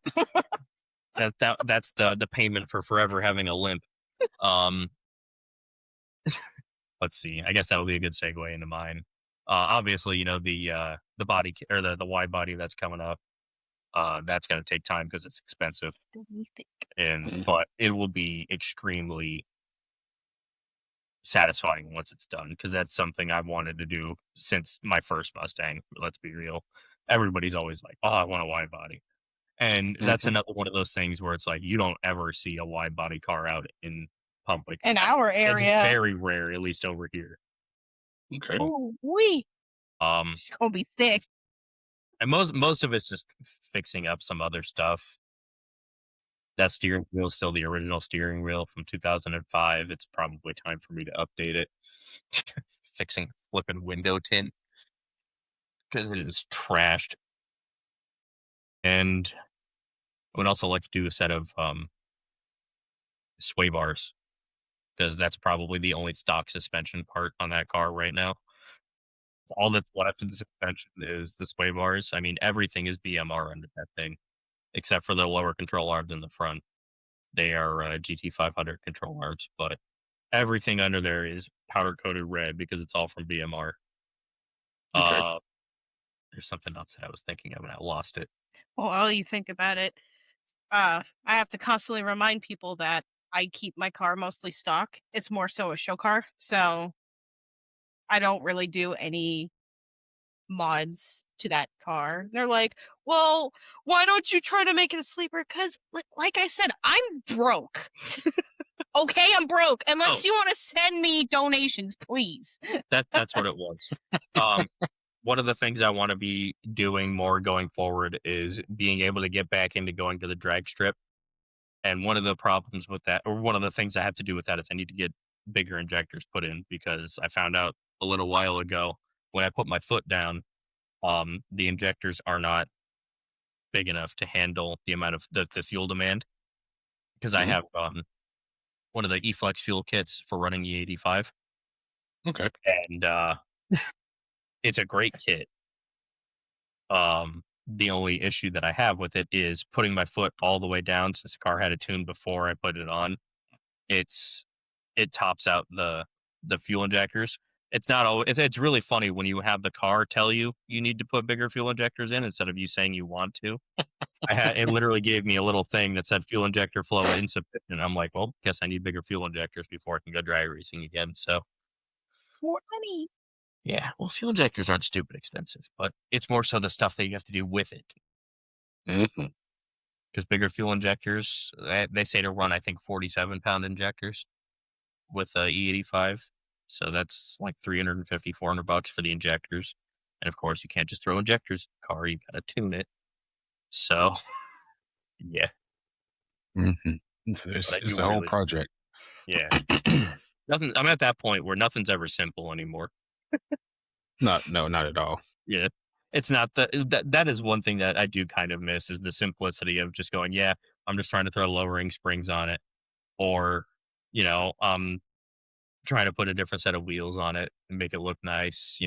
that's the payment for forever having a limp. Let's see. I guess that would be a good segue into mine. Obviously, the body or the wide body that's coming up. That's going to take time because it's expensive, but it will be extremely satisfying once it's done because that's something I've wanted to do since my first Mustang. Let's be real. Everybody's always like, "Oh, I want a wide body," and that's another one of those things where it's like you don't ever see a wide body car out in public. In our It's area. very rare, at least over here. okay. Oh, it's gonna be thick. And most of it's just fixing up some other stuff. That steering wheel is still the original steering wheel from 2005. It's probably time for me to update it. Fixing flipping window tint because it is trashed. And I would also like to do a set of sway bars because that's probably the only stock suspension part on that car right now. All that's left in the suspension is the sway bars. I mean, everything is BMR under that thing, except for the lower control arms in the front. They are GT500 control arms, but everything under there is powder coated red because it's all from BMR. Okay. There's something else that I was thinking of and I lost it. Well, while you think about it, I have to constantly remind people that I keep my car mostly stock. It's more so a show car, so I don't really do any mods to that car. They're like, well, why don't you try to make it a sleeper? Because, like I said, I'm broke. Okay, I'm broke. Unless you want to send me donations, please. That's what it was. One of the things I want to be doing more going forward is being able to get back into going to the drag strip. And one of the problems with that, or one of the things I have to do with that, is I need to get bigger injectors put in because I found out a little while ago when I put my foot down, the injectors are not big enough to handle the amount of the fuel demand because I have one of the E-Flex fuel kits for running E85. Okay. And it's a great kit. The only issue that I have with it is putting my foot all the way down since the car had a tune before I put it on. It tops out the fuel injectors. It's not always, it's really funny when you have the car tell you need to put bigger fuel injectors in instead of you saying you want to. It literally gave me a little thing that said fuel injector flow insufficient. I'm like, well, guess I need bigger fuel injectors before I can go drag racing again. So More money. yeah, well, fuel injectors aren't stupid expensive, but it's more so the stuff that you have to do with it. Because bigger fuel injectors, they say to run, I think, 47-pound injectors with E85. So that's like $350, $400 for the injectors. And of course, you can't just throw injectors in the car. You got to tune it. So, yeah. It's a whole project. Yeah. I'm at that point where nothing's ever simple anymore. No, not at all. Yeah. It's not that is one thing that I do kind of miss is the simplicity of just going, yeah, I'm just trying to throw lowering springs on it, or trying to put a different set of wheels on it and make it look nice,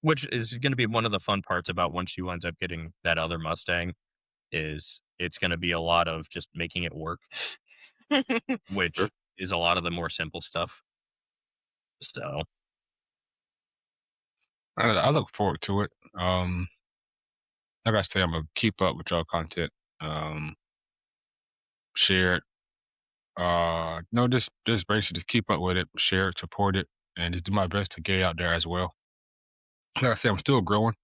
which is going to be one of the fun parts about once she ends up getting that other Mustang is it's going to be a lot of just making it work, Sure. which is a lot of the more simple stuff. So I look forward to it. Like I say, I'm gonna keep up with y'all content. Share it. No, just basically just keep up with it, share it, support it, and just do my best to get it out there as well. Like I say, I'm still growing.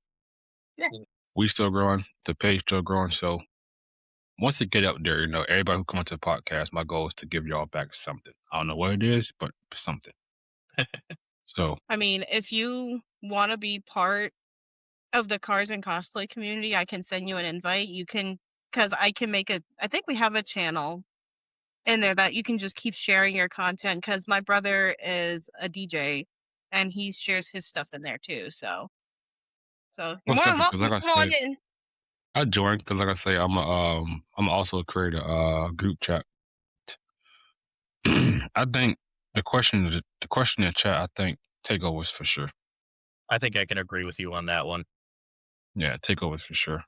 Yeah. We still growing. The page still growing. So once it get out there, everybody who comes to the podcast, my goal is to give y'all back something. I don't know what it is, but something. So I mean, if you want to be part of the cars and cosplay community, I can send you an invite. You can, because I can I think we have a channel in there that you can just keep sharing your content, because my brother is a DJ and he shares his stuff in there too. So you're most more than definitely, because welcome like to I come on said, in. I joined because like I say, I'm also create a group chat. I think the question in chat, I think takeovers for sure. I think I can agree with you on that one. Yeah, takeovers for sure.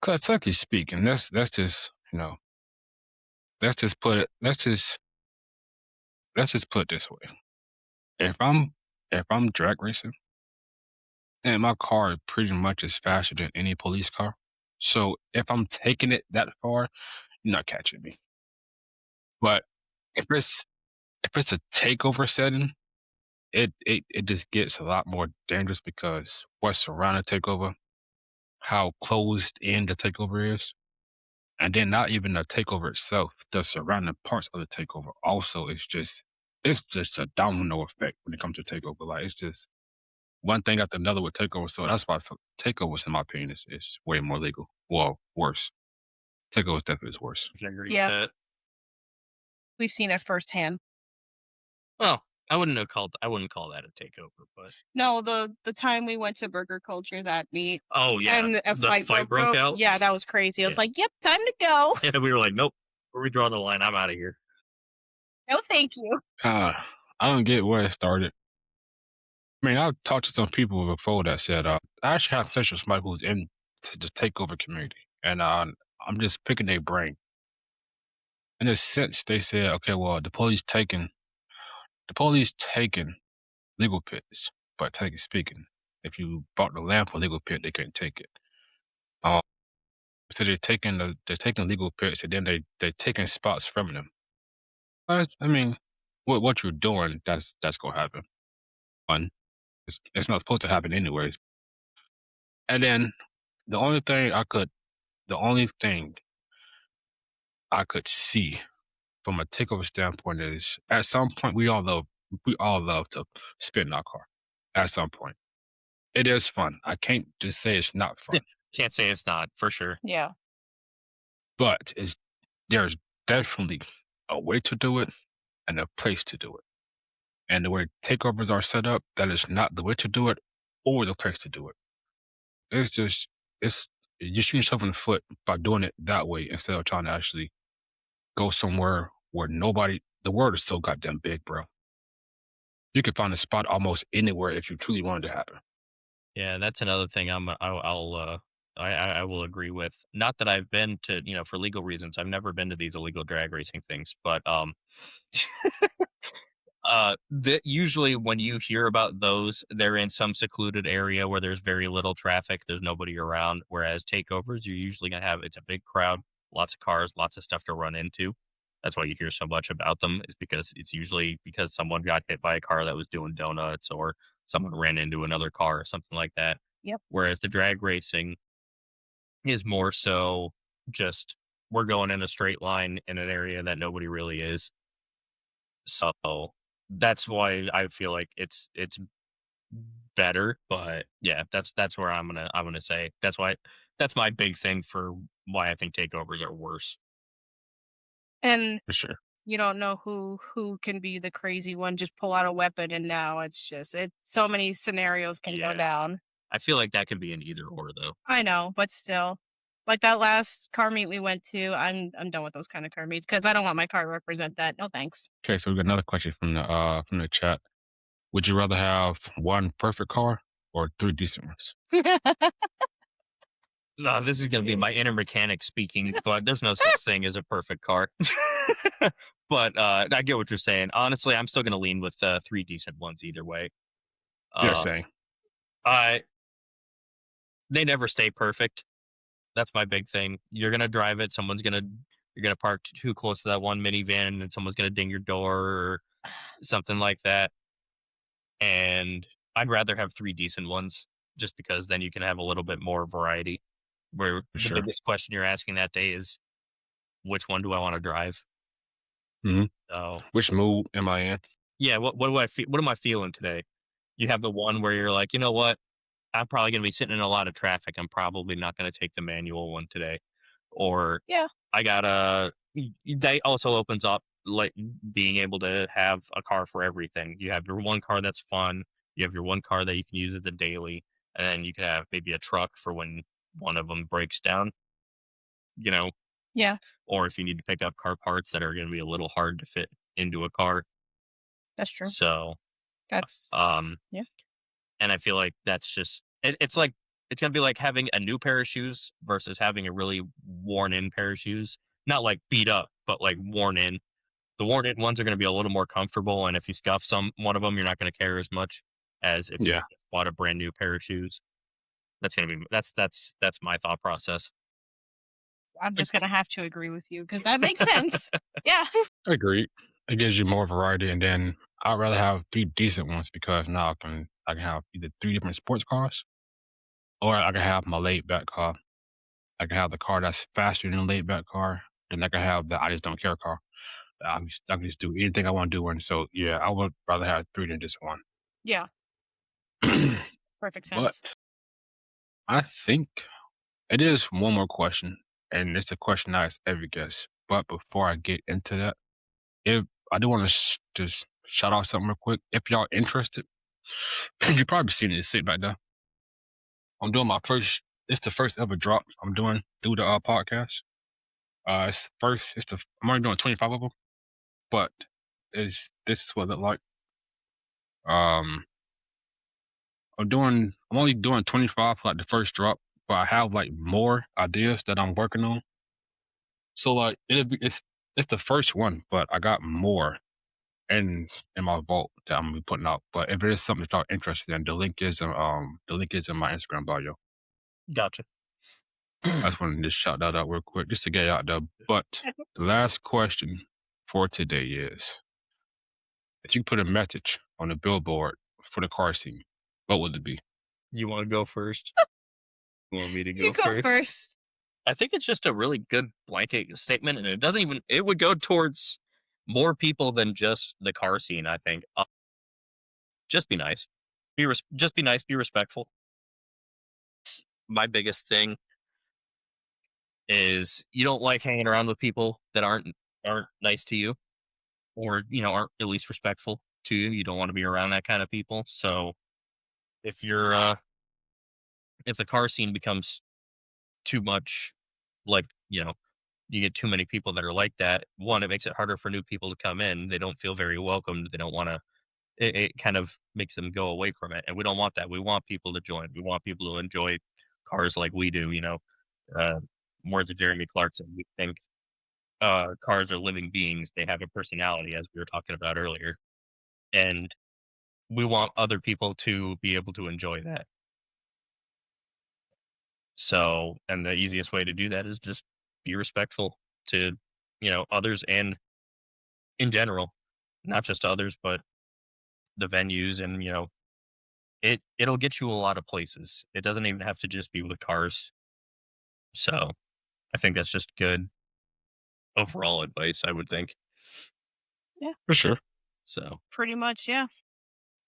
Cause technically speaking, that's just let's just put it this way. If I'm drag racing and my car pretty much is faster than any police car, so if I'm taking it that far, you're not catching me. But if it's a takeover setting, it just gets a lot more dangerous because what's surrounding takeover, how closed in the takeover is, and then not even the takeover itself, the surrounding parts of the takeover also is just a domino effect when it comes to takeover. Like it's just one thing after another with takeover. So that's why I feel takeovers, in my opinion, is way more legal. Well, worse. Takeovers definitely is worse. I can agree with Yeah, that. we've seen it firsthand. Well, I wouldn't call that a takeover, but No, the time we went to Burger Culture, that meet, oh yeah, and a the fight fight broke broke out. out. Yeah, that was crazy. I was Yeah, like, "Yep, time to go." yeah. We were like, nope, where we draw the line, I'm out of here. No, thank you. Uh, I don't get where it started. I mean, I've talked to some people before that said, I actually have sessions with somebody who's in the takeover community, and I'm just picking their brain. In a sense, they said, okay, well, the police taking legal pits, but technically speaking, if you bought the land for legal pit, they couldn't take it. Um, so they're taking legal pits, and then they're taking spots from them. I mean, what you're doing, that's gonna happen. One, it's not supposed to happen anyways. And then the only thing I could see from a takeover standpoint is at some point we all love to spin in our car. At some point. It is fun. I can't just say it's not fun. Can't say it's not for sure. Yeah. But there's definitely a way to do it and a place to do it. And the way takeovers are set up, that is not the way to do it or the place to do it. It's just it's you shoot yourself in the foot by doing it that way instead of trying to actually go somewhere where the world is so goddamn big, bro. You can find a spot almost anywhere if you truly wanted to happen. Yeah, that's another thing I will agree with. Not that I've been to, for legal reasons. I've never been to these illegal drag racing things, but that usually when you hear about those, they're in some secluded area where there's very little traffic, there's nobody around. Whereas takeovers, you're usually gonna have it's a big crowd, lots of cars, lots of stuff to run into. That's why you hear so much about them, is because it's usually because someone got hit by a car that was doing donuts or someone ran into another car or something like that. Yep. Whereas the drag racing is more so just we're going in a straight line in an area that nobody really is. So that's why I feel like it's better. But yeah, that's where I'm gonna say that's my big thing for why I think takeovers are worse. And For sure. You don't know who can be the crazy one, just pull out a weapon, and now it's so many scenarios can go Yeah. down. I feel like that could be an either or though. I know, but still. Like that last car meet we went to, I'm done with those kind of car meets because I don't want my car to represent that. No thanks. Okay, so we got another question from the chat. Would you rather have one perfect car or three decent ones? No, this is going to be my inner mechanic speaking, but there's no such thing as a perfect car. But I get what you're saying. Honestly, I'm still going to lean with three decent ones either way. Yeah, Um, same. I They never stay perfect. That's my big thing. You're gonna drive it. You're gonna park too close to that one minivan, and someone's gonna ding your door or something like that. And I'd rather have three decent ones, just because then you can have a little bit more variety. Where For the sure. biggest question you're asking that day is, which one do I want to drive? hmm So Which mood am I in? yeah, what do I feel? What am I feeling today? You have the one where you're like, you know what? I'm probably going to be sitting in a lot of traffic. I'm probably not going to take the manual one today. Or Yeah. I got that also opens up like being able to have a car for everything. You have your one car that's fun. You have your one car that you can use as a daily. And then you can have maybe a truck for when one of them breaks down, you know, Yeah, or if you need to pick up car parts that are going to be a little hard to fit into a car. that's true. So, That's um, yeah. and I feel like that's just it's like it's gonna be like having a new pair of shoes versus having a really worn in pair of shoes. Not like beat up, but like worn in. The worn in ones are gonna be a little more comfortable, and if you scuff one of them, you're not gonna care as much as if you Yeah, bought a brand new pair of shoes. That's my thought process. I'm just gonna have to agree with you because that makes sense. Yeah. agreed. It gives you more variety, and then I'd rather have three decent ones because now I can have either three different sports cars, or I can have my laid back car. I can have the car that's faster than a laid back car. Then I can have the I just don't care car. I can just do anything I want to do. And so, yeah, I would rather have three than just one. Yeah. Perfect But sense. I think it is one more question, and it's a question I ask every guest. But before I get into that, if I do want to just shout out something real quick. If y'all interested, you probably seen it sit back there. I'm doing my first. It's the first ever drop I'm doing through the podcast. It's first. I'm only doing 25 of them, but this is what it look like. Um, I'm only doing 25 for like the first drop, but I have like more ideas that I'm working on. So like it's the first one, but I got more in my vault that I'm gonna be putting out. But if it is something that y'all interested in, the link is in my Instagram bio. Gotcha. I just wanted to just shout that out real quick, just to get it out there. But the last question for today is, if you put a message on the billboard for the car scene, what would it be? You want to go first? You want me to You go go first? first. I think it's just a really good blanket statement, and it would go towards more people than just the car scene, I think. Just be nice. Just be nice, be respectful. My biggest thing is you don't like hanging around with people that aren't nice to you, or aren't at least respectful to you. You don't want to be around that kind of people. So if you're if the car scene becomes too much, like, you get too many people that are like that, one, it makes it harder for new people to come in. They don't feel very welcomed. They don't want to, it kind of makes them go away from it. And we don't want that. We want people to join. We want people to enjoy cars like we do, uh, words of Jeremy Clarkson. We think cars are living beings. They have a personality, as we were talking about earlier. And we want other people to be able to enjoy that. So, and the easiest way to do that is just be respectful to, others and in general, not just others, but the venues and, it'll get you a lot of places. It doesn't even have to just be with cars. So I think that's just good overall advice, I would think. Yeah, For sure. So pretty much. Yeah.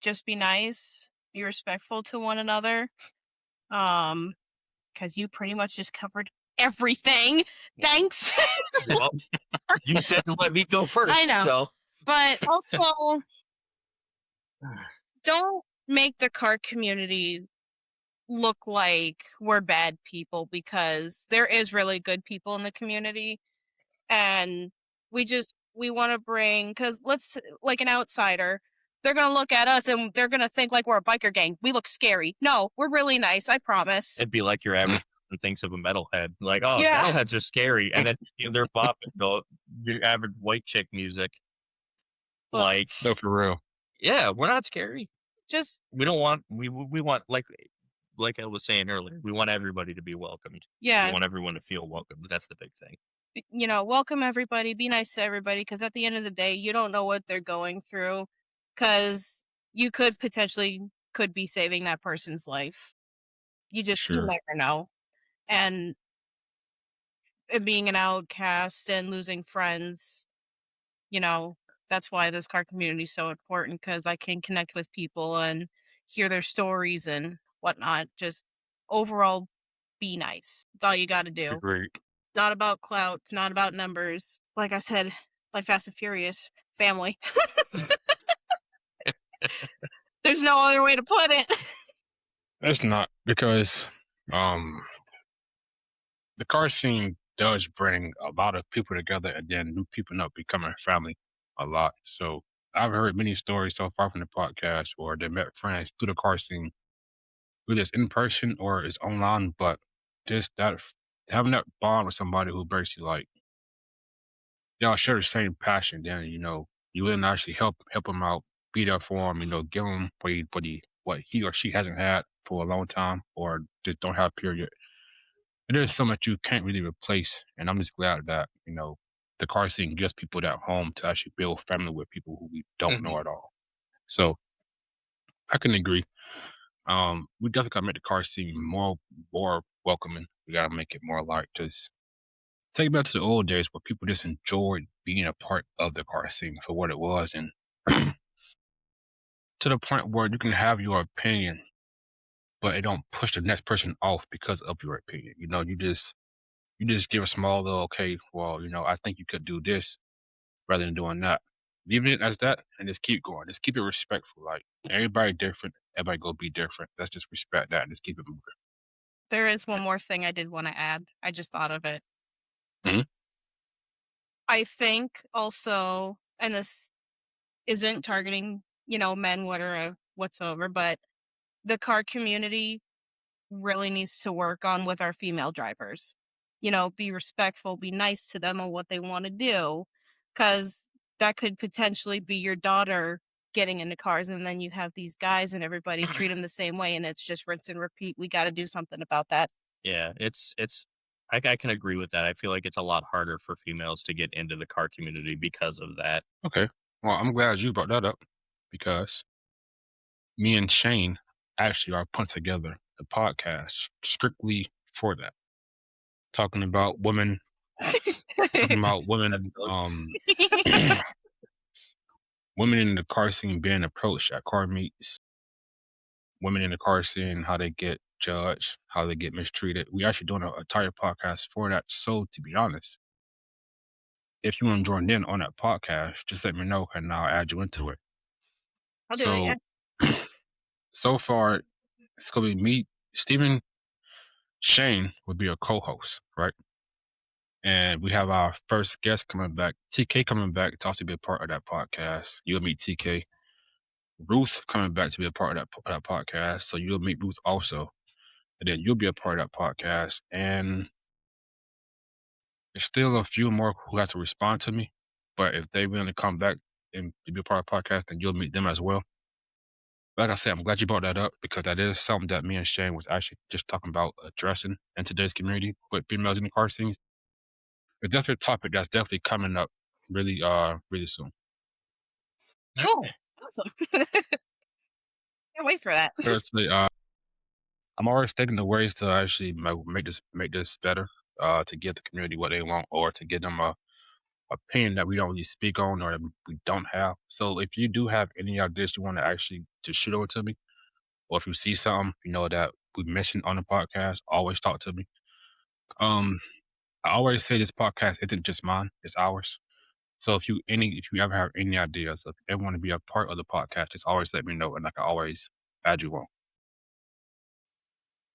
Just be nice, be respectful to one another. Because you pretty much just covered everything. Thanks. Well, you said to let me go first. I know. So. But also, don't make the car community look like we're bad people, because there is really good people in the community, and we want to bring, because let's, like, an outsider, they're going to look at us and they're going to think like we're a biker gang. We look scary. No, we're really nice, I promise. It'd be like your average person thinks of a metalhead. Like, oh, Yeah. metalheads are scary. And then they're bopping your average white chick music. Well, Like, No, for real. yeah, we're not scary. just We don't want, we want, like I was saying earlier, we want everybody to be welcomed. yeah, We want everyone to feel welcomed. That's the big thing. welcome everybody, be nice to everybody, because at the end of the day, you don't know what they're going through, because you could be saving that person's life. You Sure. never know. And being an outcast and losing friends, that's why this car community is so important, because I can connect with people and hear their stories and whatnot. Just overall, be nice. That's all you got to do. Agreed. Not about clout. It's not about numbers. Like I said, like Fast and Furious, family. There's no other way to put it. It's not, because the car scene does bring a lot of people together, and then new people end up becoming family a lot. So I've heard many stories so far from the podcast where they met friends through the car scene, whether it's in person or it's online, but just that having that bond with somebody who basically, like, y'all share the same passion, then you will actually help them out, be there for him, give him what he or she hasn't had for a long time or just don't have, period. And there's so much you can't really replace, and I'm just glad that the car scene gives people that home to actually build family with people who we don't know at all. So I can agree. We definitely gotta make the car scene more welcoming. We gotta make it more like, just take it back to the old days where people just enjoyed being a part of the car scene for what it was, and to the point where you can have your opinion, but it don't push the next person off because of your opinion. You just give a small little, okay, well, I think you could do this, rather than doing that. Leave it as that and just keep going. Just keep it respectful. Like, everybody different, everybody go be different. Let's just respect that and just keep it moving. There is one more thing I did want to add. I just thought of it. Mhm. I think also, and this isn't targeting, men, whatsoever, but the car community really needs to work on with our female drivers. Be respectful, be nice to them on what they want to do, because that could potentially be your daughter getting into cars, and then you have these guys and everybody treat them the same way, and it's just rinse and repeat. We got to do something about that. Yeah, I can agree with that. I feel like it's a lot harder for females to get into the car community because of that. Okay. Well, I'm glad you brought that up, because me and Shane actually are put together a podcast strictly for that. Talking about women, women in the car scene being approached at car meets, women in the car scene, how they get judged, how they get mistreated. We actually doing an entire podcast for that. So, to be honest, if you want to join in on that podcast, just let me know and I'll add you into it. I'll do it. So, Yeah. so far, it's gonna be me, Stephen, Shane would be a co-host, right? And we have our first guest coming back, TK coming back to also be a part of that podcast. You'll meet TK. Ruth coming back to be a part of that podcast, so you'll meet Ruth also, and then you'll be a part of that podcast. And there's still a few more who have to respond to me, but if they willing to come back and be a part of the podcast, then you'll meet them as well. Like I said, I'm glad you brought that up, because that is something that me and Shane was actually just talking about addressing in today's community with females in the car scenes. It's definitely a topic that's definitely coming up really soon. Cool. Awesome. Can't wait for that. Firstly, I'm always thinking of ways to actually make this better, to give the community what they want, or to give them a opinion that we don't really speak on or that we don't have. So if you do have any ideas you want to actually to shoot over to me, or if you see something that we mentioned on the podcast, always talk to me. Um, I always say this podcast isn't just mine; it's ours. So if you ever have any ideas, if you ever want to be a part of the podcast, just always let me know, and I can always add you on.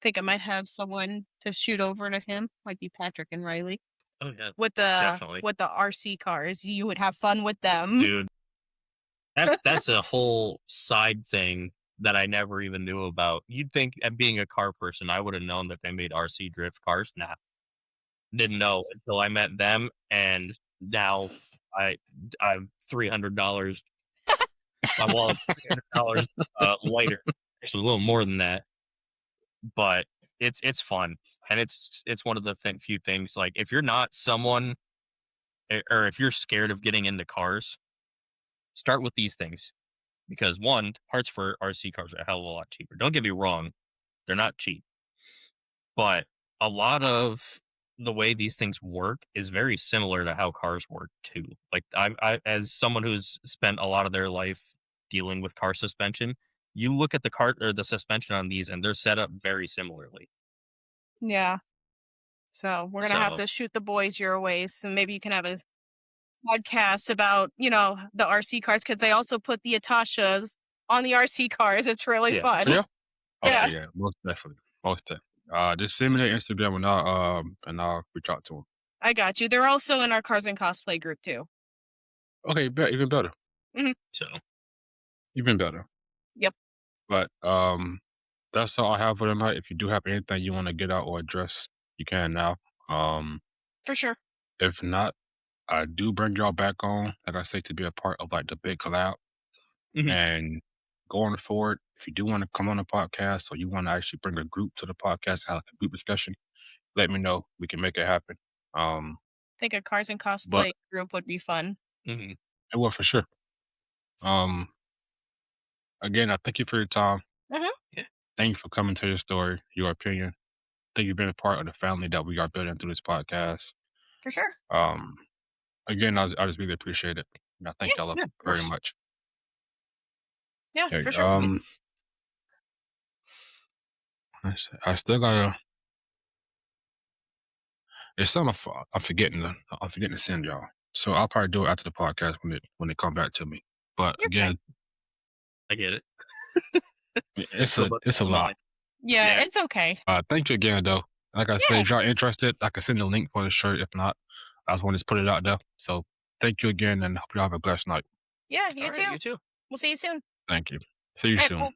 Think I might have someone to shoot over to him. Might be Patrick and Riley Oh yeah, with the definitely, RC cars. You would have fun with them. dude. That's a whole side thing that I never even knew about. You'd think, being a car person, I would have known that they made RC drift cars. Nah, didn't know until I met them, and now I I'm $300. My wallet's $300 lighter. Actually, a little more than that, but it's fun, and it's one of the few things. Like, if you're not someone, or if you're scared of getting into cars, start with these things, because one, parts for RC cars are a hell of a lot cheaper. Don't get me wrong, they're not cheap, but a lot of the way these things work is very similar to how cars work too. Like, I as someone who's spent a lot of their life dealing with car suspension, you look at the car or the suspension on these, and they're set up very similarly. Yeah. So we're gonna have So to shoot the boys your way. So maybe you can have a podcast about, the RC cars, because they also put the Atashas on the RC cars. It's really yeah, fun. Yeah. Yeah, Okay. Yeah. Most definitely. Most definitely. Just send me their Instagram and I'll reach out to them. I got you. They're also in our Cars and Cosplay group too. Okay. Even better. so Even better. Yep, But that's all I have for tonight. If you do have anything you want to get out or address, you can now. Um, for sure. if not, I do bring y'all back on, like I say, to be a part of like the big collab. Mhm. And going forward, if you do want to come on the podcast or you want to actually bring a group to the podcast, have like a group discussion, let me know. We can make it happen. I think a Cars and But Cosplay group would be fun. Mhm. it will for sure. Um, again, I thank you for your time. Mhm. Yeah. Thank you for coming to your story, your opinion. Thank you for being a part of the family that we are building through this podcast. For sure. Um, again, I just really appreciate it. And I Yeah, thank y'all Yeah, of very course. much. yeah, Okay, for sure. I still gotta. It's something I'm forgetting to send y'all. So I'll probably do it after the podcast when it come back to me. But You're fine. again, I get it. it's a lot. Yeah, Yeah. it's okay. Thank you again though. Like I said, if y'all interested, I can send the link for the shirt. If not, I just want to just put it out there. So thank you again, and hope you all have a blessed night. Yeah, you All too. right, you too. We'll see you soon. Thank you. See you All right, soon. well,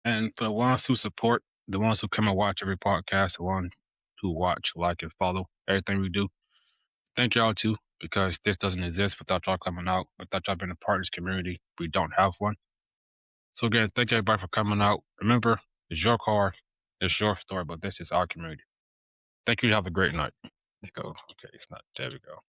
And for the ones who support, the ones who come and watch every podcast, the ones who watch, like, and follow everything we do, thank y'all too, because this doesn't exist without y'all coming out, without y'all being a part of this community. We don't have one. So again, thank everybody for coming out. Remember, it's your car, it's your story, but this is our community. Thank you. Have a great night. Let's go. Okay, it's not. There we go.